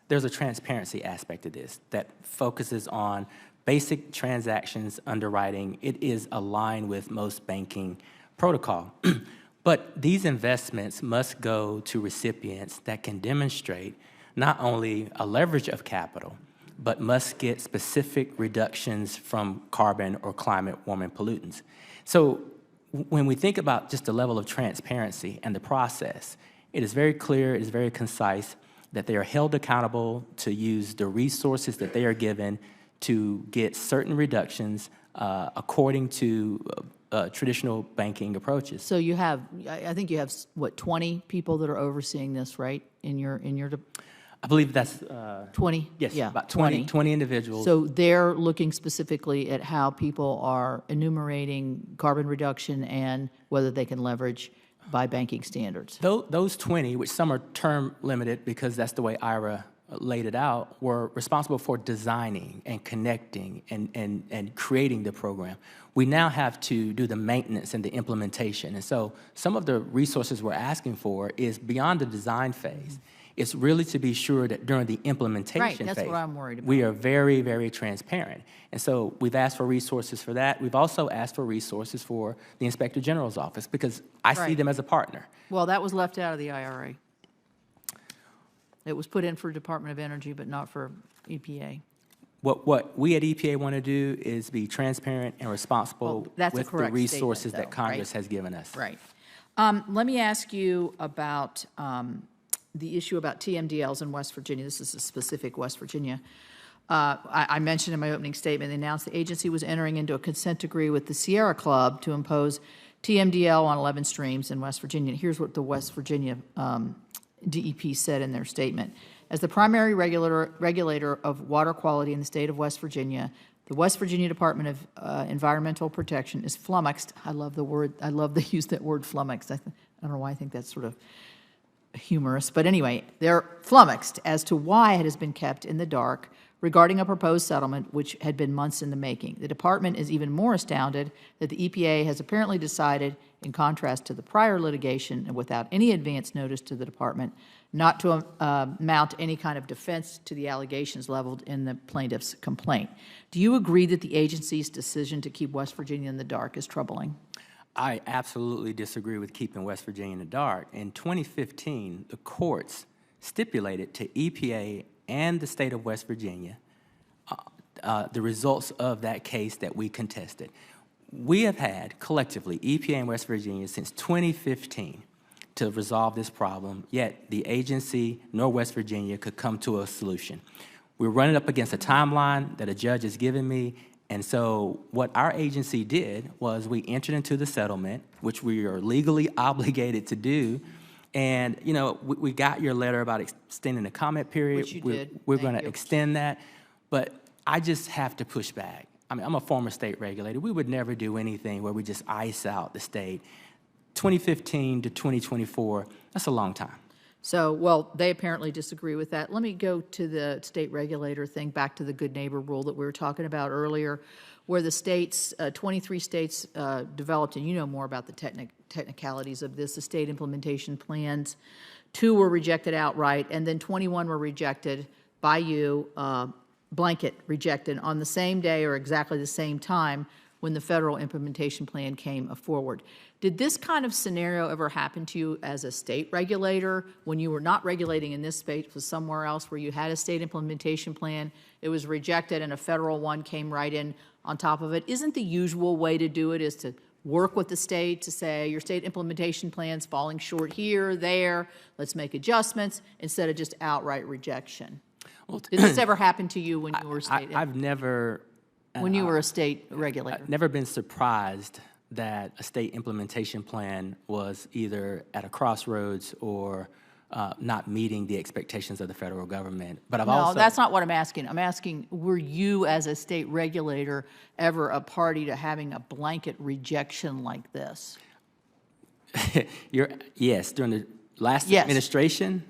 Speaker 3: there's a transparency aspect to this that focuses on basic transactions underwriting. It is aligned with most banking protocol. But these investments must go to recipients that can demonstrate not only a leverage of capital, but must get specific reductions from carbon or climate warming pollutants. So when we think about just the level of transparency and the process, it is very clear, it is very concise, that they are held accountable to use the resources that they are given to get certain reductions according to traditional banking approaches.
Speaker 2: So you have, I think you have, what, 20 people that are overseeing this, right, in your
Speaker 3: I believe that's,
Speaker 2: 20?
Speaker 3: yes,
Speaker 2: Yeah,
Speaker 3: about 20 individuals.
Speaker 2: So they're looking specifically at how people are enumerating carbon reduction and whether they can leverage by banking standards.
Speaker 3: Those 20, which some are term limited because that's the way IRA laid it out, were responsible for designing and connecting and creating the program. We now have to do the maintenance and the implementation. And so some of the resources we're asking for is beyond the design phase. It's really to be sure that during the implementation
Speaker 2: that's
Speaker 3: phase,
Speaker 2: what I'm worried about.
Speaker 3: we are very, very transparent. And so we've asked for resources for that. We've also asked for resources for the Inspector General's office because I see
Speaker 2: Right.
Speaker 3: them as a partner.
Speaker 2: Well, that was left out of the IRA. It was put in for Department of Energy, but not for EPA.
Speaker 3: What we at EPA want to do is be transparent and responsible
Speaker 2: That's a
Speaker 3: with the
Speaker 2: correct
Speaker 3: resources
Speaker 2: statement,
Speaker 3: that
Speaker 2: though,
Speaker 3: Congress
Speaker 2: right?
Speaker 3: has given us.
Speaker 2: Right. Let me ask you about the issue about TMDLs in West Virginia. This is a specific West Virginia. I mentioned in my opening statement, they announced the agency was entering into a consent decree with the Sierra Club to impose TMDL on 11 streams in West Virginia. Here's what the West Virginia DEP said in their statement. As the primary regulator of water quality in the state of West Virginia, the West Virginia Department of Environmental Protection is flummoxed. I love they use that word flummoxed. I don't know why I think that's sort of humorous, but anyway, they're flummoxed as to why it has been kept in the dark regarding a proposed settlement which had been months in the making. The department is even more astounded that the EPA has apparently decided, in contrast to the prior litigation and without any advance notice to the department, not to mount any kind of defense to the allegations leveled in the plaintiff's complaint. Do you agree that the agency's decision to keep West Virginia in the dark is troubling?
Speaker 3: I absolutely disagree with keeping West Virginia in the dark. In 2015, the courts stipulated to EPA and the state of West Virginia the results of that case that we contested. We have had, collectively, EPA and West Virginia since 2015 to resolve this problem, yet the agency nor West Virginia could come to a solution. We're running up against a timeline that a judge has given me, and so what our agency did was we entered into the settlement, which we are legally obligated to do, and, you know, we got your letter about extending the comment period.
Speaker 2: Which you did.
Speaker 3: We're
Speaker 2: Thank
Speaker 3: going to
Speaker 2: you.
Speaker 3: extend that, but I just have to push back. I mean, I'm a former state regulator. We would never do anything where we just ice out the state. 2015 to 2024, that's a long time.
Speaker 2: So, well, they apparently disagree with that. Let me go to the state regulator thing, back to the good neighbor rule that we were talking about earlier, where the states, 23 states developed, and you know more about the technicalities of this, the state implementation plans. 2 were rejected outright, and then 21 were rejected by you, blanket rejected on the same day or exactly the same time when the federal implementation plan came forward. Did this kind of scenario ever happen to you as a state regulator when you were not regulating in this space, but somewhere else where you had a state implementation plan, it was rejected and a federal one came right in on top of it? Isn't the usual way to do it is to work with the state to say your state implementation plan's falling short here, there, let's make adjustments instead of just outright rejection? Well, did this ever happen to you when you were state?
Speaker 3: I've never...
Speaker 2: when you were a state regulator?
Speaker 3: I've never been surprised that a state implementation plan was either at a crossroads or not meeting the expectations of the federal government. But I've also...
Speaker 2: No, that's not what I'm asking. I'm asking, were you as a state regulator ever a party to having a blanket rejection like this?
Speaker 3: Yes, during the last administration,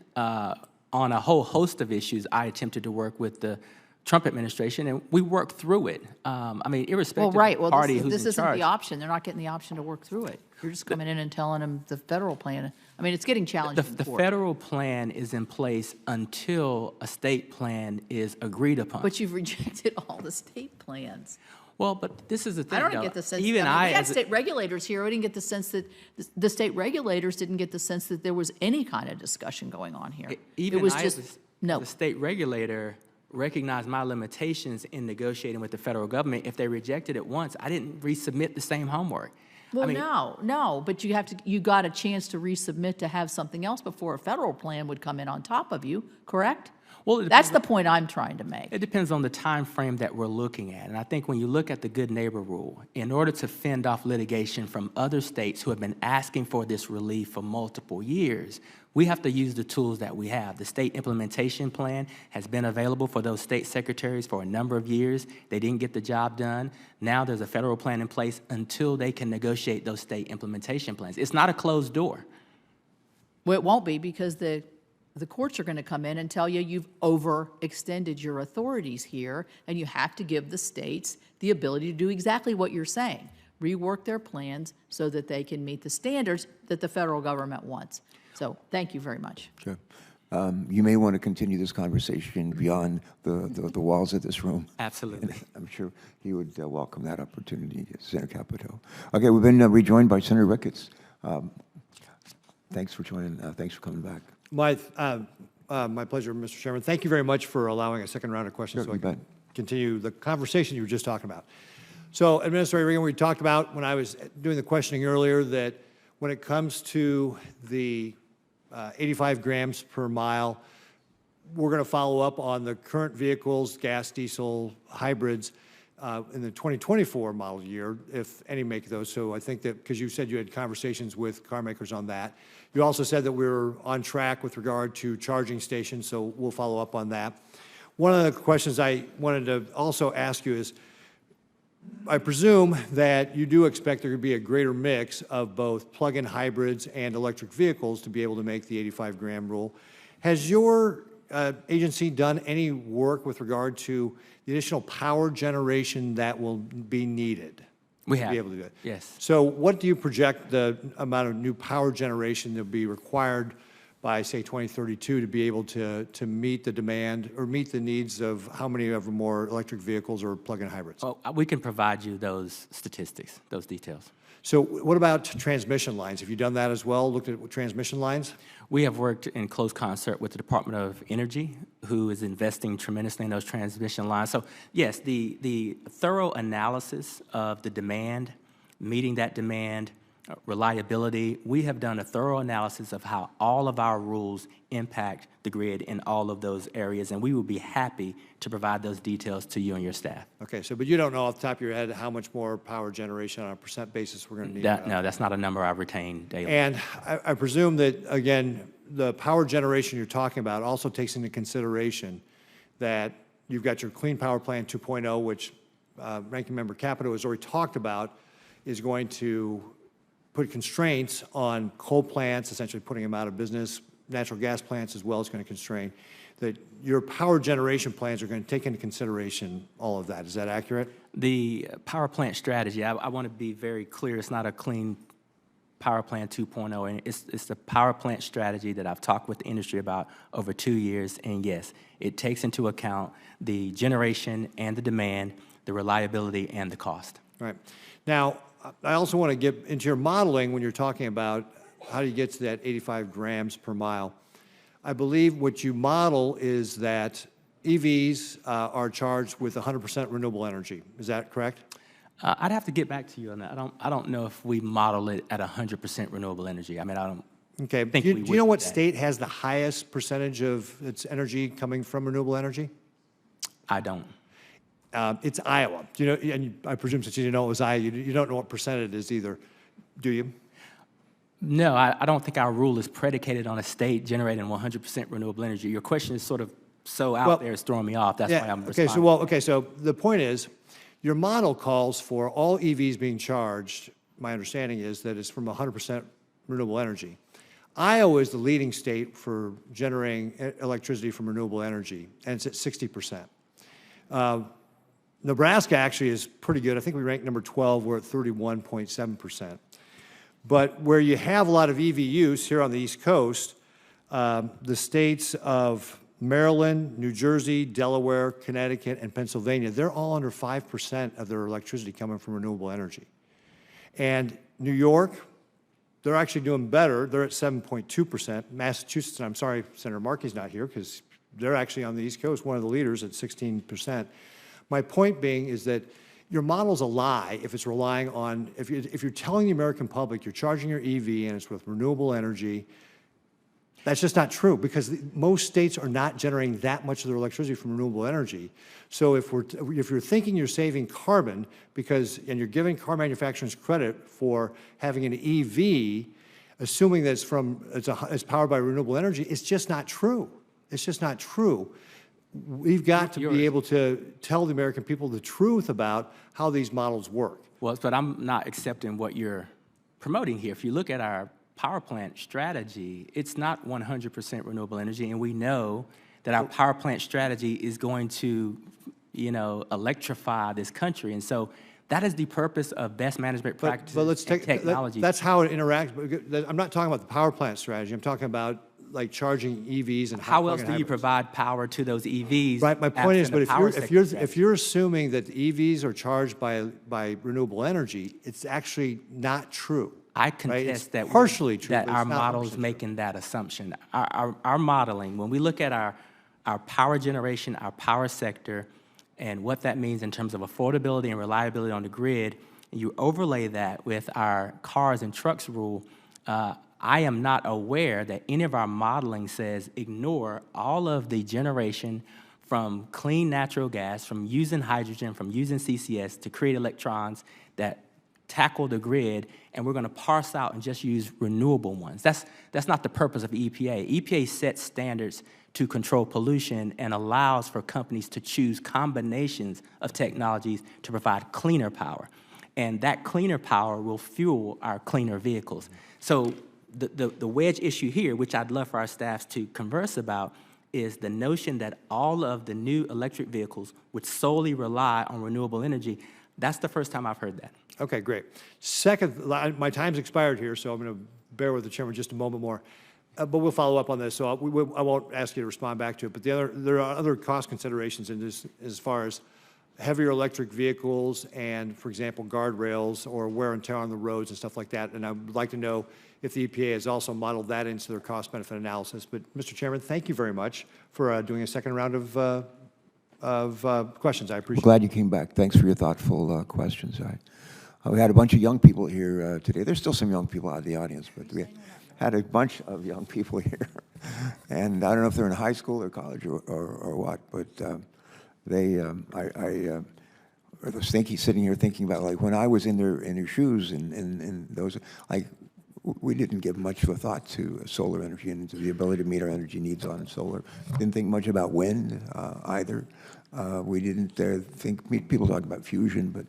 Speaker 3: on a whole host of issues, I attempted to work with the Trump administration, and we worked through it. I mean, irrespective of the party who's in charge.
Speaker 2: This isn't the option. They're not getting the option to work through it. You're just coming in and telling them the federal plan. I mean, it's getting challenging.
Speaker 3: The federal plan is in place until a state plan is agreed upon.
Speaker 2: But you've rejected all the state plans.
Speaker 3: Well, but this is the thing.
Speaker 2: I don't get the sense.
Speaker 3: Even
Speaker 2: we had
Speaker 3: as
Speaker 2: state regulators here. I didn't get the sense that the state regulators didn't get the sense that there was any kind of discussion going on here.
Speaker 3: Even
Speaker 2: it was
Speaker 3: I,
Speaker 2: just
Speaker 3: as
Speaker 2: no.
Speaker 3: the state regulator, recognize my limitations in negotiating with the federal government. If they rejected it once, I didn't resubmit the same homework.
Speaker 2: Well,
Speaker 3: I mean,
Speaker 2: no, but you got a chance to resubmit to have something else before a federal plan would come in on top of you, correct?
Speaker 3: Well, it
Speaker 2: That's
Speaker 3: depends-
Speaker 2: the point I'm trying to make.
Speaker 3: It depends on the time frame that we're looking at. And I think when you look at the good neighbor rule, in order to fend off litigation from other states who have been asking for this relief for multiple years, we have to use the tools that we have. The state implementation plan has been available for those state secretaries for a number of years. They didn't get the job done. Now there's a federal plan in place until they can negotiate those state implementation plans. It's not a closed door.
Speaker 2: Well, it won't be, because the courts are going to come in and tell you you've overextended your authorities here, and you have to give the states the ability to do exactly what you're saying, rework their plans so that they can meet the standards that the federal government wants. So thank you very much.
Speaker 1: Sure. You may want to continue this conversation beyond the walls of this room.
Speaker 3: Absolutely.
Speaker 1: And I'm sure he would welcome that opportunity, Senator Capito. Okay, we've been rejoined by Senator Ricketts. Thanks for joining. Thanks for coming back.
Speaker 7: My pleasure, Mr. Chairman. Thank you very much for allowing a second round of questions
Speaker 1: Sure,
Speaker 7: so I
Speaker 1: you
Speaker 7: can
Speaker 1: bet.
Speaker 7: continue the conversation you were just talking about. So, Administrator Regan, we talked about when I was doing the questioning earlier that when it comes to the 85 grams per mile, we're going to follow up on the current vehicles, gas, diesel, hybrids, in the 2024 model year, if any make those. So I think that, because you said you had conversations with car makers on that. You also said that we were on track with regard to charging stations, so we'll follow up on that. One of the questions I wanted to also ask you is, I presume that you do expect there to be a greater mix of both plug-in hybrids and electric vehicles to be able to make the 85-gram rule. Has your agency done any work with regard to the additional power generation that will be needed?
Speaker 3: We
Speaker 7: to
Speaker 3: have.
Speaker 7: be able to do it?
Speaker 3: Yes.
Speaker 7: So what do you project the amount of new power generation that will be required by, say, 2032 to be able to meet the demand or meet the needs of how many ever more electric vehicles or plug-in hybrids?
Speaker 3: Well, we can provide you those statistics, those details.
Speaker 7: So what about transmission lines? Have you done that as well, looked at transmission lines?
Speaker 3: We have worked in close concert with the Department of Energy, who is investing tremendously in those transmission lines. So yes, the thorough analysis of the demand, meeting that demand, reliability, we have done a thorough analysis of how all of our rules impact the grid in all of those areas, and we will be happy to provide those details to you and your staff.
Speaker 7: Okay, so but you don't know off the top of your head how much more power generation on a percent basis we're going to need?
Speaker 3: No, that's not a number I retain daily.
Speaker 7: And I presume that, again, the power generation you're talking about also takes into consideration that you've got your Clean Power Plan 2.0, which Ranking Member Capito has already talked about, is going to put constraints on coal plants, essentially putting them out of business. Natural gas plants as well is going to constrain. That your power generation plans are going to take into consideration all of that. Is that accurate?
Speaker 3: The power plant strategy, I want to be very clear, it's not a Clean Power Plan 2.0, and it's the power plant strategy that I've talked with the industry about over 2 years, and yes, it takes into account the generation and the demand, the reliability and the cost.
Speaker 7: Right. Now, I also want to get into your modeling when you're talking about how do you get to that 85 grams per mile. I believe what you model is that EVs are charged with 100% renewable energy. Is that correct?
Speaker 3: I'd have to get back to you on that. I don't know if we model it at 100% renewable energy. I mean, I don't
Speaker 7: Okay.
Speaker 3: think
Speaker 7: Do
Speaker 3: we
Speaker 7: you know
Speaker 3: would
Speaker 7: what
Speaker 3: do that.
Speaker 7: state has the highest percentage of its energy coming from renewable energy?
Speaker 3: I don't.
Speaker 7: It's Iowa. Do you know? And I presume since you didn't know it was Iowa, you don't know what percent it is either, do you?
Speaker 3: No, I don't think our rule is predicated on a state generating 100% renewable energy. Your question is sort of so out there, it's throwing me off. That's why I'm responding.
Speaker 7: So the point is, your model calls for all EVs being charged. My understanding is that it's from 100% renewable energy. Iowa is the leading state for generating electricity from renewable energy, and it's at 60%. Nebraska actually is pretty good. I think we rank number 12. We're at 31.7%. But where you have a lot of EV use here on the East Coast, the states of Maryland, New Jersey, Delaware, Connecticut, and Pennsylvania, they're all under 5% of their electricity coming from renewable energy. And New York, they're actually doing better. They're at 7.2%. Massachusetts, and I'm sorry Senator Markey's not here because they're actually on the East Coast, one of the leaders at 16%. My point being is that your model's a lie if it's relying on, if you're telling the American public you're charging your EV and it's with renewable energy, That's just not true, because most states are not generating that much of their electricity from renewable energy. So if you're thinking you're saving carbon and you're giving car manufacturers credit for having an EV, assuming that it's powered by renewable energy, it's just not true. It's just not true. We've got to be able to tell the American people the truth about how these models work.
Speaker 3: Well, but I'm not accepting what you're promoting here. If you look at our power plant strategy, it's not 100% renewable energy, and we know that our power plant strategy is going to, electrify this country. And so that is the purpose of best management practices and technology.
Speaker 7: That's how it interacts. But I'm not talking about the power plant strategy. I'm talking about like charging EVs and
Speaker 3: how else do you provide power to those EVs?
Speaker 7: Right. My point is, but if you're assuming that EVs are charged by renewable energy, it's actually not true.
Speaker 3: I contest that
Speaker 7: partially true,
Speaker 3: that our model is making that assumption. Our modeling, when we look at our power generation, our power sector, and what that means in terms of affordability and reliability on the grid, and you overlay that with our cars and trucks rule, I am not aware that any of our modeling says ignore all of the generation from clean natural gas, from using hydrogen, from using CCS to create electrons that tackle the grid, and we're going to parse out and just use renewable ones. That's not the purpose of EPA. EPA sets standards to control pollution and allows for companies to choose combinations of technologies to provide cleaner power. And that cleaner power will fuel our cleaner vehicles. So the wedge issue here, which I'd love for our staffs to converse about, is the notion that all of the new electric vehicles would solely rely on renewable energy. That's the first time I've heard that.
Speaker 7: Okay, great. Second, my time's expired here, so I'm going to bear with the chairman just a moment more. But we'll follow up on this, so I won't ask you to respond back to it. But there are other cost considerations in this as far as heavier electric vehicles and, for example, guardrails or wear and tear on the roads and stuff like that. And I would like to know if the EPA has also modeled that into their cost-benefit analysis. But, Mr. Chairman, thank you very much for doing a second round of questions. I appreciate it.
Speaker 1: Glad you came back. Thanks for your thoughtful questions. We had a bunch of young people here today. There's still some young people out of the audience, but we had a bunch of young people here. And I don't know if they're in high school or college or what, but I was sitting here thinking about, like, when I was in their shoes and those, like, we didn't give much of a thought to solar energy and to the ability to meet our energy needs on solar. Didn't think much about wind either. We didn't think, people talk about fusion, but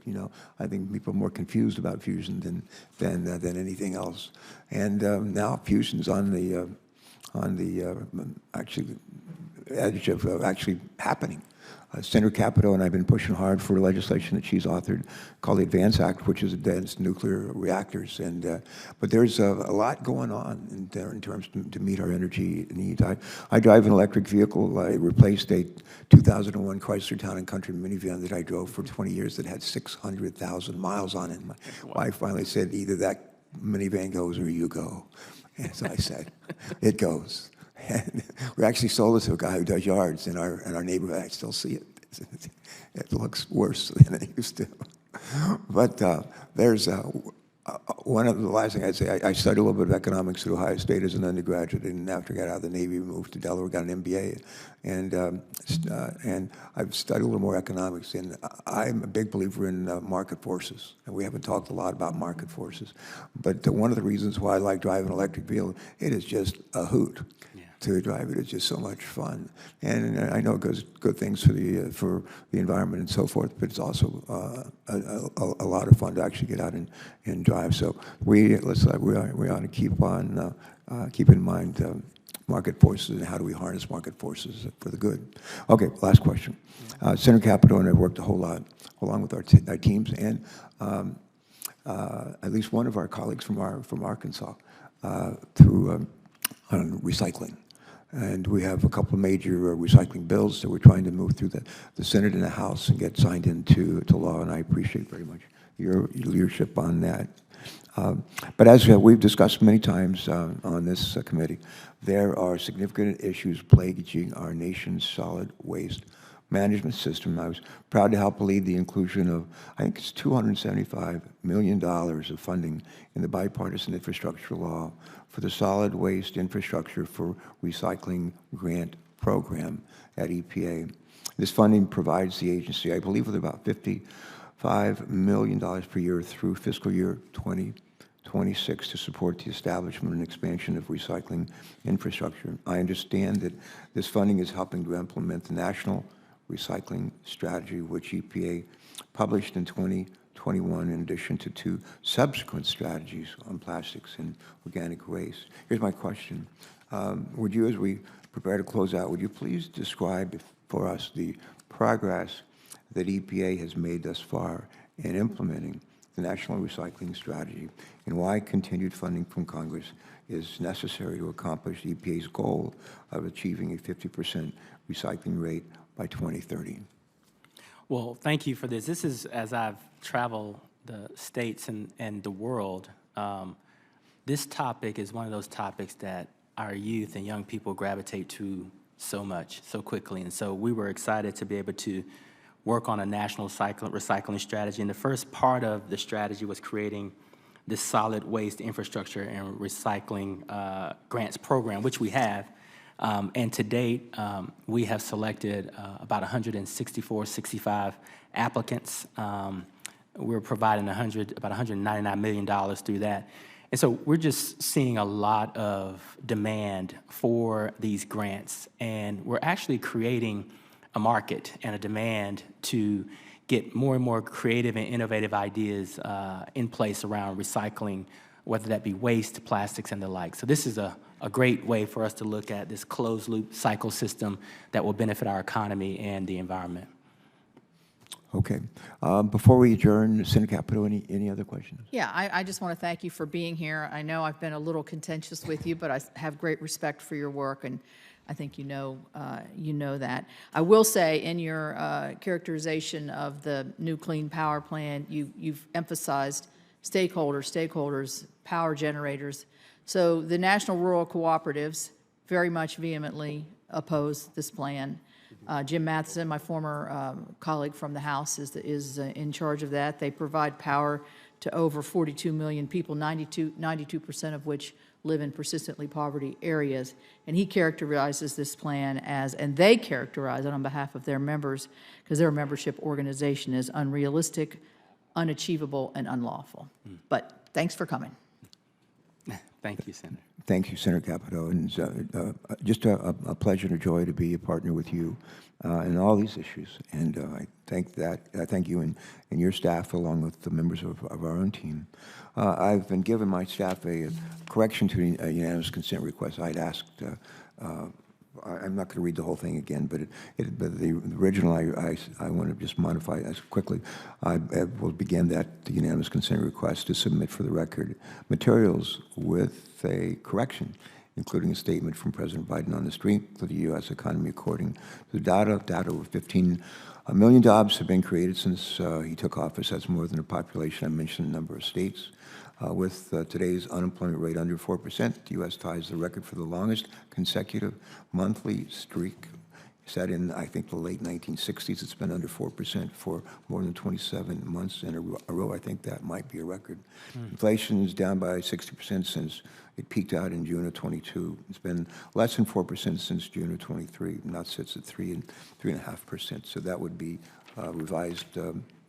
Speaker 1: I think people are more confused about fusion than anything else. And now fusion's on the actually edge of actually happening. Senator Capito and I have been pushing hard for legislation that she's authored called the ADVANCE Act, which is against nuclear reactors. But there's a lot going on in terms to meet our energy needs. I drive an electric vehicle. I replaced a 2001 Chrysler Town & Country minivan that I drove for 20 years that had 600,000 miles on it. My wife finally said, either that minivan goes or you go. And so I said, it goes. And we actually sold it to a guy who does yards in our neighborhood. I still see it. It looks worse than it used to. But there's one of the last thing I'd say. I studied a little bit of economics at Ohio State as an undergraduate, and after I got out of the Navy, moved to Delaware, got an MBA, and I've studied a little more economics. And I'm a big believer in market forces, and we haven't talked a lot about market forces. But one of the reasons why I like driving an electric vehicle, it is just a hoot. To drive it. It's just so much fun, and I know it does good things for the environment and so forth. But it's also a lot of fun to actually get out and drive. So we ought to keep in mind market forces and how do we harness market forces for the good. Okay, last question. Senator Capito and I worked a whole lot along with our teams and at least one of our colleagues from Arkansas through on recycling. And we have a couple of major recycling bills that we're trying to move through the Senate and the House and get signed into law, and I appreciate very much your leadership on that. But as we've discussed many times on this committee, there are significant issues plaguing our nation's solid waste management system. I was proud to help lead the inclusion of, I think it's $275 million of funding in the bipartisan infrastructure law for the solid waste infrastructure for recycling grant program at EPA. This funding provides the agency, I believe, with about $55 million per year through fiscal year 2026 to support the establishment and expansion of recycling infrastructure. I understand that this funding is helping to implement the National Recycling Strategy, which EPA published in 2021, in addition to 2 subsequent strategies on plastics and organic waste. Here's my question. Would you, as we prepare to close out, would you please describe for us the progress that EPA has made thus far in implementing the National Recycling Strategy, and why continued funding from Congress is necessary to accomplish EPA's goal of achieving a 50% recycling rate by 2030?
Speaker 3: Well, thank you for this. This is, as I've traveled the states and the world, this topic is one of those topics that our youth and young people gravitate to so much, so quickly. And so we were excited to be able to work on a national recycling strategy. And the first part of the strategy was creating this solid waste infrastructure and recycling grants program, which we have. And to date, we have selected about 65 applicants. We're providing about $199 million through that. And so we're just seeing a lot of demand for these grants, and we're actually creating a market and a demand to get more and more creative and innovative ideas in place around recycling, whether that be waste, plastics, and the like. So this is a great way for us to look at this closed-loop cycle system that will benefit our economy and the environment.
Speaker 1: Okay. Before we adjourn, Senator Capito, any other questions?
Speaker 2: Yeah, I just want to thank you for being here. I know I've been a little contentious with you, but I have great respect for your work, and I think you know that. I will say, in your characterization of the new Clean Power Plan, you've emphasized stakeholders, power generators. So the National Rural Cooperatives very much vehemently oppose this plan. Jim Matheson, my former colleague from the House, is in charge of that. They provide power to over 42 million people, 92% of which live in persistently poverty areas. And he characterizes this plan as, and they characterize it on behalf of their members, because they're a membership organization, as unrealistic, unachievable, and unlawful. But thanks for coming.
Speaker 3: Thank you, Senator.
Speaker 1: Thank you, Senator Capito. And just a pleasure and a joy to be a partner with you in all these issues. And I thank you and your staff, along with the members of our own team. I've been given my staff a correction to a unanimous consent request. I'd asked, I'm not going to read the whole thing again, but the original, I want to just modify it as quickly. I will begin the unanimous consent request to submit for the record materials with a correction, including a statement from President Biden on the strength of the U.S. economy according to the data. Over 15 million jobs have been created since he took office. That's more than the population. I mentioned a number of states. With today's unemployment rate under 4%, the U.S. ties the record for the longest consecutive monthly streak set in, I think, the late 1960s. It's been under 4% for more than 27 months in a row. I think that might be a record. Inflation is down by 60% since it peaked out in June of 22. It's been less than 4% since June of 23. Now it sits at 3.5%. So that would be a revised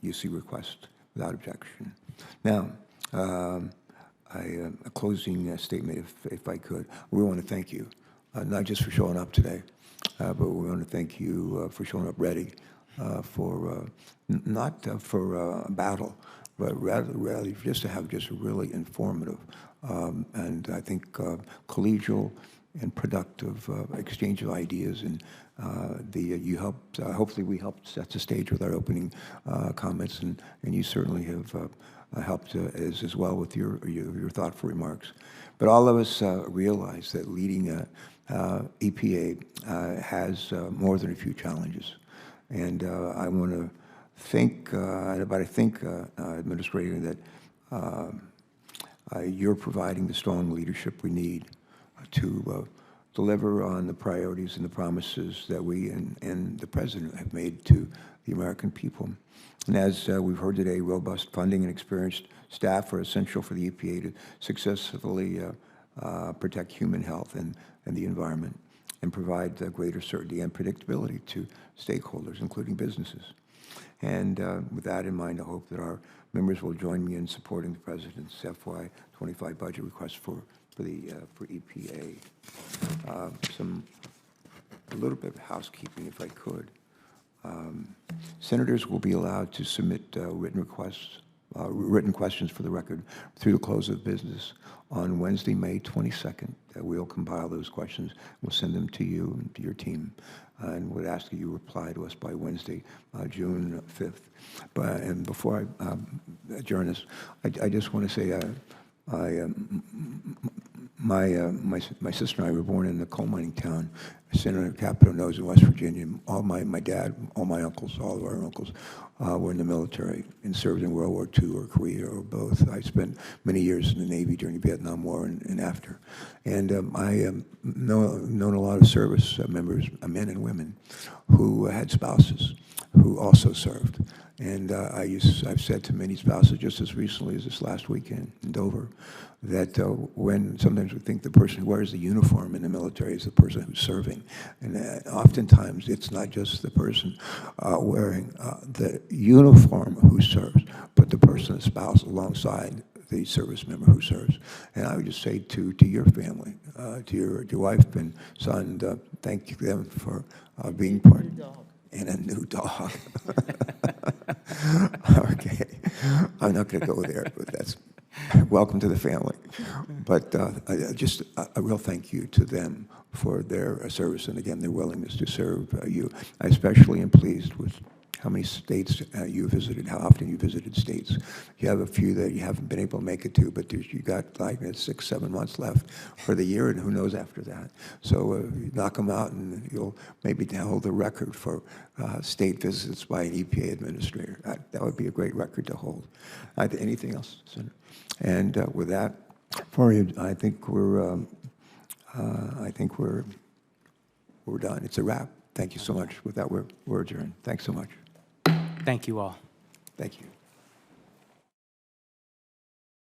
Speaker 1: UC request without objection. Now, a closing statement, if I could. We want to thank you, not just for showing up today, but we want to thank you for showing up ready for, not for battle, but rather just to have just a really informative and I think collegial and productive exchange of ideas. And you helped, hopefully we helped set the stage with our opening comments, and you certainly have helped as well with your thoughtful remarks. But all of us realize that leading EPA has more than a few challenges. And I want to think, Administrator, that you're providing the strong leadership we need to deliver on the priorities and the promises that we and the President have made to the American people. And as we've heard today, robust funding and experienced staff are essential for the EPA to successfully protect human health and the environment and provide greater certainty and predictability to stakeholders, including businesses. And with that in mind, I hope that our members will join me in supporting the President's FY25 budget request for EPA. A little bit of housekeeping, if I could. Senators will be allowed to submit written questions for the record through the close of business on Wednesday, May 22nd. We'll compile those questions. We'll send them to you and to your team, and would ask that you reply to us by Wednesday, June 5th. And before I adjourn this, I just want to say my sister and I were born in a coal mining town. Senator Capito knows, in West Virginia. All my dad, all my uncles, all of our uncles were in the military and served in World War II or Korea or both. I spent many years in the Navy during the Vietnam War and after. And I known a lot of service members, men and women, who had spouses who also served. And I've said to many spouses just as recently as this last weekend in Dover that when sometimes we think the person who wears the uniform in the military is the person who's serving. And oftentimes it's not just the person wearing the uniform who serves, but the person, the spouse, alongside the service member who serves. And I would just say to your family, to your wife and son, thank them for being part. And a new dog. Okay, I'm not going to go there, but that's welcome to the family. But just a real thank you to them for their service and, again, their willingness to serve you. I especially am pleased with how many states you visited, how often you visited states. You have a few that you haven't been able to make it to, but you got like 6, 7 months left for the year, and who knows after that. So you knock them out, and you'll maybe hold the record for state visits by an EPA administrator. That would be a great record to hold. Anything else, Senator? And with that, for you, I think we're done. It's a wrap. Thank you so much. With that, we're adjourned. Thanks so much.
Speaker 3: Thank you all.
Speaker 1: Thank you.